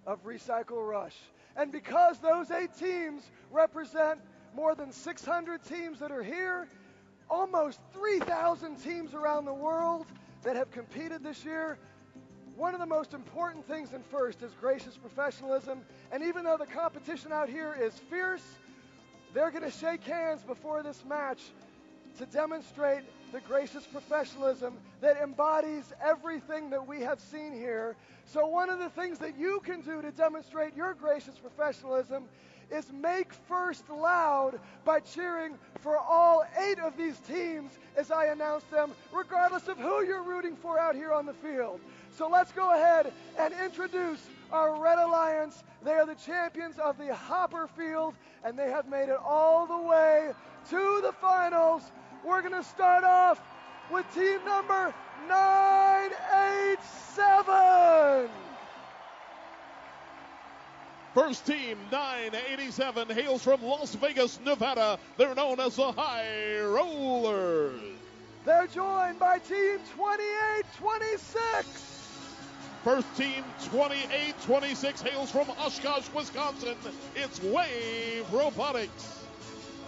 [SPEAKER 2] of Recycle Rush. And because those 8 teams represent more than 600 teams that are here, almost 3,000 teams around the world that have competed this year, one of the most important things in FIRST is gracious professionalism. And even though the competition out here is fierce, they're going to shake hands before this match to demonstrate the gracious professionalism that embodies everything that we have seen here. So one of the things that you can do to demonstrate your gracious professionalism is make FIRST loud by cheering for all 8 of these teams as I announce them, regardless of who you're rooting for out here on the field. So let's go ahead and introduce our Red Alliance. They are the champions of the Hopper Field, and they have made it all the way to the finals. We're going to start off with team number 987.
[SPEAKER 1] First team, 987, hails from Las Vegas, Nevada. They're known as the High Rollers.
[SPEAKER 2] They're joined by team 2826.
[SPEAKER 1] First team, 2826, hails from Oshkosh, Wisconsin. It's Wave Robotics.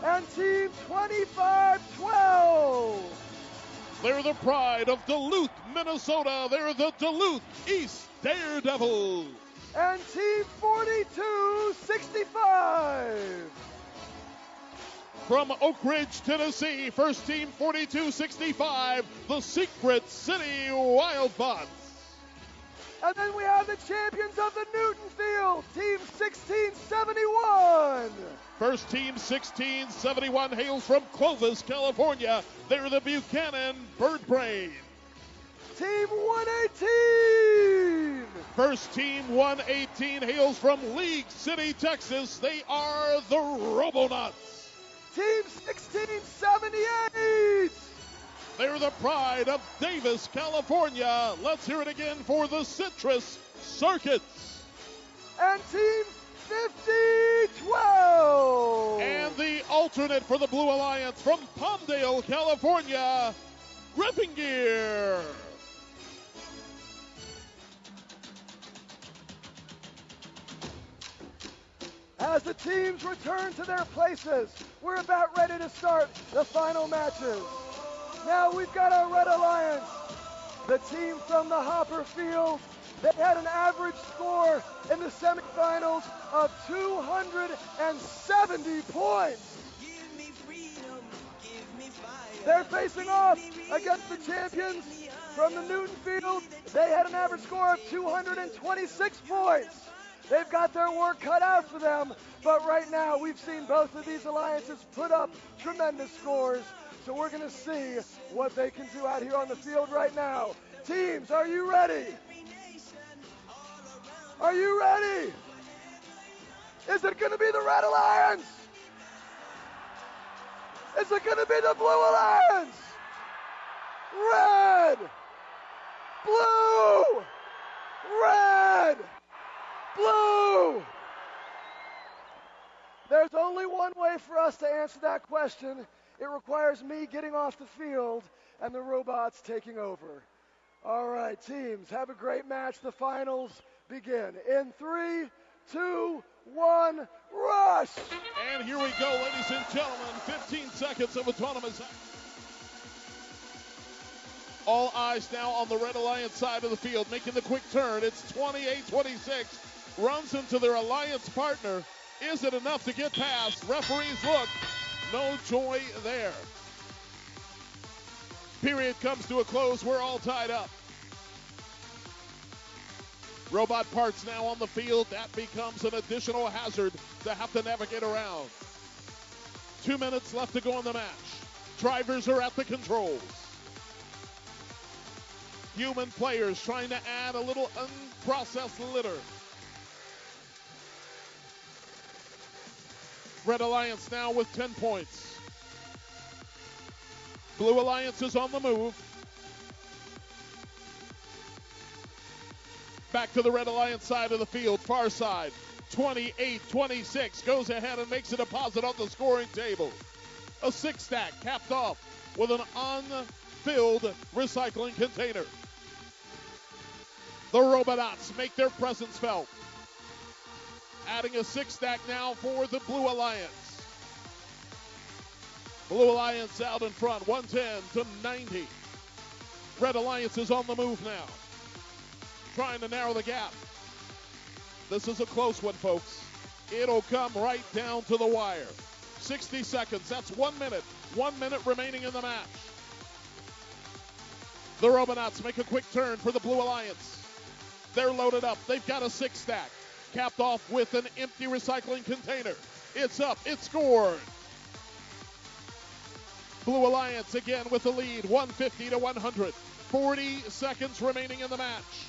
[SPEAKER 2] And team 2512.
[SPEAKER 1] They're the pride of Duluth, Minnesota. They're the Duluth East Daredevils.
[SPEAKER 2] And team 4265.
[SPEAKER 1] From Oak Ridge, Tennessee, first team 4265, the Secret City Wildbots.
[SPEAKER 2] And then we have the champions of the Newton Field, team 1671.
[SPEAKER 1] First team 1671 hails from Clovis, California. They're the Buchanan Bird Brain.
[SPEAKER 2] Team 118.
[SPEAKER 1] First team 118 hails from League City, Texas. They are the Robonauts.
[SPEAKER 2] Team 1678.
[SPEAKER 1] They're the pride of Davis, California. Let's hear it again for the Citrus Circuits.
[SPEAKER 2] And team 5012.
[SPEAKER 1] And the alternate for the Blue Alliance from Palmdale, California, Gripping Gear.
[SPEAKER 2] As the teams return to their places, we're about ready to start the final matches. Now we've got our Red Alliance, the team from the Hopper Field. They had an average score in the semifinals of 270 points. They're facing off against the champions from the Newton Field. They had an average score of 226 points. They've got their work cut out for them, but right now we've seen both of these alliances put up tremendous scores. So we're going to see what they can do out here on the field right now. Teams, are you ready? Are you ready? Is it going to be the Red Alliance? Is it going to be the Blue Alliance? Red, blue, red, blue. There's only one way for us to answer that question. It requires me getting off the field and the robots taking over. All right, teams, have a great match. The finals begin in 3, 2, 1, rush!
[SPEAKER 1] And here we go, ladies and gentlemen. 15 seconds of autonomous. All eyes now on the Red Alliance side of the field, making the quick turn. It's 28-26. Runs into their alliance partner. Is it enough to get past? Referees look. No joy there. Period comes to a close. We're all tied up. Robot parts now on the field. That becomes an additional hazard to have to navigate around. 2 minutes left to go in the match. Drivers are at the controls. Human players trying to add a little unprocessed litter. Red Alliance now with 10 points. Blue Alliance is on the move. Back to the Red Alliance side of the field, far side. 28-26 goes ahead and makes a deposit on the scoring table. A 6-stack capped off with an unfilled recycling container. The Robots make their presence felt. Adding a 6-stack now for the Blue Alliance. Blue Alliance out in front, 110-90. Red Alliance is on the move now, trying to narrow the gap. This is a close one, folks. It'll come right down to the wire. 60 seconds, that's 1 minute. 1 minute remaining in the match. The Robots make a quick turn for the Blue Alliance. They're loaded up. They've got a 6-stack. Capped off with an empty recycling container. It's up. It's scored. Blue Alliance again with the lead, 150-100. 40 seconds remaining in the match.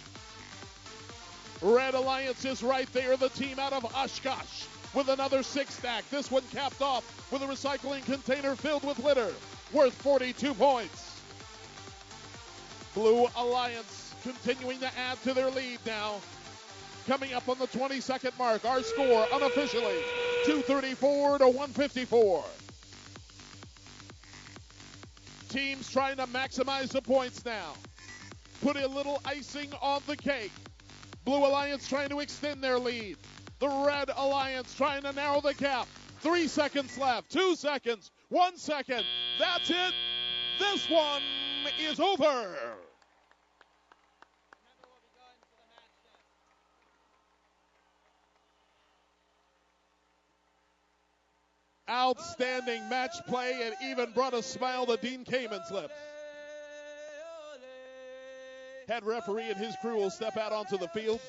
[SPEAKER 1] Red Alliance is right there, the team out of Oshkosh with another 6-stack. This one capped off with a recycling container filled with litter, worth 42 points. Blue Alliance continuing to add to their lead now. Coming up on the 20-second mark, our score unofficially, 234-154. Teams trying to maximize the points now. Put a little icing on the cake. Blue Alliance trying to extend their lead. The Red Alliance trying to narrow the gap. 3 seconds left, 2 seconds, 1 second. That's it. This one is over. Outstanding match play, and even brought a smile to Dean Kamen's lips. Head referee and his crew will step out onto the field.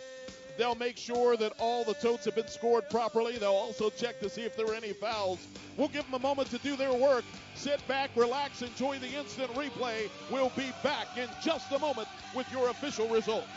[SPEAKER 1] They'll make sure that all the totes have been scored properly. They'll also check to see if there are any fouls. We'll give them a moment to do their work. Sit back, relax, enjoy the instant replay. We'll be back in just a moment with your official results.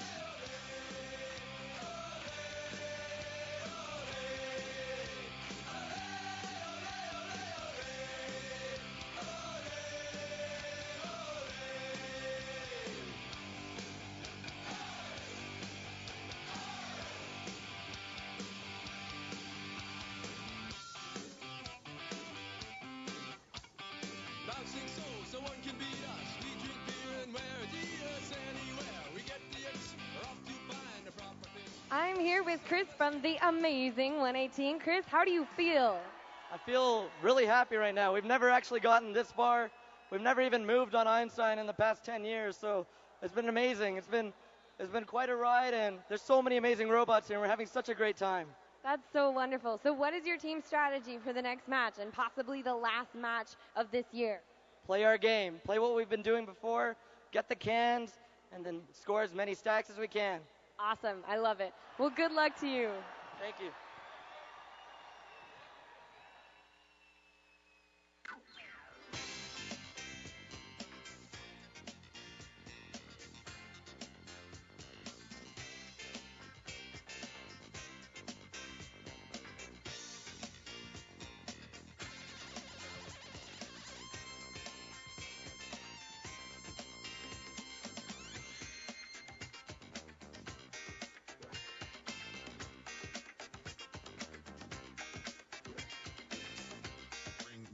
[SPEAKER 7] I'm here with Chris from the amazing 118. Chris, how do you feel?
[SPEAKER 12] I feel really happy right now. We've never actually gotten this far. We've never even moved on Einstein in the past 10 years, so it's been amazing. It's been quite a ride, and there's so many amazing robots here, and we're having such a great time.
[SPEAKER 7] That's so wonderful. So what is your team's strategy for the next match and possibly the last match of this year?
[SPEAKER 12] Play our game. Play what we've been doing before, get the cans, and then score as many stacks as we can.
[SPEAKER 7] Awesome. I love it. Well, good luck to you.
[SPEAKER 12] Thank you.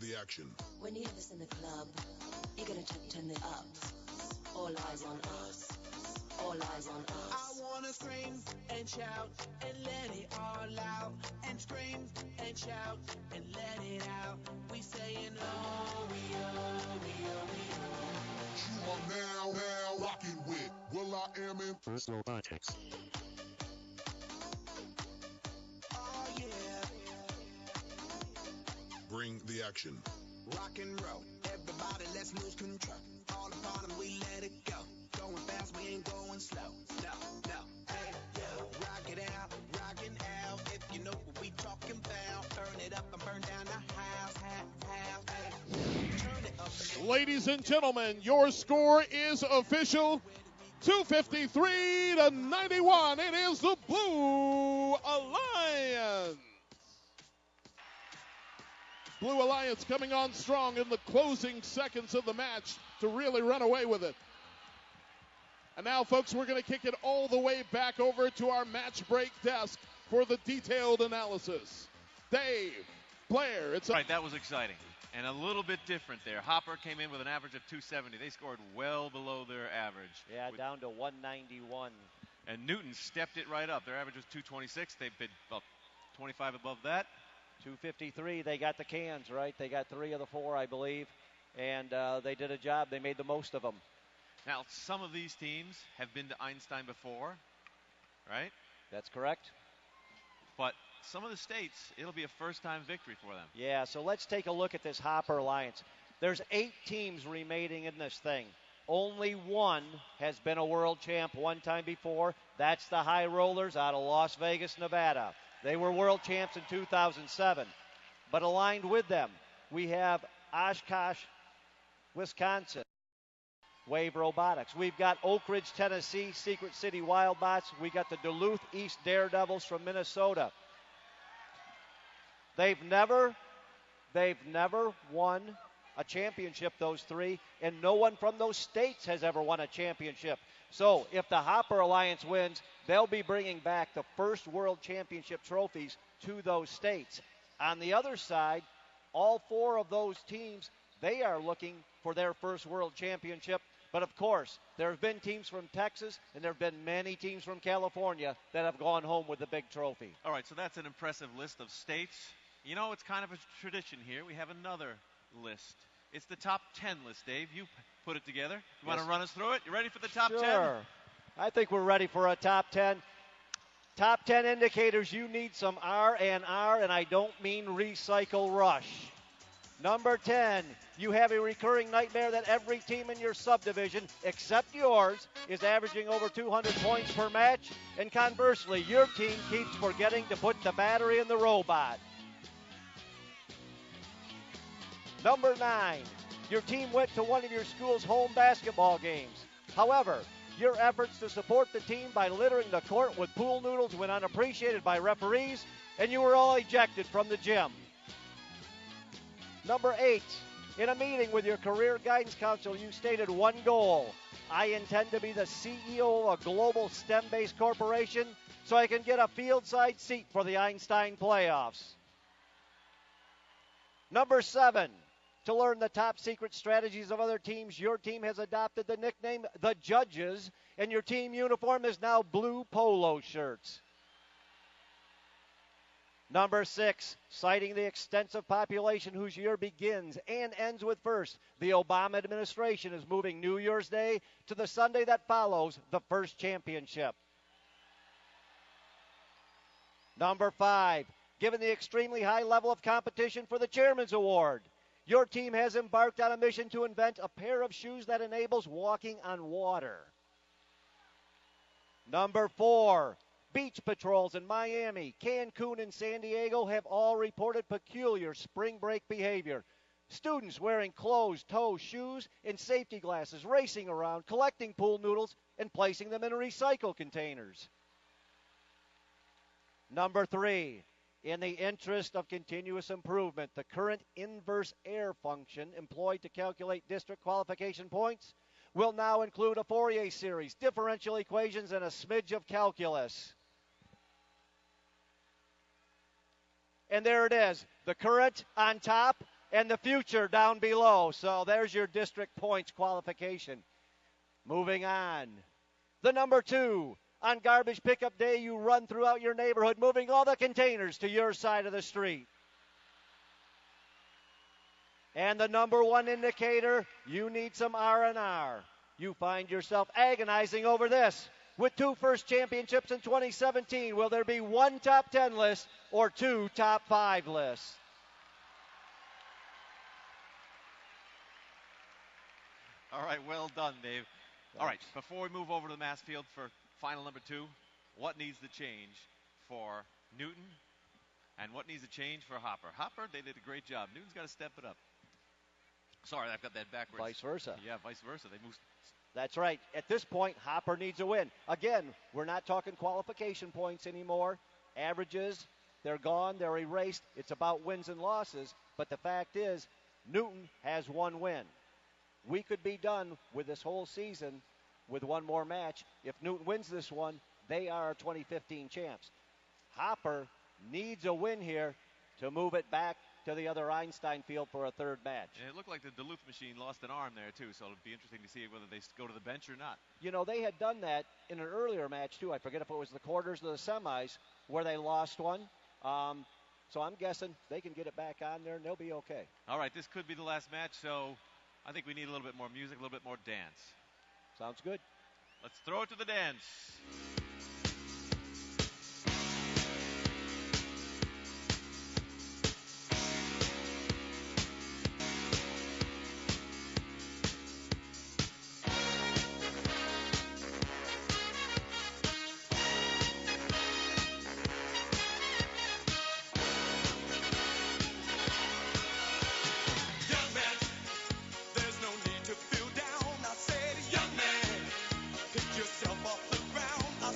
[SPEAKER 17] The action.
[SPEAKER 13] When you have this in the club, you're gonna turn it up. All eyes on us. All eyes on us.
[SPEAKER 8] I wanna scream and shout and let it all out. And scream and shout and let it out. We saying oh, we oh, we oh, we oh.
[SPEAKER 17] You are now rocking with Will I Am in First Robotics.
[SPEAKER 8] Oh yeah.
[SPEAKER 17] Bring the action.
[SPEAKER 8] Rock and roll, everybody let's lose control. All upon them, we let it go. Going fast, we ain't going slow. No, hey, yo, rock it out, rockin' out. If you know what we talking about, burn it up and burn down the house, hey. Turn it up.
[SPEAKER 1] Ladies and gentlemen, your score is official. 253-91. It is the Blue Alliance. Blue Alliance coming on strong in the closing seconds of the match to really run away with it. And now, folks, we're going to kick it all the way back over to our match break desk for the detailed analysis. Dave, Blair, it's
[SPEAKER 3] right. That was exciting and a little bit different there. Hopper came in with an average of 270. They scored well below their average.
[SPEAKER 4] Yeah, down to 191.
[SPEAKER 3] And Newton stepped it right up. Their average was 226. They've been about 25 above that.
[SPEAKER 4] 253. They got the cans, right? They got 3 of the 4, I believe. And they did a job. They made the most of them.
[SPEAKER 3] Now, some of these teams have been to Einstein before, right?
[SPEAKER 4] That's correct.
[SPEAKER 3] But some of the states, it'll be a first-time victory for them.
[SPEAKER 4] Yeah, so let's take a look at this Hopper Alliance. There's 8 teams remaining in this thing. Only one has been a world champ one time before. That's the High Rollers out of Las Vegas, Nevada. They were world champs in 2007. But aligned with them, we have Oshkosh, Wisconsin, Wave Robotics. We've got Oak Ridge, Tennessee, Secret City Wildbots. We got the Duluth East Daredevils from Minnesota. They've never won a championship, those 3, and no one from those states has ever won a championship. So if the Hopper Alliance wins, they'll be bringing back the first world championship trophies to those states. On the other side, all 4 of those teams, they are looking for their first world championship. But of course, there have been teams from Texas, and there have been many teams from California that have gone home with the big trophy.
[SPEAKER 3] All right, so that's an impressive list of states. You know, it's kind of a tradition here. We have another list. It's the top 10 list, Dave. You put it together. You want to run us through it? You ready for the top 10?
[SPEAKER 4] Sure. I think we're ready for a top 10. Top 10 indicators, you need some R&R, and I don't mean recycle rush. Number 10, you have a recurring nightmare that every team in your subdivision, except yours, is averaging over 200 points per match, and conversely, your team keeps forgetting to put the battery in the robot. Number 9, your team went to one of your school's home basketball games. However, your efforts to support the team by littering the court with pool noodles went unappreciated by referees, and you were all ejected from the gym. Number 8, in a meeting with your career guidance counselor, you stated one goal. I intend to be the CEO of a global STEM-based corporation so I can get a field-side seat for the Einstein Playoffs. Number 7, to learn the top secret strategies of other teams, your team has adopted the nickname The Judges, and your team uniform is now blue polo shirts. Number 6, citing the extensive population whose year begins and ends with first, the Obama administration is moving New Year's Day to the Sunday that follows the first championship. Number 5, given the extremely high level of competition for the Chairman's Award, your team has embarked on a mission to invent a pair of shoes that enables walking on water. Number 4, beach patrols in Miami, Cancun, and San Diego have all reported peculiar spring break behavior. Students wearing closed-toe shoes and safety glasses, racing around, collecting pool noodles, and placing them in recycle containers. Number 3, in the interest of continuous improvement, the current inverse error function employed to calculate district qualification points will now include a Fourier series, differential equations, and a smidge of calculus. And there it is, the current on top and the future down below. So there's your district points qualification. Moving on. The number 2, on garbage pickup day, you run throughout your neighborhood, moving all the containers to your side of the street. And the number 1 indicator, you need some R&R. You find yourself agonizing over this. With 2 first championships in 2017, will there be 1 top 10 list or 2 top 5 lists?
[SPEAKER 3] All right, well done, Dave. All right, before we move over to the mass field for final number 2, what needs to change for Newton and what needs to change for Hopper? Hopper, they did a great job. Newton's got to step it up. Sorry, I've got that backwards.
[SPEAKER 4] Vice versa.
[SPEAKER 3] Yeah, vice versa. They moved.
[SPEAKER 4] That's right. At this point, Hopper needs a win. Again, we're not talking qualification points anymore. Averages, they're gone, they're erased. It's about wins and losses. But the fact is, Newton has 1 win. We could be done with this whole season with 1 more match. If Newton wins this one, they are 2015 champs. Hopper needs a win here to move it back to the other Einstein field for a third match.
[SPEAKER 3] And it looked like the Duluth machine lost an arm there, too, so it'll be interesting to see whether they go to the bench or not.
[SPEAKER 4] You know, they had done that in an earlier match, too. I forget if it was the quarters or the semis where they lost one. So I'm guessing they can get it back on there, and they'll be okay.
[SPEAKER 3] All right, this could be the last match, so I think we need a little bit more music, a little bit more dance.
[SPEAKER 4] Sounds good.
[SPEAKER 3] Let's throw it to the dance.
[SPEAKER 16] Young man, there's no need to feel down. I said, young man, pick yourself off the ground. I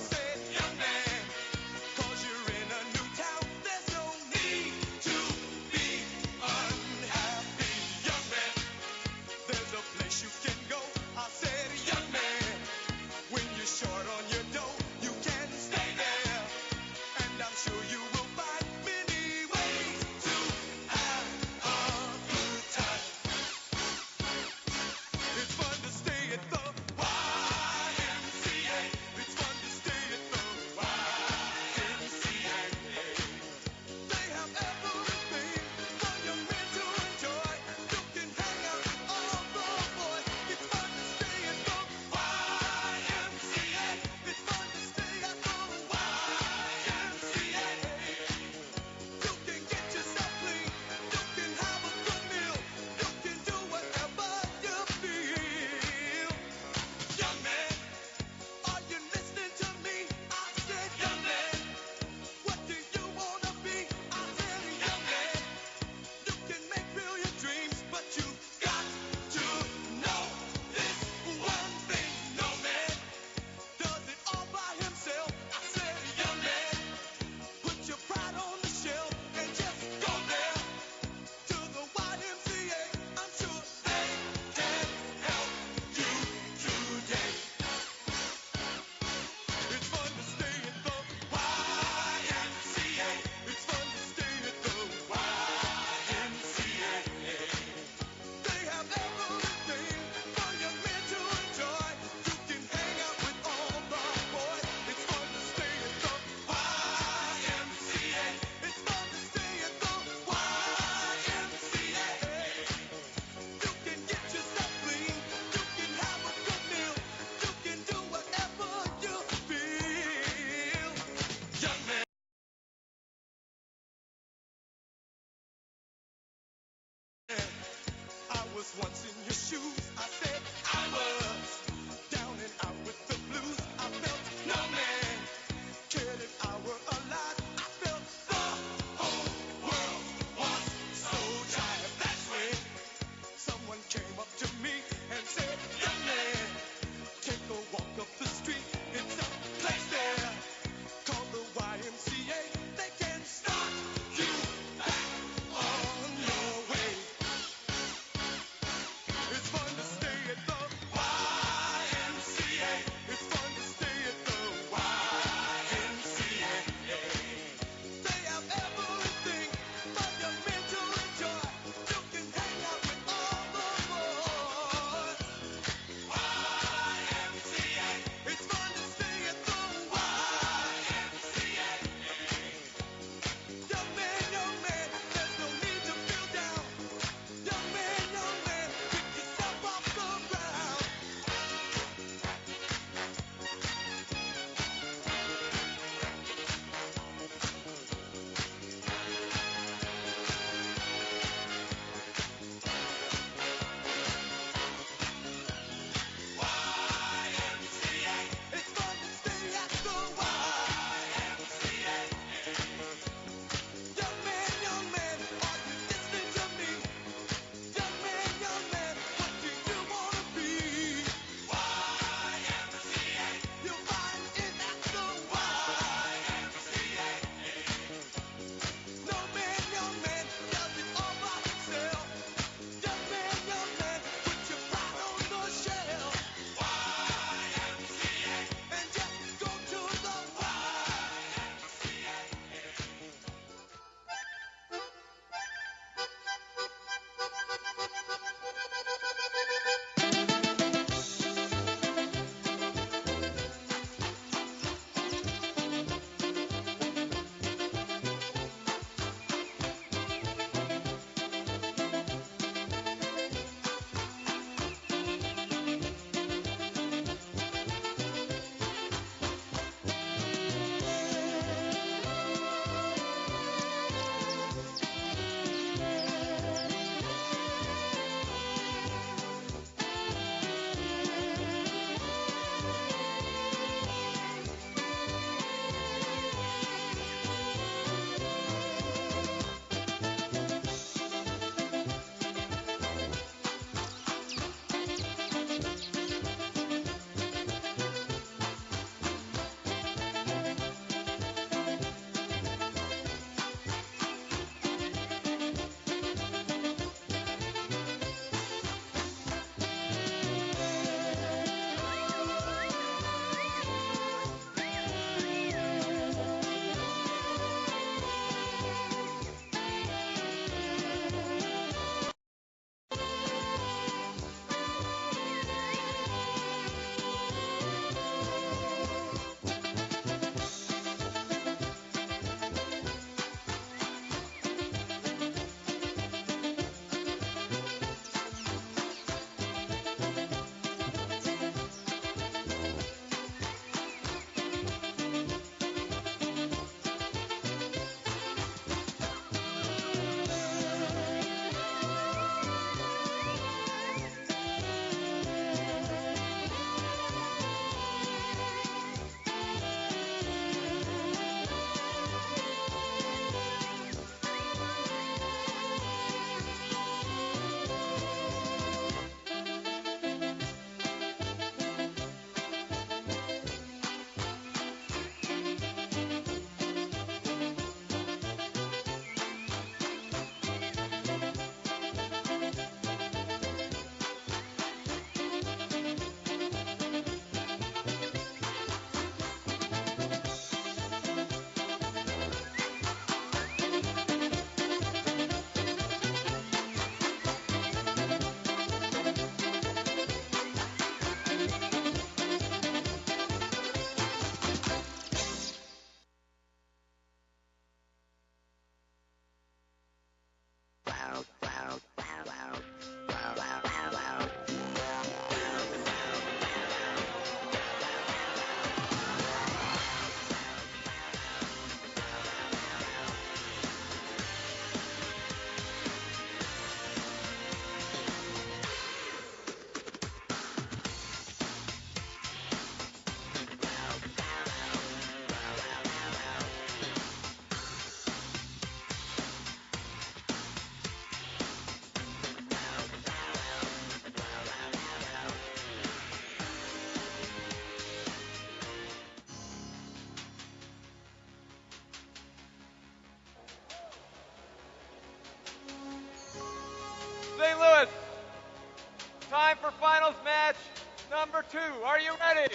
[SPEAKER 5] number 2. Are you ready?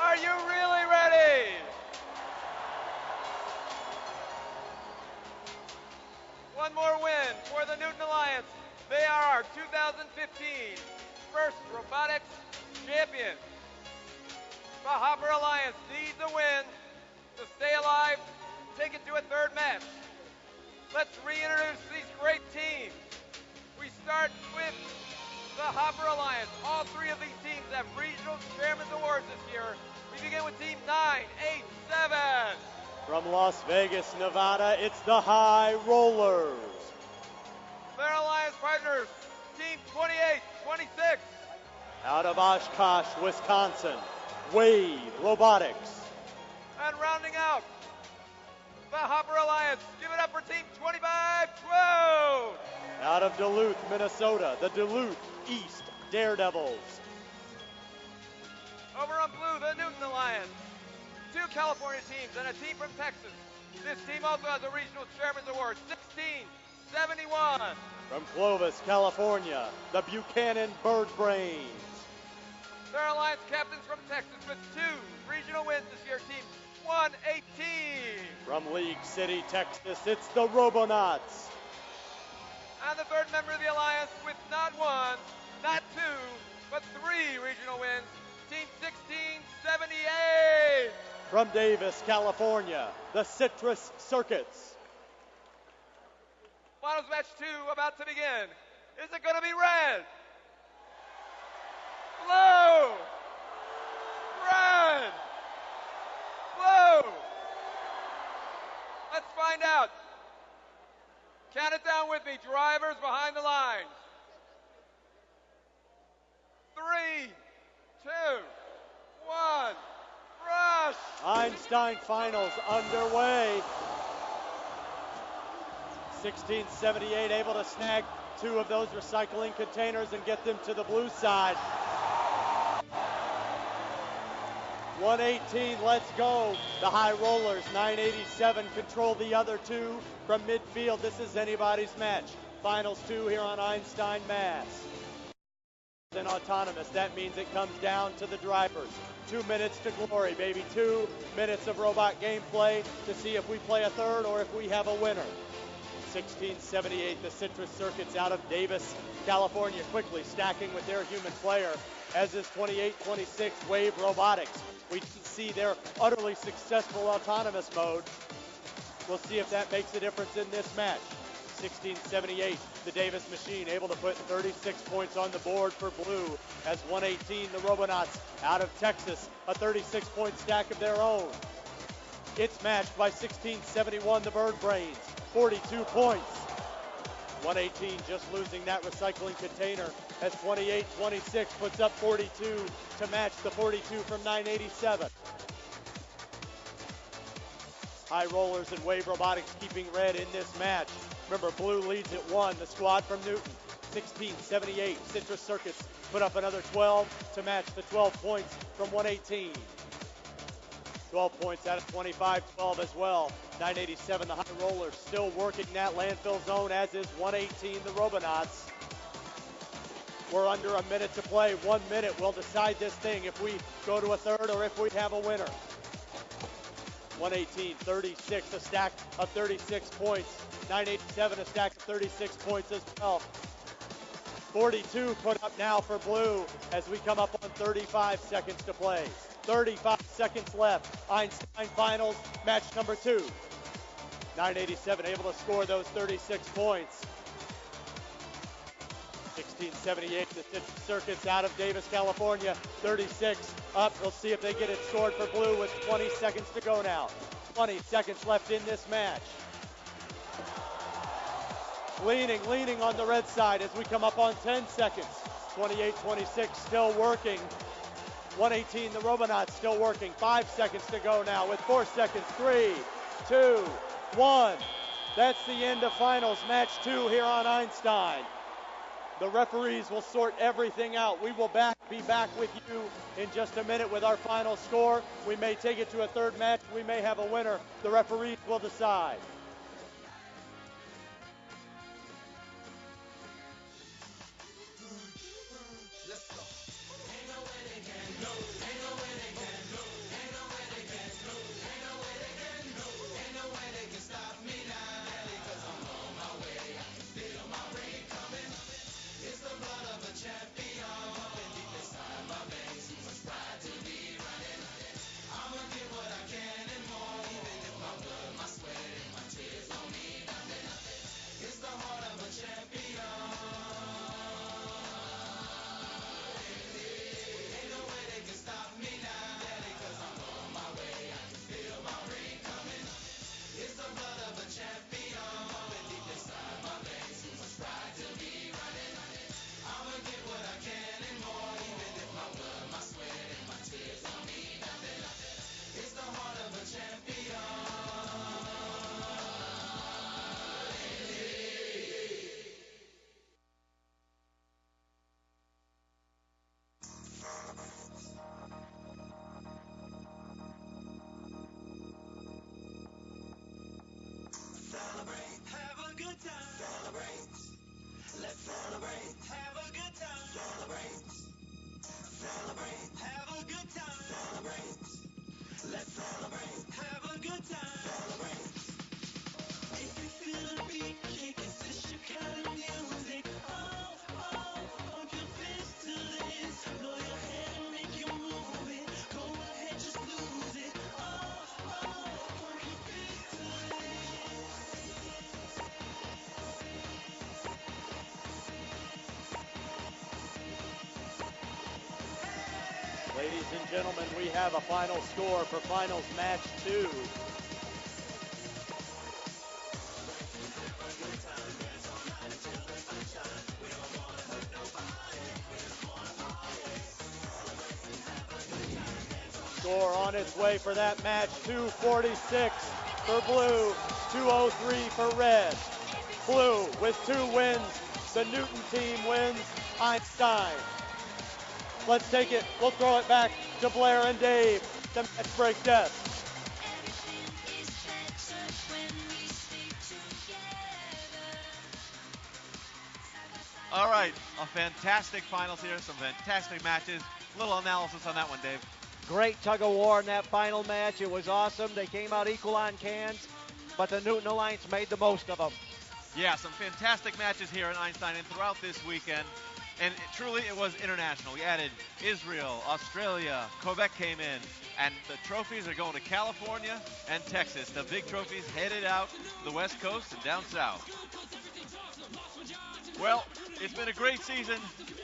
[SPEAKER 5] Are you really ready? One more win for the Newton Alliance. They are our 2015 first robotics champion. The Hopper Alliance needs a win to stay alive, take it to a third match. Let's reintroduce these great teams. We start with the Hopper Alliance. All 3 of these teams have regional chairman's awards this year. We begin with team 987.
[SPEAKER 6] From Las Vegas, Nevada, it's the High Rollers.
[SPEAKER 5] Their alliance partners, team 2826.
[SPEAKER 6] Out of Oshkosh, Wisconsin, Wave Robotics.
[SPEAKER 5] And rounding out the Hopper Alliance, give it up for team 2512.
[SPEAKER 6] Out of Duluth, Minnesota, the Duluth East Daredevils.
[SPEAKER 5] Over on blue, the Newton Alliance. 2 California teams and a team from Texas. This team also has a regional chairman's award, 1671.
[SPEAKER 6] From Clovis, California, the Buchanan Bird Brains.
[SPEAKER 5] Their alliance captains from Texas with 2 regional wins this year, team 118.
[SPEAKER 6] From League City, Texas, it's the Robonauts.
[SPEAKER 5] And the third member of the alliance with not 1, not 2, but 3 regional wins, team 1678.
[SPEAKER 6] From Davis, California, the Citrus Circuits.
[SPEAKER 5] Finals match 2 about to begin. Is it going to be red? Blue! Red! Blue! Let's find out. Count it down with me, drivers behind the lines. 3, 2, 1, rush!
[SPEAKER 6] Einstein Finals underway. 1678 able to snag 2 of those recycling containers and get them to the blue side. 118, let's go. The High Rollers, 987, control the other 2 from midfield. This is anybody's match. Finals 2 here on Einstein Mass. And autonomous, that means it comes down to the drivers. 2 minutes to glory, baby. 2 minutes of robot gameplay to see if we play a third or if we have a winner. 1678, the Citrus Circuits out of Davis, California, quickly stacking with their human player, as is 2826 Wave Robotics. We see their utterly successful autonomous mode. We'll see if that makes a difference in this match. 1678, the Davis machine able to put 36 points on the board for blue, as 118, the Robonauts out of Texas, a 36-point stack of their own. It's matched by 1671, the Bird Brains, 42 points. 118 just losing that recycling container, as 2826 puts up 42 to match the 42 from 987. High Rollers and Wave Robotics keeping red in this match. Remember, blue leads at 1, the squad from Newton. 1678, Citrus Circuits put up another 12 to match the 12 points from 118. 12 points out of 25-12 as well. 987, the High Rollers still working that landfill zone, as is 118, the Robonauts. We're under a minute to play. 1 minute will decide this thing, if we go to a third or if we have a winner. 118, 36, a stack of 36 points. 987, a stack of 36 points as well. 42 put up now for blue as we come up on 35 seconds to play. 35 seconds left. Einstein Finals, match number 2. 987 able to score those 36 points. 1678, the Citrus Circuits out of Davis, California. 36 up. We'll see if they get it scored for blue with 20 seconds to go now. 20 seconds left in this match. Leaning on the red side as we come up on 10 seconds. 28-26 still working. 118, the Robonauts still working. 5 seconds to go now with 4 seconds. 3, 2, 1. That's the end of finals, match 2 here on Einstein. The referees will sort everything out. We will be back with you in just a minute with our final score. We may take it to a third match. We may have a winner. The referees will decide. Ladies and gentlemen, we have a final score for finals match 2. Score on its way for that match, 246 for blue, 203 for red. Blue with 2 wins, the Newton team wins, Einstein. Let's take it, we'll throw it back to Blair and Dave, the match break desk.
[SPEAKER 3] All right, a fantastic finals here, some fantastic matches. Little analysis on that one, Dave.
[SPEAKER 4] Great tug of war in that final match. It was awesome. They came out equal on cans, but the Newton Alliance made the most of them.
[SPEAKER 3] Yeah, some fantastic matches here in Einstein and throughout this weekend. And truly, it was international. We added Israel, Australia, Quebec came in, and the trophies are going to California and Texas. The big trophies headed out to the West Coast and down south. Well, it's been a great season.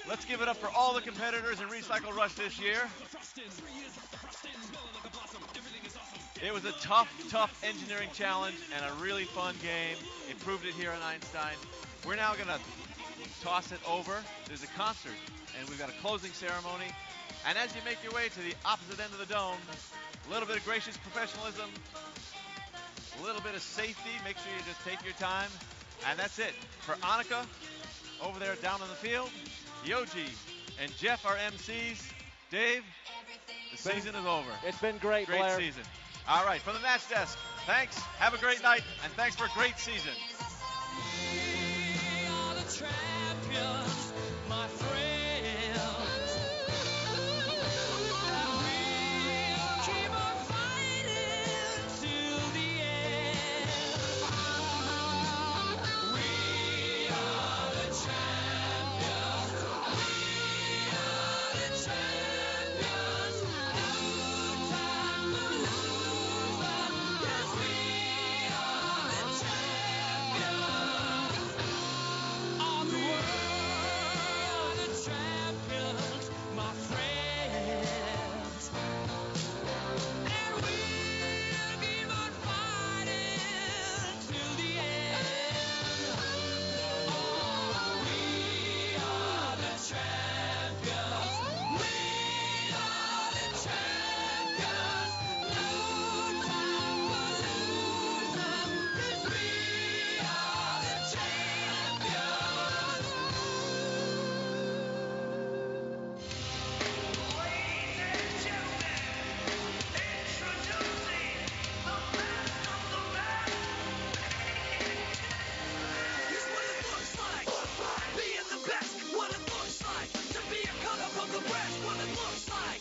[SPEAKER 3] Let's give it up for all the competitors in Recycle Rush this year. It was a tough engineering challenge and a really fun game. It proved it here in Einstein. We're now going to toss it over. There's a concert, and we've got a closing ceremony. And as you make your way to the opposite end of the dome, a little bit of gracious professionalism, a little bit of safety. Make sure you just take your time. And that's it. For Annika, over there down on the field, Yoji and Jeff are MCs. Dave, the season is over.
[SPEAKER 4] It's been great,
[SPEAKER 3] Great
[SPEAKER 4] Blair.
[SPEAKER 3] season. All right, from the match desk, thanks. Have a great night, and thanks for a great season.
[SPEAKER 9] We are the champions, my friends. And we'll keep on fighting till the end. We are the champions. We are the champions. No time to lose, 'cause we are the champions of the world, the champions, my friends. And we'll keep on fighting till the end. Oh, we are the champions. We are the champions. No time for losing, 'cause we are the champions. Ladies and gentlemen, introducing the best of the best. Here's what it looks like, being the best. What it looks like to be a cut up of the rest. What it looks like,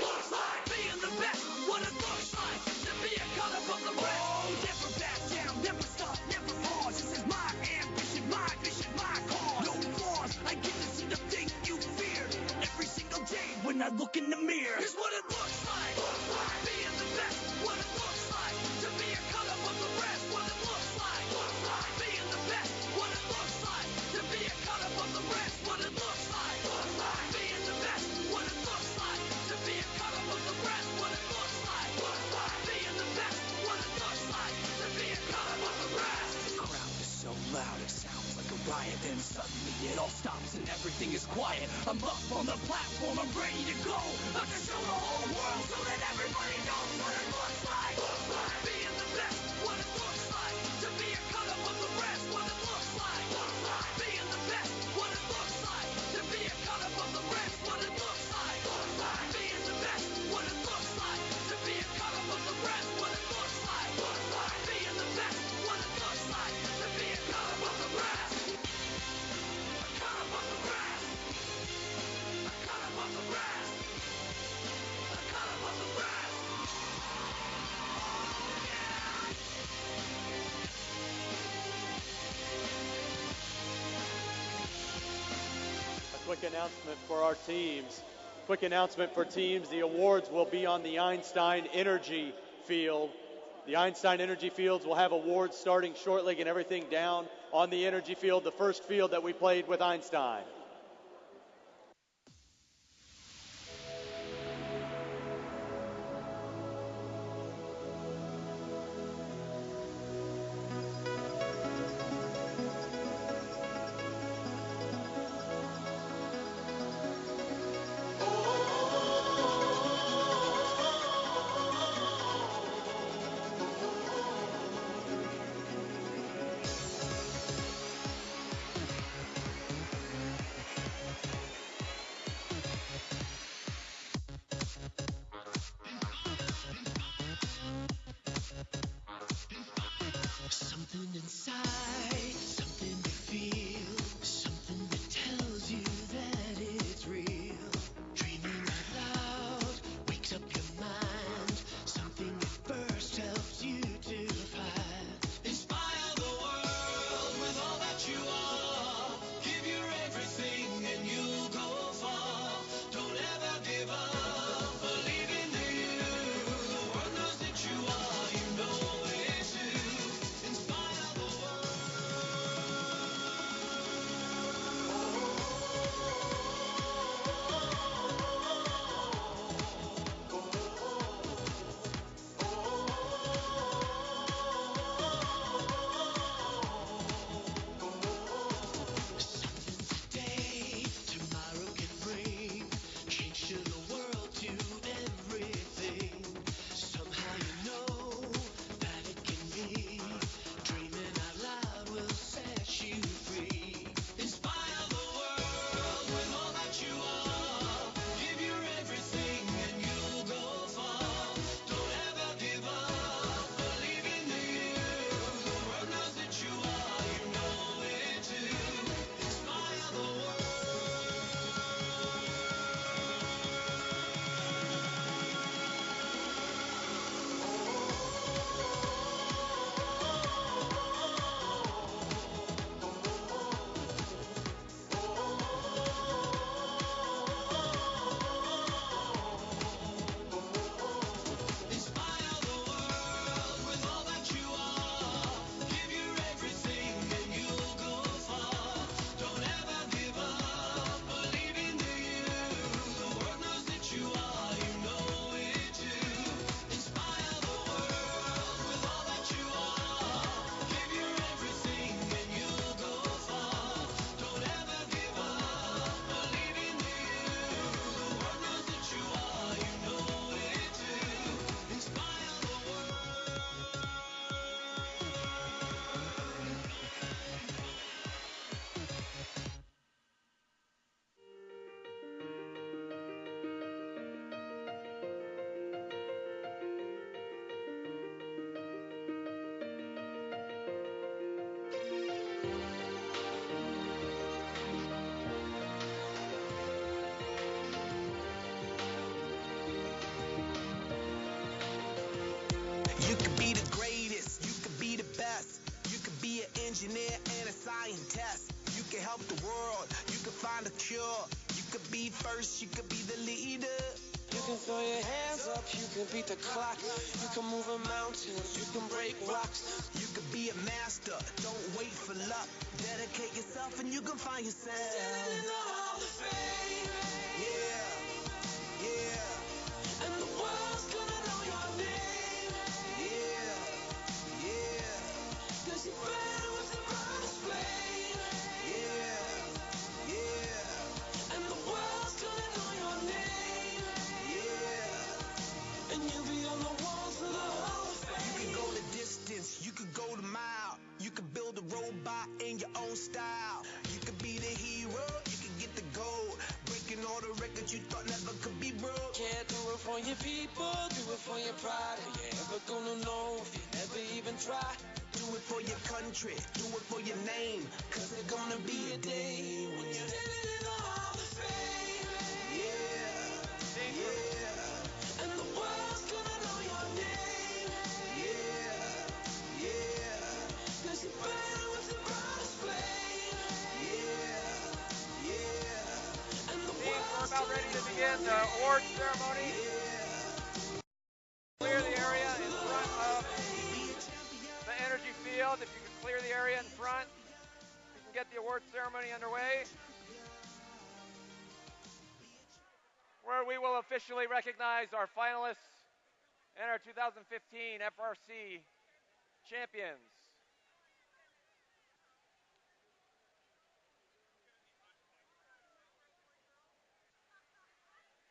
[SPEAKER 9] being the best. What it looks like to be a cut up of the rest. Oh, never back down, never stop, never pause. This is my ambition, my vision, my cause. No flaws, I get to see the thing you fear every single day when I look in the mirror. Here's what it looks like, being the best. What it looks like to be a cut up of the rest. What it looks like, being the best. What it looks like to be a cut up of the rest. What it looks like, being the best. What it looks like to be a cut up of the rest. What it looks like, being the best. What it looks like to be a cut up of the rest. The crowd is so loud, it sounds like a riot. Then suddenly it all stops and everything is quiet. I'm up on the platform, I'm ready to go. I'm to show the whole world so that everybody knows what it looks like. Being the best, what it looks like to be a cut up of the rest. What it looks like, being the best. What it looks like to be a cut up of the rest. What it looks like, being the best. What it looks like to be a cut up of the rest. What it looks like, being the best. What it looks like to be a cut up of the rest. A cut up of the rest. A cut up of the rest. A cut up of the rest.
[SPEAKER 6] A quick announcement for our teams. Quick announcement for teams. The awards will be on the Einstein Energy Field. The Einstein Energy Fields will have awards starting shortly and everything down on the Energy Field, the first field that we played with Einstein.
[SPEAKER 16] find a cure. You could be first, you could be the leader.
[SPEAKER 8] You can throw your hands up, you can beat the clock. You can move a mountain, you can break rocks.
[SPEAKER 16] You could be a master, don't wait for luck. Dedicate yourself and you can find yourself.
[SPEAKER 8] Standing in the Hall of Fame.
[SPEAKER 16] Yeah, yeah.
[SPEAKER 8] And the world's gonna know your name.
[SPEAKER 16] Yeah, yeah.
[SPEAKER 8] 'Cause you burn with the brightest flame.
[SPEAKER 16] Yeah, yeah.
[SPEAKER 8] And the world's gonna know your name.
[SPEAKER 16] Yeah.
[SPEAKER 8] And you'll be on the walls of the Hall of Fame.
[SPEAKER 16] You can go the distance, you could go the mile. You can build a robot in your own style. You could be the hero, you can get the gold. Breaking all the records you thought never could be broke.
[SPEAKER 8] Can't do it for your people, do it for your pride. Are you ever gonna know if you never even try?
[SPEAKER 16] Do it for your country, do it for your name. 'Cause there's gonna be a day when you're
[SPEAKER 8] standing in the Hall of Fame.
[SPEAKER 16] Yeah, yeah.
[SPEAKER 8] And the world's gonna know your name.
[SPEAKER 16] Yeah, yeah.
[SPEAKER 8] 'Cause you burn with the brightest flame.
[SPEAKER 16] Yeah, yeah.
[SPEAKER 8] And the
[SPEAKER 5] Teams, we're
[SPEAKER 8] world's
[SPEAKER 5] about ready to begin the award ceremony. Clear the area in front of the energy field. If you can clear the area in front, you can get the award ceremony underway, where we will officially recognize our finalists and our 2015 FRC champions.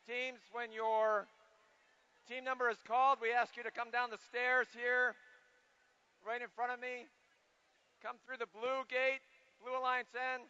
[SPEAKER 5] Teams, when your team number is called, we ask you to come down the stairs here, right in front of me. Come through the blue gate, Blue Alliance N.